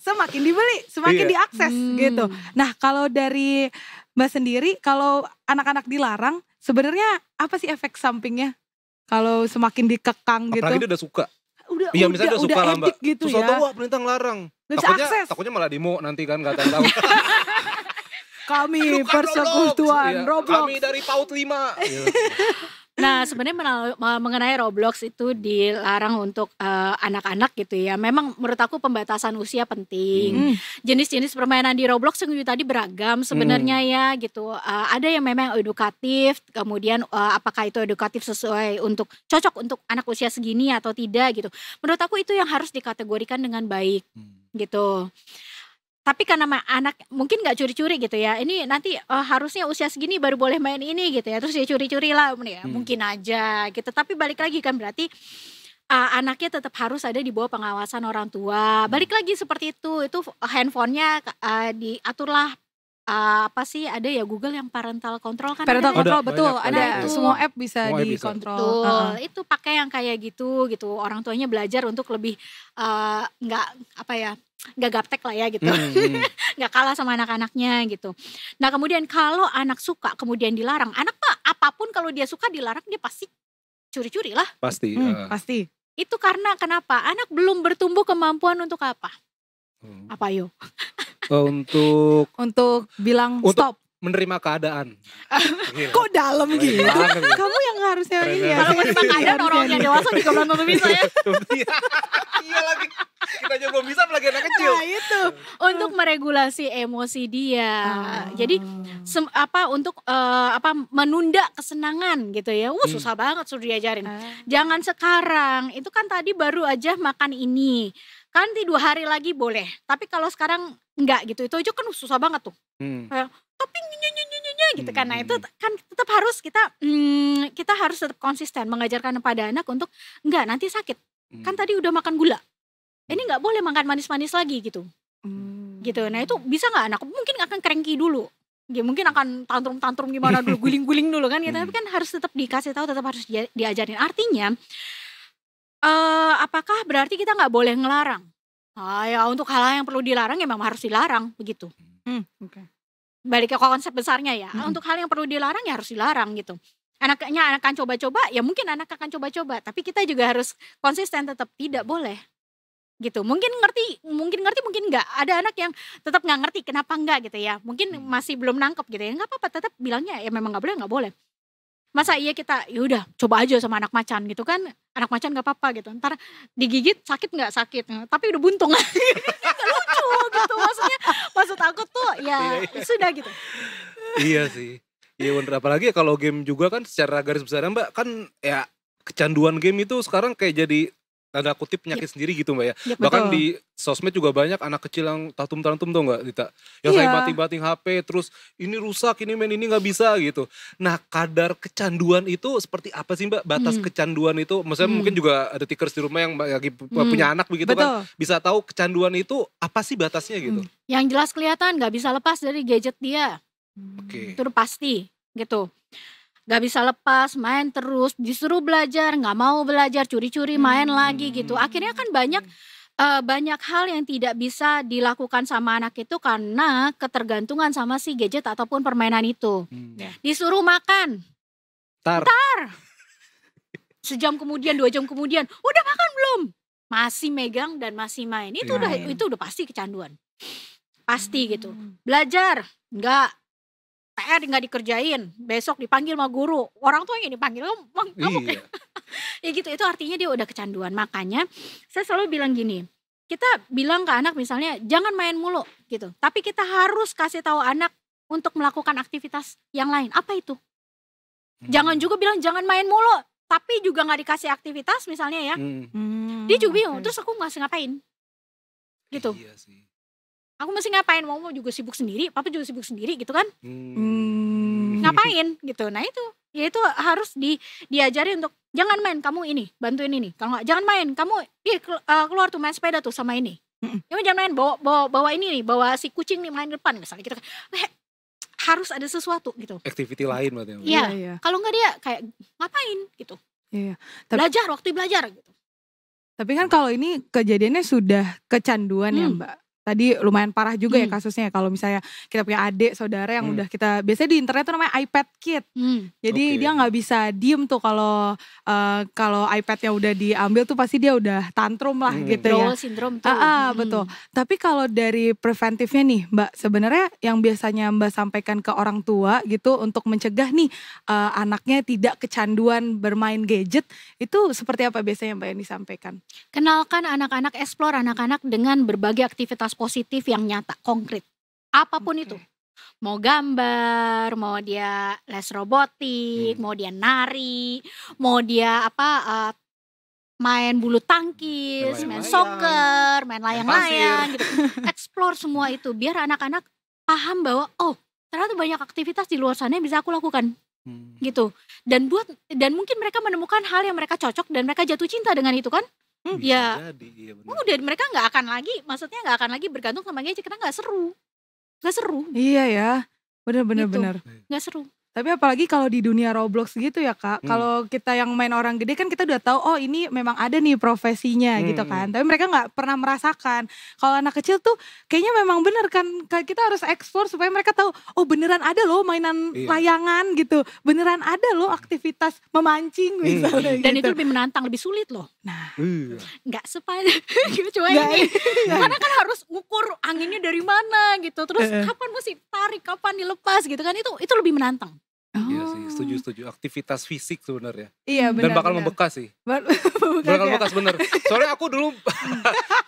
semakin dibeli, semakin diakses gitu. Nah kalau dari Mbak sendiri, kalau anak-anak dilarang, sebenarnya apa sih efek sampingnya? Kalau semakin dikekang gitu. Apalagi dia udah suka. Iya misalnya udah suka lah Mbak. Gitu susah ya. tahu perintah ngelarang. Takutnya malah demo nanti kan, gak tahu. Kami persekutuan Roblox. Kami dari PAUD 5. Nah sebenarnya mengenai Roblox itu dilarang untuk anak-anak gitu ya. Memang menurut aku pembatasan usia penting. Jenis-jenis permainan di Roblox yang tadi beragam sebenarnya ya gitu. Ada yang memang edukatif, kemudian apakah itu edukatif sesuai cocok untuk anak usia segini atau tidak gitu. Menurut aku itu yang harus dikategorikan dengan baik gitu. Tapi karena anak mungkin nggak curi-curi gitu ya, ini nanti harusnya usia segini baru boleh main ini gitu ya, terus dia curi-curi lah ya, mungkin aja gitu. Tapi balik lagi kan berarti anaknya tetap harus ada di bawah pengawasan orang tua. Balik lagi seperti itu handphonenya diaturlah ada ya Google yang parental control kan. Parental control betul, ada itu semua app bisa dikontrol. Itu pakai yang kayak gitu. Orang tuanya belajar untuk lebih nggak gaptek lah ya gitu, nggak kalah sama anak-anaknya gitu. Nah kemudian kalau anak suka kemudian dilarang, anak mah apapun kalau dia suka dilarang dia pasti curi-curi lah. Pasti. Pasti. Itu karena kenapa? Anak belum bertumbuh kemampuan untuk apa? Apa yo? Untuk bilang stop. Menerima keadaan. Kok dalam gitu? Kamu yang harusnya ini ya. Kalau menerima keadaan orang yang dewasa juga belum tentu bisa ya. Iya lagi. Kita aja belum bisa apalagi anak kecil. Nah itu. Untuk meregulasi emosi dia. Jadi untuk menunda kesenangan gitu ya. Susah banget suruh diajarin. Jangan sekarang. Itu kan tadi baru aja makan ini. Kan 2 hari lagi boleh. Tapi kalau sekarang enggak gitu. Itu aja kan susah banget tuh. Tapi gitu kan. Nah itu kan tetap harus kita harus tetap konsisten mengajarkan kepada anak untuk enggak nanti sakit. Kan tadi udah makan gula. Ini enggak boleh makan manis-manis lagi gitu. Gitu. Nah itu bisa enggak anak mungkin akan cranky dulu. Dia mungkin akan tantrum gimana dulu, guling-guling dulu kan gitu. Tapi kan harus tetap dikasih tahu, tetap harus diajarin. Artinya apakah berarti kita enggak boleh ngelarang? Ya untuk hal-hal yang perlu dilarang ya memang harus dilarang begitu. Okay. Balik ke konsep besarnya ya. Untuk hal yang perlu dilarang ya harus dilarang gitu. Anaknya akan coba-coba, ya mungkin anak akan coba-coba. Tapi kita juga harus konsisten tetap tidak boleh. Gitu. Mungkin ngerti, mungkin enggak. Ada anak yang tetap nggak ngerti kenapa enggak gitu ya. Mungkin masih belum nangkep gitu ya. Enggak apa-apa, tetap bilangnya ya memang nggak boleh. Masa iya kita yaudah coba aja sama anak macan gitu kan. Anak macan gak apa-apa gitu. Ntar digigit sakit gak sakit. Tapi udah buntung. Gak lucu gitu. Maksud aku tuh ya sudah gitu. Iya sih. Iya bener. Apalagi kalau game juga kan secara garis besarnya Mbak. Kan ya kecanduan game itu sekarang kayak jadi tanda kutip penyakit sendiri gitu Mbak ya. Bahkan di sosmed juga banyak anak kecil yang tatum-tatum tuh nggak Dita? Yang saya bating-bating HP terus ini rusak, ini main ini nggak bisa gitu. Nah kadar kecanduan itu seperti apa sih Mbak? Batas kecanduan itu, maksudnya mungkin juga ada tikers di rumah yang lagi punya anak begitu kan. Bisa tahu kecanduan itu apa sih batasnya gitu? Yang jelas kelihatan nggak bisa lepas dari gadget dia. Itu pasti gitu. Gak bisa lepas, main terus, disuruh belajar, gak mau belajar, curi-curi main lagi gitu. Akhirnya kan banyak hal yang tidak bisa dilakukan sama anak itu karena ketergantungan sama si gadget ataupun permainan itu. Disuruh makan, Ntar. Sejam kemudian, 2 jam kemudian, udah makan belum? Masih megang dan masih main. Itu udah pasti kecanduan. Pasti gitu. Belajar, enggak. PR nggak dikerjain, besok dipanggil sama guru, orang tua yang dipanggil kamu Iya. ya gitu, itu artinya dia udah kecanduan. Makanya saya selalu bilang gini, kita bilang ke anak misalnya jangan main mulu gitu, tapi kita harus kasih tahu anak untuk melakukan aktivitas yang lain. Apa itu? Jangan juga bilang jangan main mulu, tapi juga nggak dikasih aktivitas misalnya ya. Dia juga bingung, terus aku ngasih ngapain? Gitu. Iya sih. Aku mesti ngapain? Mau juga sibuk sendiri, papa juga sibuk sendiri gitu kan? Ngapain gitu? Nah itu, ya itu harus diajari untuk jangan main, kamu ini bantuin ini. Kalau nggak jangan main, kamu keluar tuh main sepeda tuh sama ini. Ya jangan main bawa ini nih, bawa si kucing nih main depan misalnya gitu kan. Harus ada sesuatu gitu. Activity lain berarti. Iya. Kalau nggak dia kayak ngapain gitu. Iya. Waktu belajar gitu. Tapi kan kalau ini kejadiannya sudah kecanduan ya Mbak. Tadi lumayan parah juga ya kasusnya. Kalau misalnya kita punya adik, saudara yang udah kita, biasanya di internet tuh namanya iPad Kid. Jadi dia nggak bisa diem tuh kalau iPadnya udah diambil tuh pasti dia udah tantrum lah gitu ya. Withdrawal syndrome tuh. Betul. Tapi kalau dari preventifnya nih Mbak, sebenarnya yang biasanya Mbak sampaikan ke orang tua gitu untuk mencegah nih anaknya tidak kecanduan bermain gadget, itu seperti apa biasanya Mbak yang disampaikan? Kenalkan anak-anak, explore anak-anak dengan berbagai aktivitas positif yang nyata, konkret. Apapun itu. Mau gambar, mau dia les robotik, mau dia nari, mau dia main bulu tangkis, main soccer, main layang-layang gitu. Explore semua itu biar anak-anak paham bahwa ternyata banyak aktivitas di luar sana yang bisa aku lakukan. Gitu. Dan mungkin mereka menemukan hal yang mereka cocok dan mereka jatuh cinta dengan itu kan? Jadi, iya udah mereka nggak akan lagi bergantung sama gadget karena nggak seru. Iya ya, benar. Nggak seru. Tapi apalagi kalau di dunia Roblox gitu ya Kak, kalau kita yang main orang gede kan kita udah tahu ini memang ada nih profesinya gitu kan. Tapi mereka nggak pernah merasakan. Kalau anak kecil tuh kayaknya memang bener kan, kita harus explore supaya mereka tahu beneran ada loh mainan layangan gitu, beneran ada loh aktivitas memancing misalnya. Dan gitu. itu lebih menantang, lebih sulit loh. Nah, nggak sepanjang cuma ini. Karena kan harus ngukur anginnya dari mana gitu, terus kapan mesti tarik, kapan dilepas gitu kan, itu lebih menantang. Iya sih, setuju. Aktivitas fisik sebenarnya. Iya benar. Dan bakal membekas sih. Bakal membekas bener. Soalnya aku dulu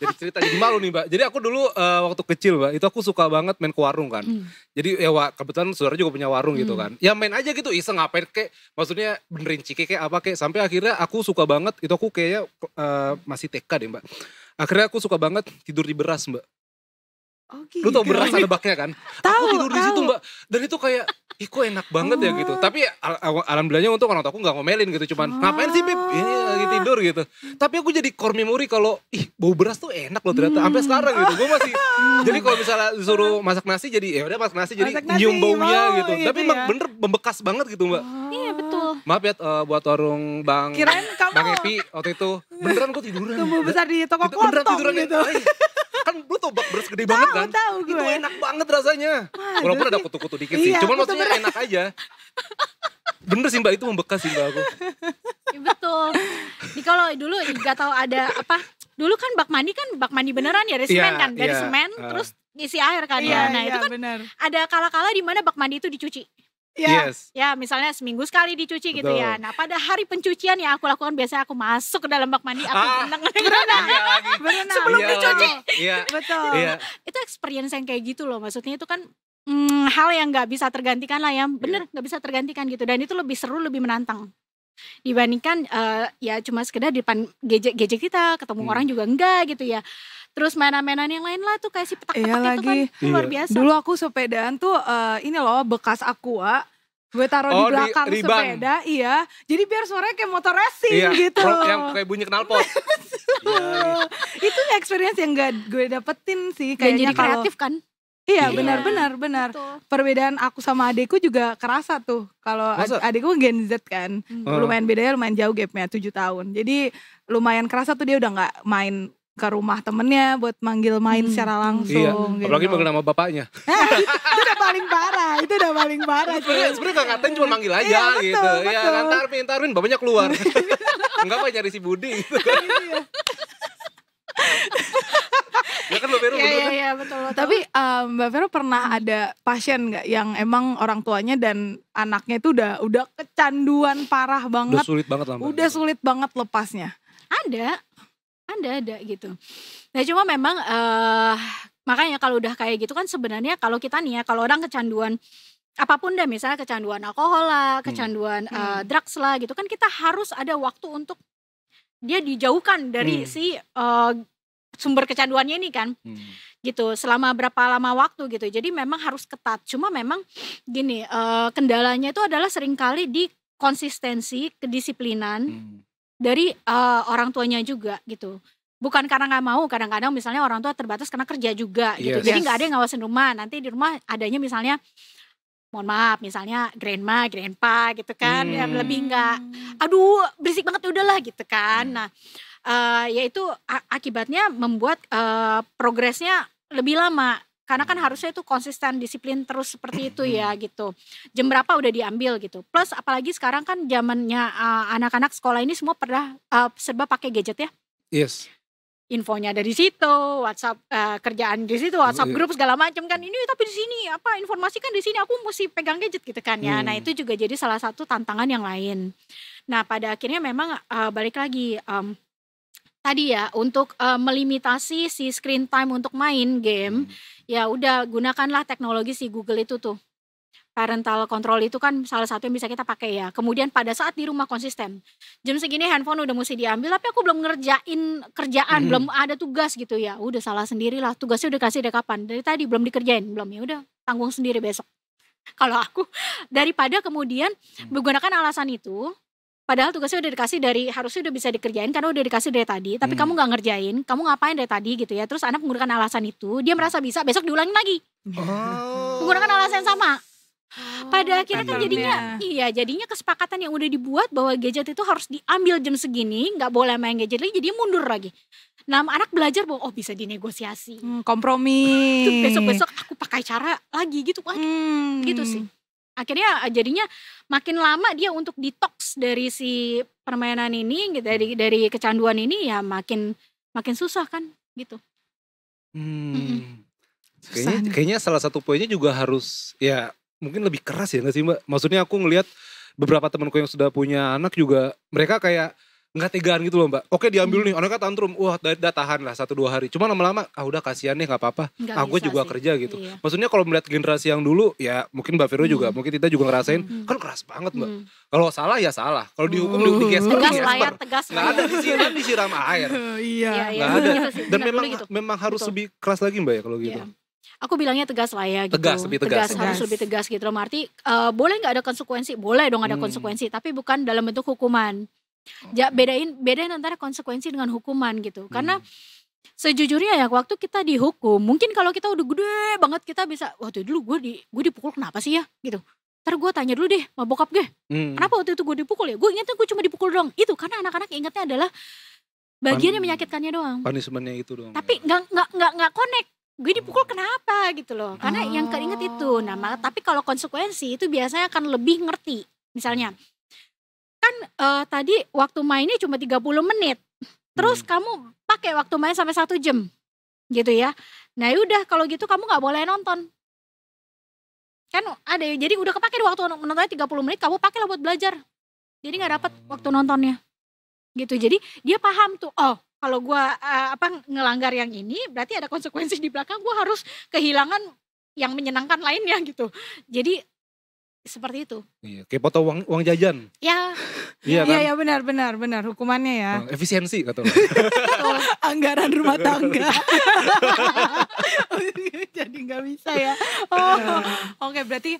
jadi cerita jadi malu nih Mbak. Jadi aku dulu waktu kecil Mbak, itu aku suka banget main ke warung kan. Jadi ya kebetulan saudara juga punya warung gitu kan. Ya main aja gitu, iseng ngapain kayak, maksudnya benerin cike kayak apa kayak. Sampai akhirnya aku suka banget, itu aku kayaknya masih TK deh Mbak. Akhirnya aku suka banget tidur di beras Mbak. Gitu. Lu tau beras ada baknya kan? Aku tidur di situ Mbak. Dan itu kayak, kok enak banget ya gitu. Tapi alhamdulillahnya untuk orang tua aku gak ngomelin gitu. Cuman ngapain sih Bib? Ini lagi tidur gitu. Tapi aku jadi core memory kalau bau beras tuh enak loh ternyata. Sampai sekarang gitu. Gue masih, jadi kalau misalnya disuruh masak nasi jadi ya udah masak nasi jadi nyium baunya gitu. Tapi emang bener membekas banget gitu Mbak. Iya betul. Maaf ya buat warung Bang Epi waktu itu. Beneran gue tiduran. Tumbuh besar di toko klontong gitu. Kan lu tau bak beras gede banget kan? Tahu gue. Itu enak banget rasanya. Walaupun ada kutu-kutu dikit sih. Cuman maksudnya enak aja. Bener sih Mbak, itu membekas sih Mbak aku. Ya, betul. Jadi kalau dulu gak tahu ada apa. Dulu kan bak mandi beneran ya dari semen kan. Dari semen terus isi air kan ya. Nah itu kan ada kala-kala di mana bak mandi itu dicuci. Ya misalnya seminggu sekali dicuci gitu ya. Nah pada hari pencucian yang aku lakukan biasanya aku masuk ke dalam bak mandi, aku berenang sebelum dicuci. Betul. Itu experience yang kayak gitu loh, maksudnya itu kan hal yang nggak bisa tergantikan lah ya, bener nggak bisa tergantikan gitu. Dan itu lebih seru, lebih menantang dibandingkan ya cuma sekedar di depan gadget kita, ketemu orang juga enggak gitu ya. Terus mainan-mainan yang lain lah tuh kayak si petak-petak itu kan luar biasa. Dulu aku sepedaan tuh ini loh bekas Aqua. Gue taruh di belakang sepeda, jadi biar suaranya kayak motor racing gitu. Yang kayak bunyi knalpot. Itu experience yang gak gue dapetin sih. Dan jadi kreatif kan? Iya benar. Perbedaan aku sama adekku juga kerasa tuh. Kalau adekku Gen Z kan, lumayan bedanya lumayan jauh gapnya 7 tahun. Jadi lumayan kerasa tuh dia udah gak main ke rumah temennya buat manggil main secara langsung. Gitu. Apalagi manggil nama bapaknya. Itu udah paling parah. Sebenarnya gak ngatain, cuma manggil aja gitu. Betul. Ya Tarmin, bapaknya keluar. Enggak apa nyari si Budi gitu. Ya kan Mbak Vero bener kan? Iya betul. Tapi Mbak Vero pernah ada pasien nggak yang emang orang tuanya dan anaknya itu udah kecanduan parah banget. Udah sulit banget lah Mbak. Udah sulit banget lepasnya. Ada gitu. Nah cuma memang makanya kalau udah kayak gitu kan sebenarnya kalau kita nih ya, kalau orang kecanduan apapun deh, misalnya kecanduan alkohol lah, kecanduan drugs lah gitu kan, kita harus ada waktu untuk dia dijauhkan dari si sumber kecanduannya ini kan. Gitu, selama berapa lama waktu gitu. Jadi memang harus ketat. Cuma memang gini, kendalanya itu adalah seringkali di konsistensi, kedisiplinan dari orang tuanya juga gitu. Bukan karena nggak mau, kadang-kadang misalnya orang tua terbatas karena kerja juga gitu. Jadi nggak ada yang ngawasin rumah. Nanti di rumah adanya misalnya, mohon maaf, misalnya grandma, grandpa gitu kan, yang lebih nggak, aduh berisik banget udahlah gitu kan. Nah, yaitu akibatnya membuat progresnya lebih lama. Karena kan harusnya itu konsisten, disiplin terus seperti itu ya gitu. Jam berapa udah diambil gitu. Plus apalagi sekarang kan zamannya anak-anak sekolah ini semua pernah serba pakai gadget ya. Yes. Infonya ada di situ, WhatsApp kerjaan di situ, WhatsApp grup segala macam kan. Ini tapi di sini apa informasi kan di sini, aku mesti pegang gadget gitu kan ya. Nah itu juga jadi salah satu tantangan yang lain. Nah pada akhirnya memang balik lagi tadi ya, untuk melimitasi si screen time untuk main game, ya udah gunakanlah teknologi si Google itu tuh. Parental control itu kan salah satu yang bisa kita pakai ya. Kemudian pada saat di rumah konsisten. Jam segini handphone udah mesti diambil, tapi aku belum ngerjain kerjaan, belum ada tugas gitu ya. Udah salah sendirilah, tugasnya udah kasih dari kapan? Dari tadi belum dikerjain, belum, ya udah tanggung sendiri besok. Kalau aku daripada kemudian menggunakan alasan itu, padahal tugasnya udah dikasih harusnya udah bisa dikerjain karena udah dikasih dari tadi, tapi kamu nggak ngerjain, kamu ngapain dari tadi gitu ya. Terus anak menggunakan alasan itu, dia merasa bisa, besok diulangin lagi. Menggunakan alasan yang sama. Pada akhirnya kan jadinya kesepakatan yang udah dibuat bahwa gadget itu harus diambil jam segini, nggak boleh main gadget lagi, jadi mundur lagi. Nah anak belajar bahwa bisa dinegosiasi, kompromi. Tuh besok-besok aku pakai cara lagi gitu, gitu sih. Akhirnya jadinya makin lama dia untuk detox dari si permainan ini, dari kecanduan ini ya makin susah kan gitu. Kayaknya salah satu poinnya juga harus ya mungkin lebih keras ya gak sih Mbak? Maksudnya aku ngelihat beberapa temanku yang sudah punya anak juga, mereka kayak gak tegaan gitu loh Mbak. Oke diambil nih, anaknya tantrum, wah udah tahan lah 1-2 hari. Cuma lama-lama, udah kasihan nih gak apa-apa. Gue juga kerja gitu. Iya. Maksudnya kalau melihat generasi yang dulu, ya mungkin Mbak Vero juga, mungkin kita juga ngerasain, kan keras banget Mbak. Kalau salah ya salah, kalau dihukum digesper. Tegas Gak ada disiram air. Iya. Gak ada. Dan memang harus lebih keras lagi Mbak ya kalau gitu. Aku bilangnya tegas lah ya gitu. Lebih tegas. Harus lebih tegas gitu loh. Arti boleh gak ada konsekuensi? Boleh dong ada konsekuensi, tapi bukan dalam bentuk hukuman. Bedain antara konsekuensi dengan hukuman gitu. Karena sejujurnya ya waktu kita dihukum, mungkin kalau kita udah gede banget kita bisa, waktu dulu gue dipukul kenapa sih ya gitu. Ntar gue tanya dulu deh sama bokap gue, kenapa waktu itu gue dipukul ya? Gue ingatnya gue cuma dipukul doang. Itu karena anak-anak ingatnya adalah bagian yang menyakitkannya doang. Punishmentnya itu doang. Tapi nggak connect. Gue dipukul kenapa gitu loh. Karena yang keinget itu. Nah, tapi kalau konsekuensi itu biasanya akan lebih ngerti. Misalnya, kan tadi waktu mainnya cuma 30 menit. Terus kamu pakai waktu main sampai 1 jam. Gitu ya. Nah udah kalau gitu kamu gak boleh nonton. Kan ada ya, jadi udah kepake waktu nontonnya 30 menit, kamu pakai lah buat belajar. Jadi gak dapet waktu nontonnya. Gitu, jadi dia paham tuh, kalau gue ngelanggar yang ini berarti ada konsekuensi di belakang, gue harus kehilangan yang menyenangkan lainnya gitu. Jadi seperti itu. Iya, kayak potong uang jajan. Ya. Iya kan? Iya benar hukumannya ya. Efisiensi kata lo. Anggaran rumah tangga. Jadi nggak bisa ya. Oke, berarti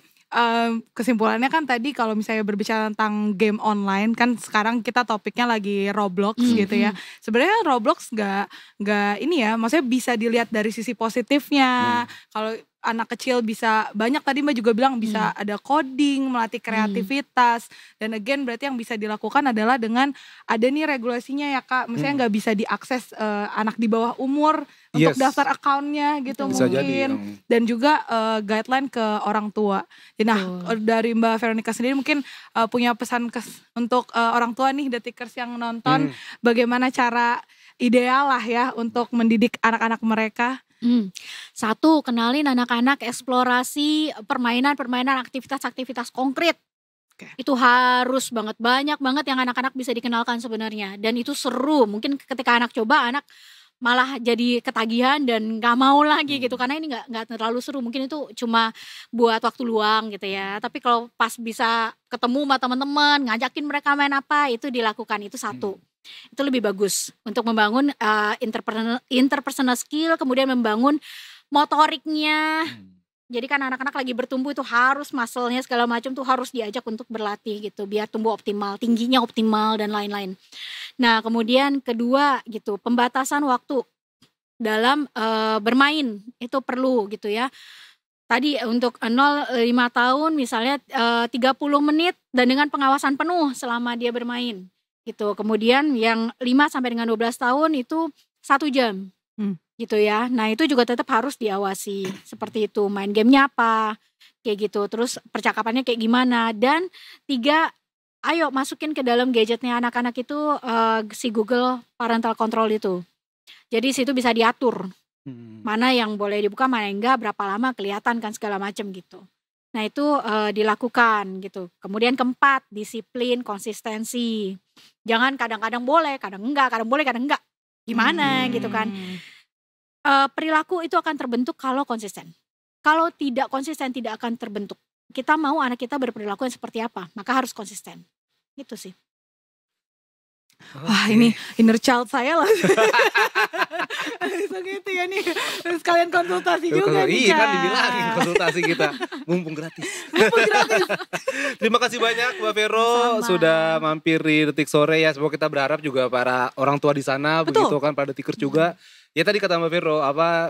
kesimpulannya kan tadi kalau misalnya berbicara tentang game online kan sekarang kita topiknya lagi Roblox gitu ya. Sebenarnya Roblox nggak ini ya, maksudnya bisa dilihat dari sisi positifnya. Kalau anak kecil bisa banyak, tadi Mbak juga bilang bisa ada coding, melatih kreativitas, dan again berarti yang bisa dilakukan adalah dengan ada nih regulasinya ya Kak, misalnya nggak bisa diakses anak di bawah umur untuk daftar accountnya gitu bisa mungkin jadi, dan juga guideline ke orang tua. Nah dari Mbak Veronica sendiri mungkin punya pesan untuk orang tua nih, detikers yang nonton, bagaimana cara ideal lah ya untuk mendidik anak-anak mereka? Satu, kenalin anak-anak eksplorasi permainan-permainan, aktivitas-aktivitas konkret. Itu harus banget, banyak banget yang anak-anak bisa dikenalkan sebenarnya. Dan itu seru, mungkin ketika anak coba, anak malah jadi ketagihan dan gak mau lagi gitu. Karena ini gak terlalu seru, mungkin itu cuma buat waktu luang gitu ya. Tapi kalau pas bisa ketemu sama teman-teman, ngajakin mereka main apa, itu dilakukan, itu satu. Itu lebih bagus untuk membangun interpersonal skill, kemudian membangun motoriknya. Jadi kan anak-anak lagi bertumbuh itu harus muscle-nya segala macam tuh harus diajak untuk berlatih gitu biar tumbuh optimal, tingginya optimal dan lain-lain. Nah, kemudian kedua gitu, pembatasan waktu dalam bermain itu perlu gitu ya. Tadi untuk 0-5 tahun misalnya 30 menit dan dengan pengawasan penuh selama dia bermain gitu. Kemudian yang 5 sampai dengan 12 tahun itu 1 jam. Gitu ya. Nah, itu juga tetap harus diawasi. Seperti itu, main gamenya apa, kayak gitu. Terus percakapannya kayak gimana. Dan 3, ayo masukin ke dalam gadgetnya anak-anak itu si Google Parental Control itu. Jadi situ bisa diatur. Mana yang boleh dibuka, mana yang enggak, berapa lama kelihatan kan segala macam gitu. Nah, itu dilakukan gitu. Kemudian keempat, disiplin, konsistensi. Jangan kadang-kadang boleh, kadang enggak, kadang boleh, kadang enggak. Gimana gitu kan. Perilaku itu akan terbentuk kalau konsisten. Kalau tidak konsisten tidak akan terbentuk. Kita mau anak kita berperilaku yang seperti apa, maka harus konsisten. Gitu sih. Wah, ini inner child saya lah. Langsung gitu ya nih. Terus kalian konsultasi juga nih. Iya kan dibilangin konsultasi kita. Mumpung gratis. Terima kasih banyak Mbak Vero sudah mampir di Detik Sore ya. Semoga kita berharap juga para orang tua di sana begitu kan, pada Detikers juga. Ya tadi kata Mbak Vero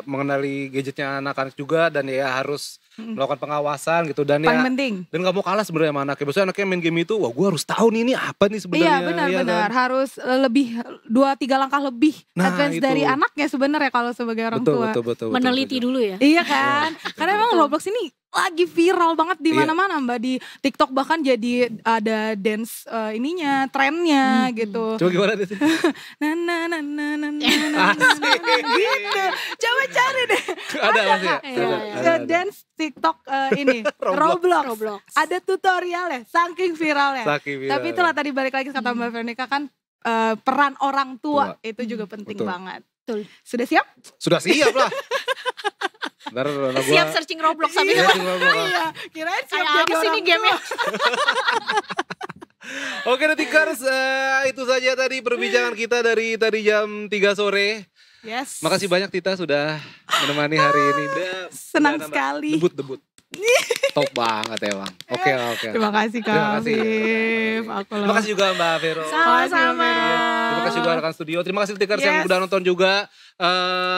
mengenali gadgetnya anak-anak juga dan ya harus melakukan pengawasan gitu dan paling ya penting. Dan gak mau kalah sebenarnya sama anaknya. Biasanya anaknya main game itu, wah gue harus tahu nih ini apa nih sebenarnya. Iya benar-benar kan? Harus lebih 2-3 langkah lebih advance dari anaknya sebenarnya kalau sebagai orang tua. Betul, meneliti dulu ya. Iya kan? Karena emang Roblox ini lagi viral banget di mana-mana Mbak, di TikTok bahkan jadi ada dance ininya, trennya gitu. Coba gimana deh? Gitu. Coba cari deh. Ada masih ya? Dance TikTok ini Roblox. Ada tutorialnya, saking viralnya. Tapi itulah tadi balik lagi kata Mbak Veronica kan peran orang tua itu juga penting banget. Betul. Sudah siap? Sudah siap lah. Siap searching Roblox sampai iya, kirain siap jadi apa sih ini game-nya. Oke Detikers, itu saja tadi perbincangan kita dari tadi jam 3 sore. Yes. Makasih banyak Tita sudah menemani hari ini. Senang sekali. Debut. Top banget emang. Oke. Terima kasih Kak Afif. Terima kasih juga Mbak Vero. Sama-sama. Terima kasih juga rekan studio. Terima kasih Detikers yang udah nonton juga.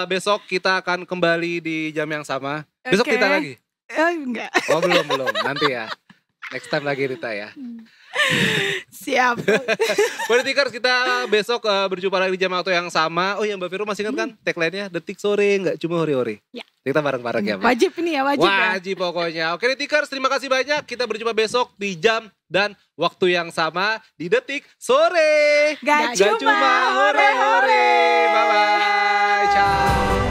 Besok kita akan kembali di jam yang sama. Besok Tita lagi? Enggak. Oh belum. Nanti ya. Next time lagi Tita ya. Siap. Detikers kita besok berjumpa lagi di jam waktu yang sama. Oh ya Mbak Vero masih ingat kan tagline-nya Detik Sore nggak cuma hore-hore. Ya. Kita bareng-bareng ya Mbak. Wajib ini ya, wajib pokoknya. Oke Detikers, terima kasih banyak. Kita berjumpa besok di jam dan waktu yang sama di Detik Sore. Gak cuma hore-hore. Bye-bye. Ciao.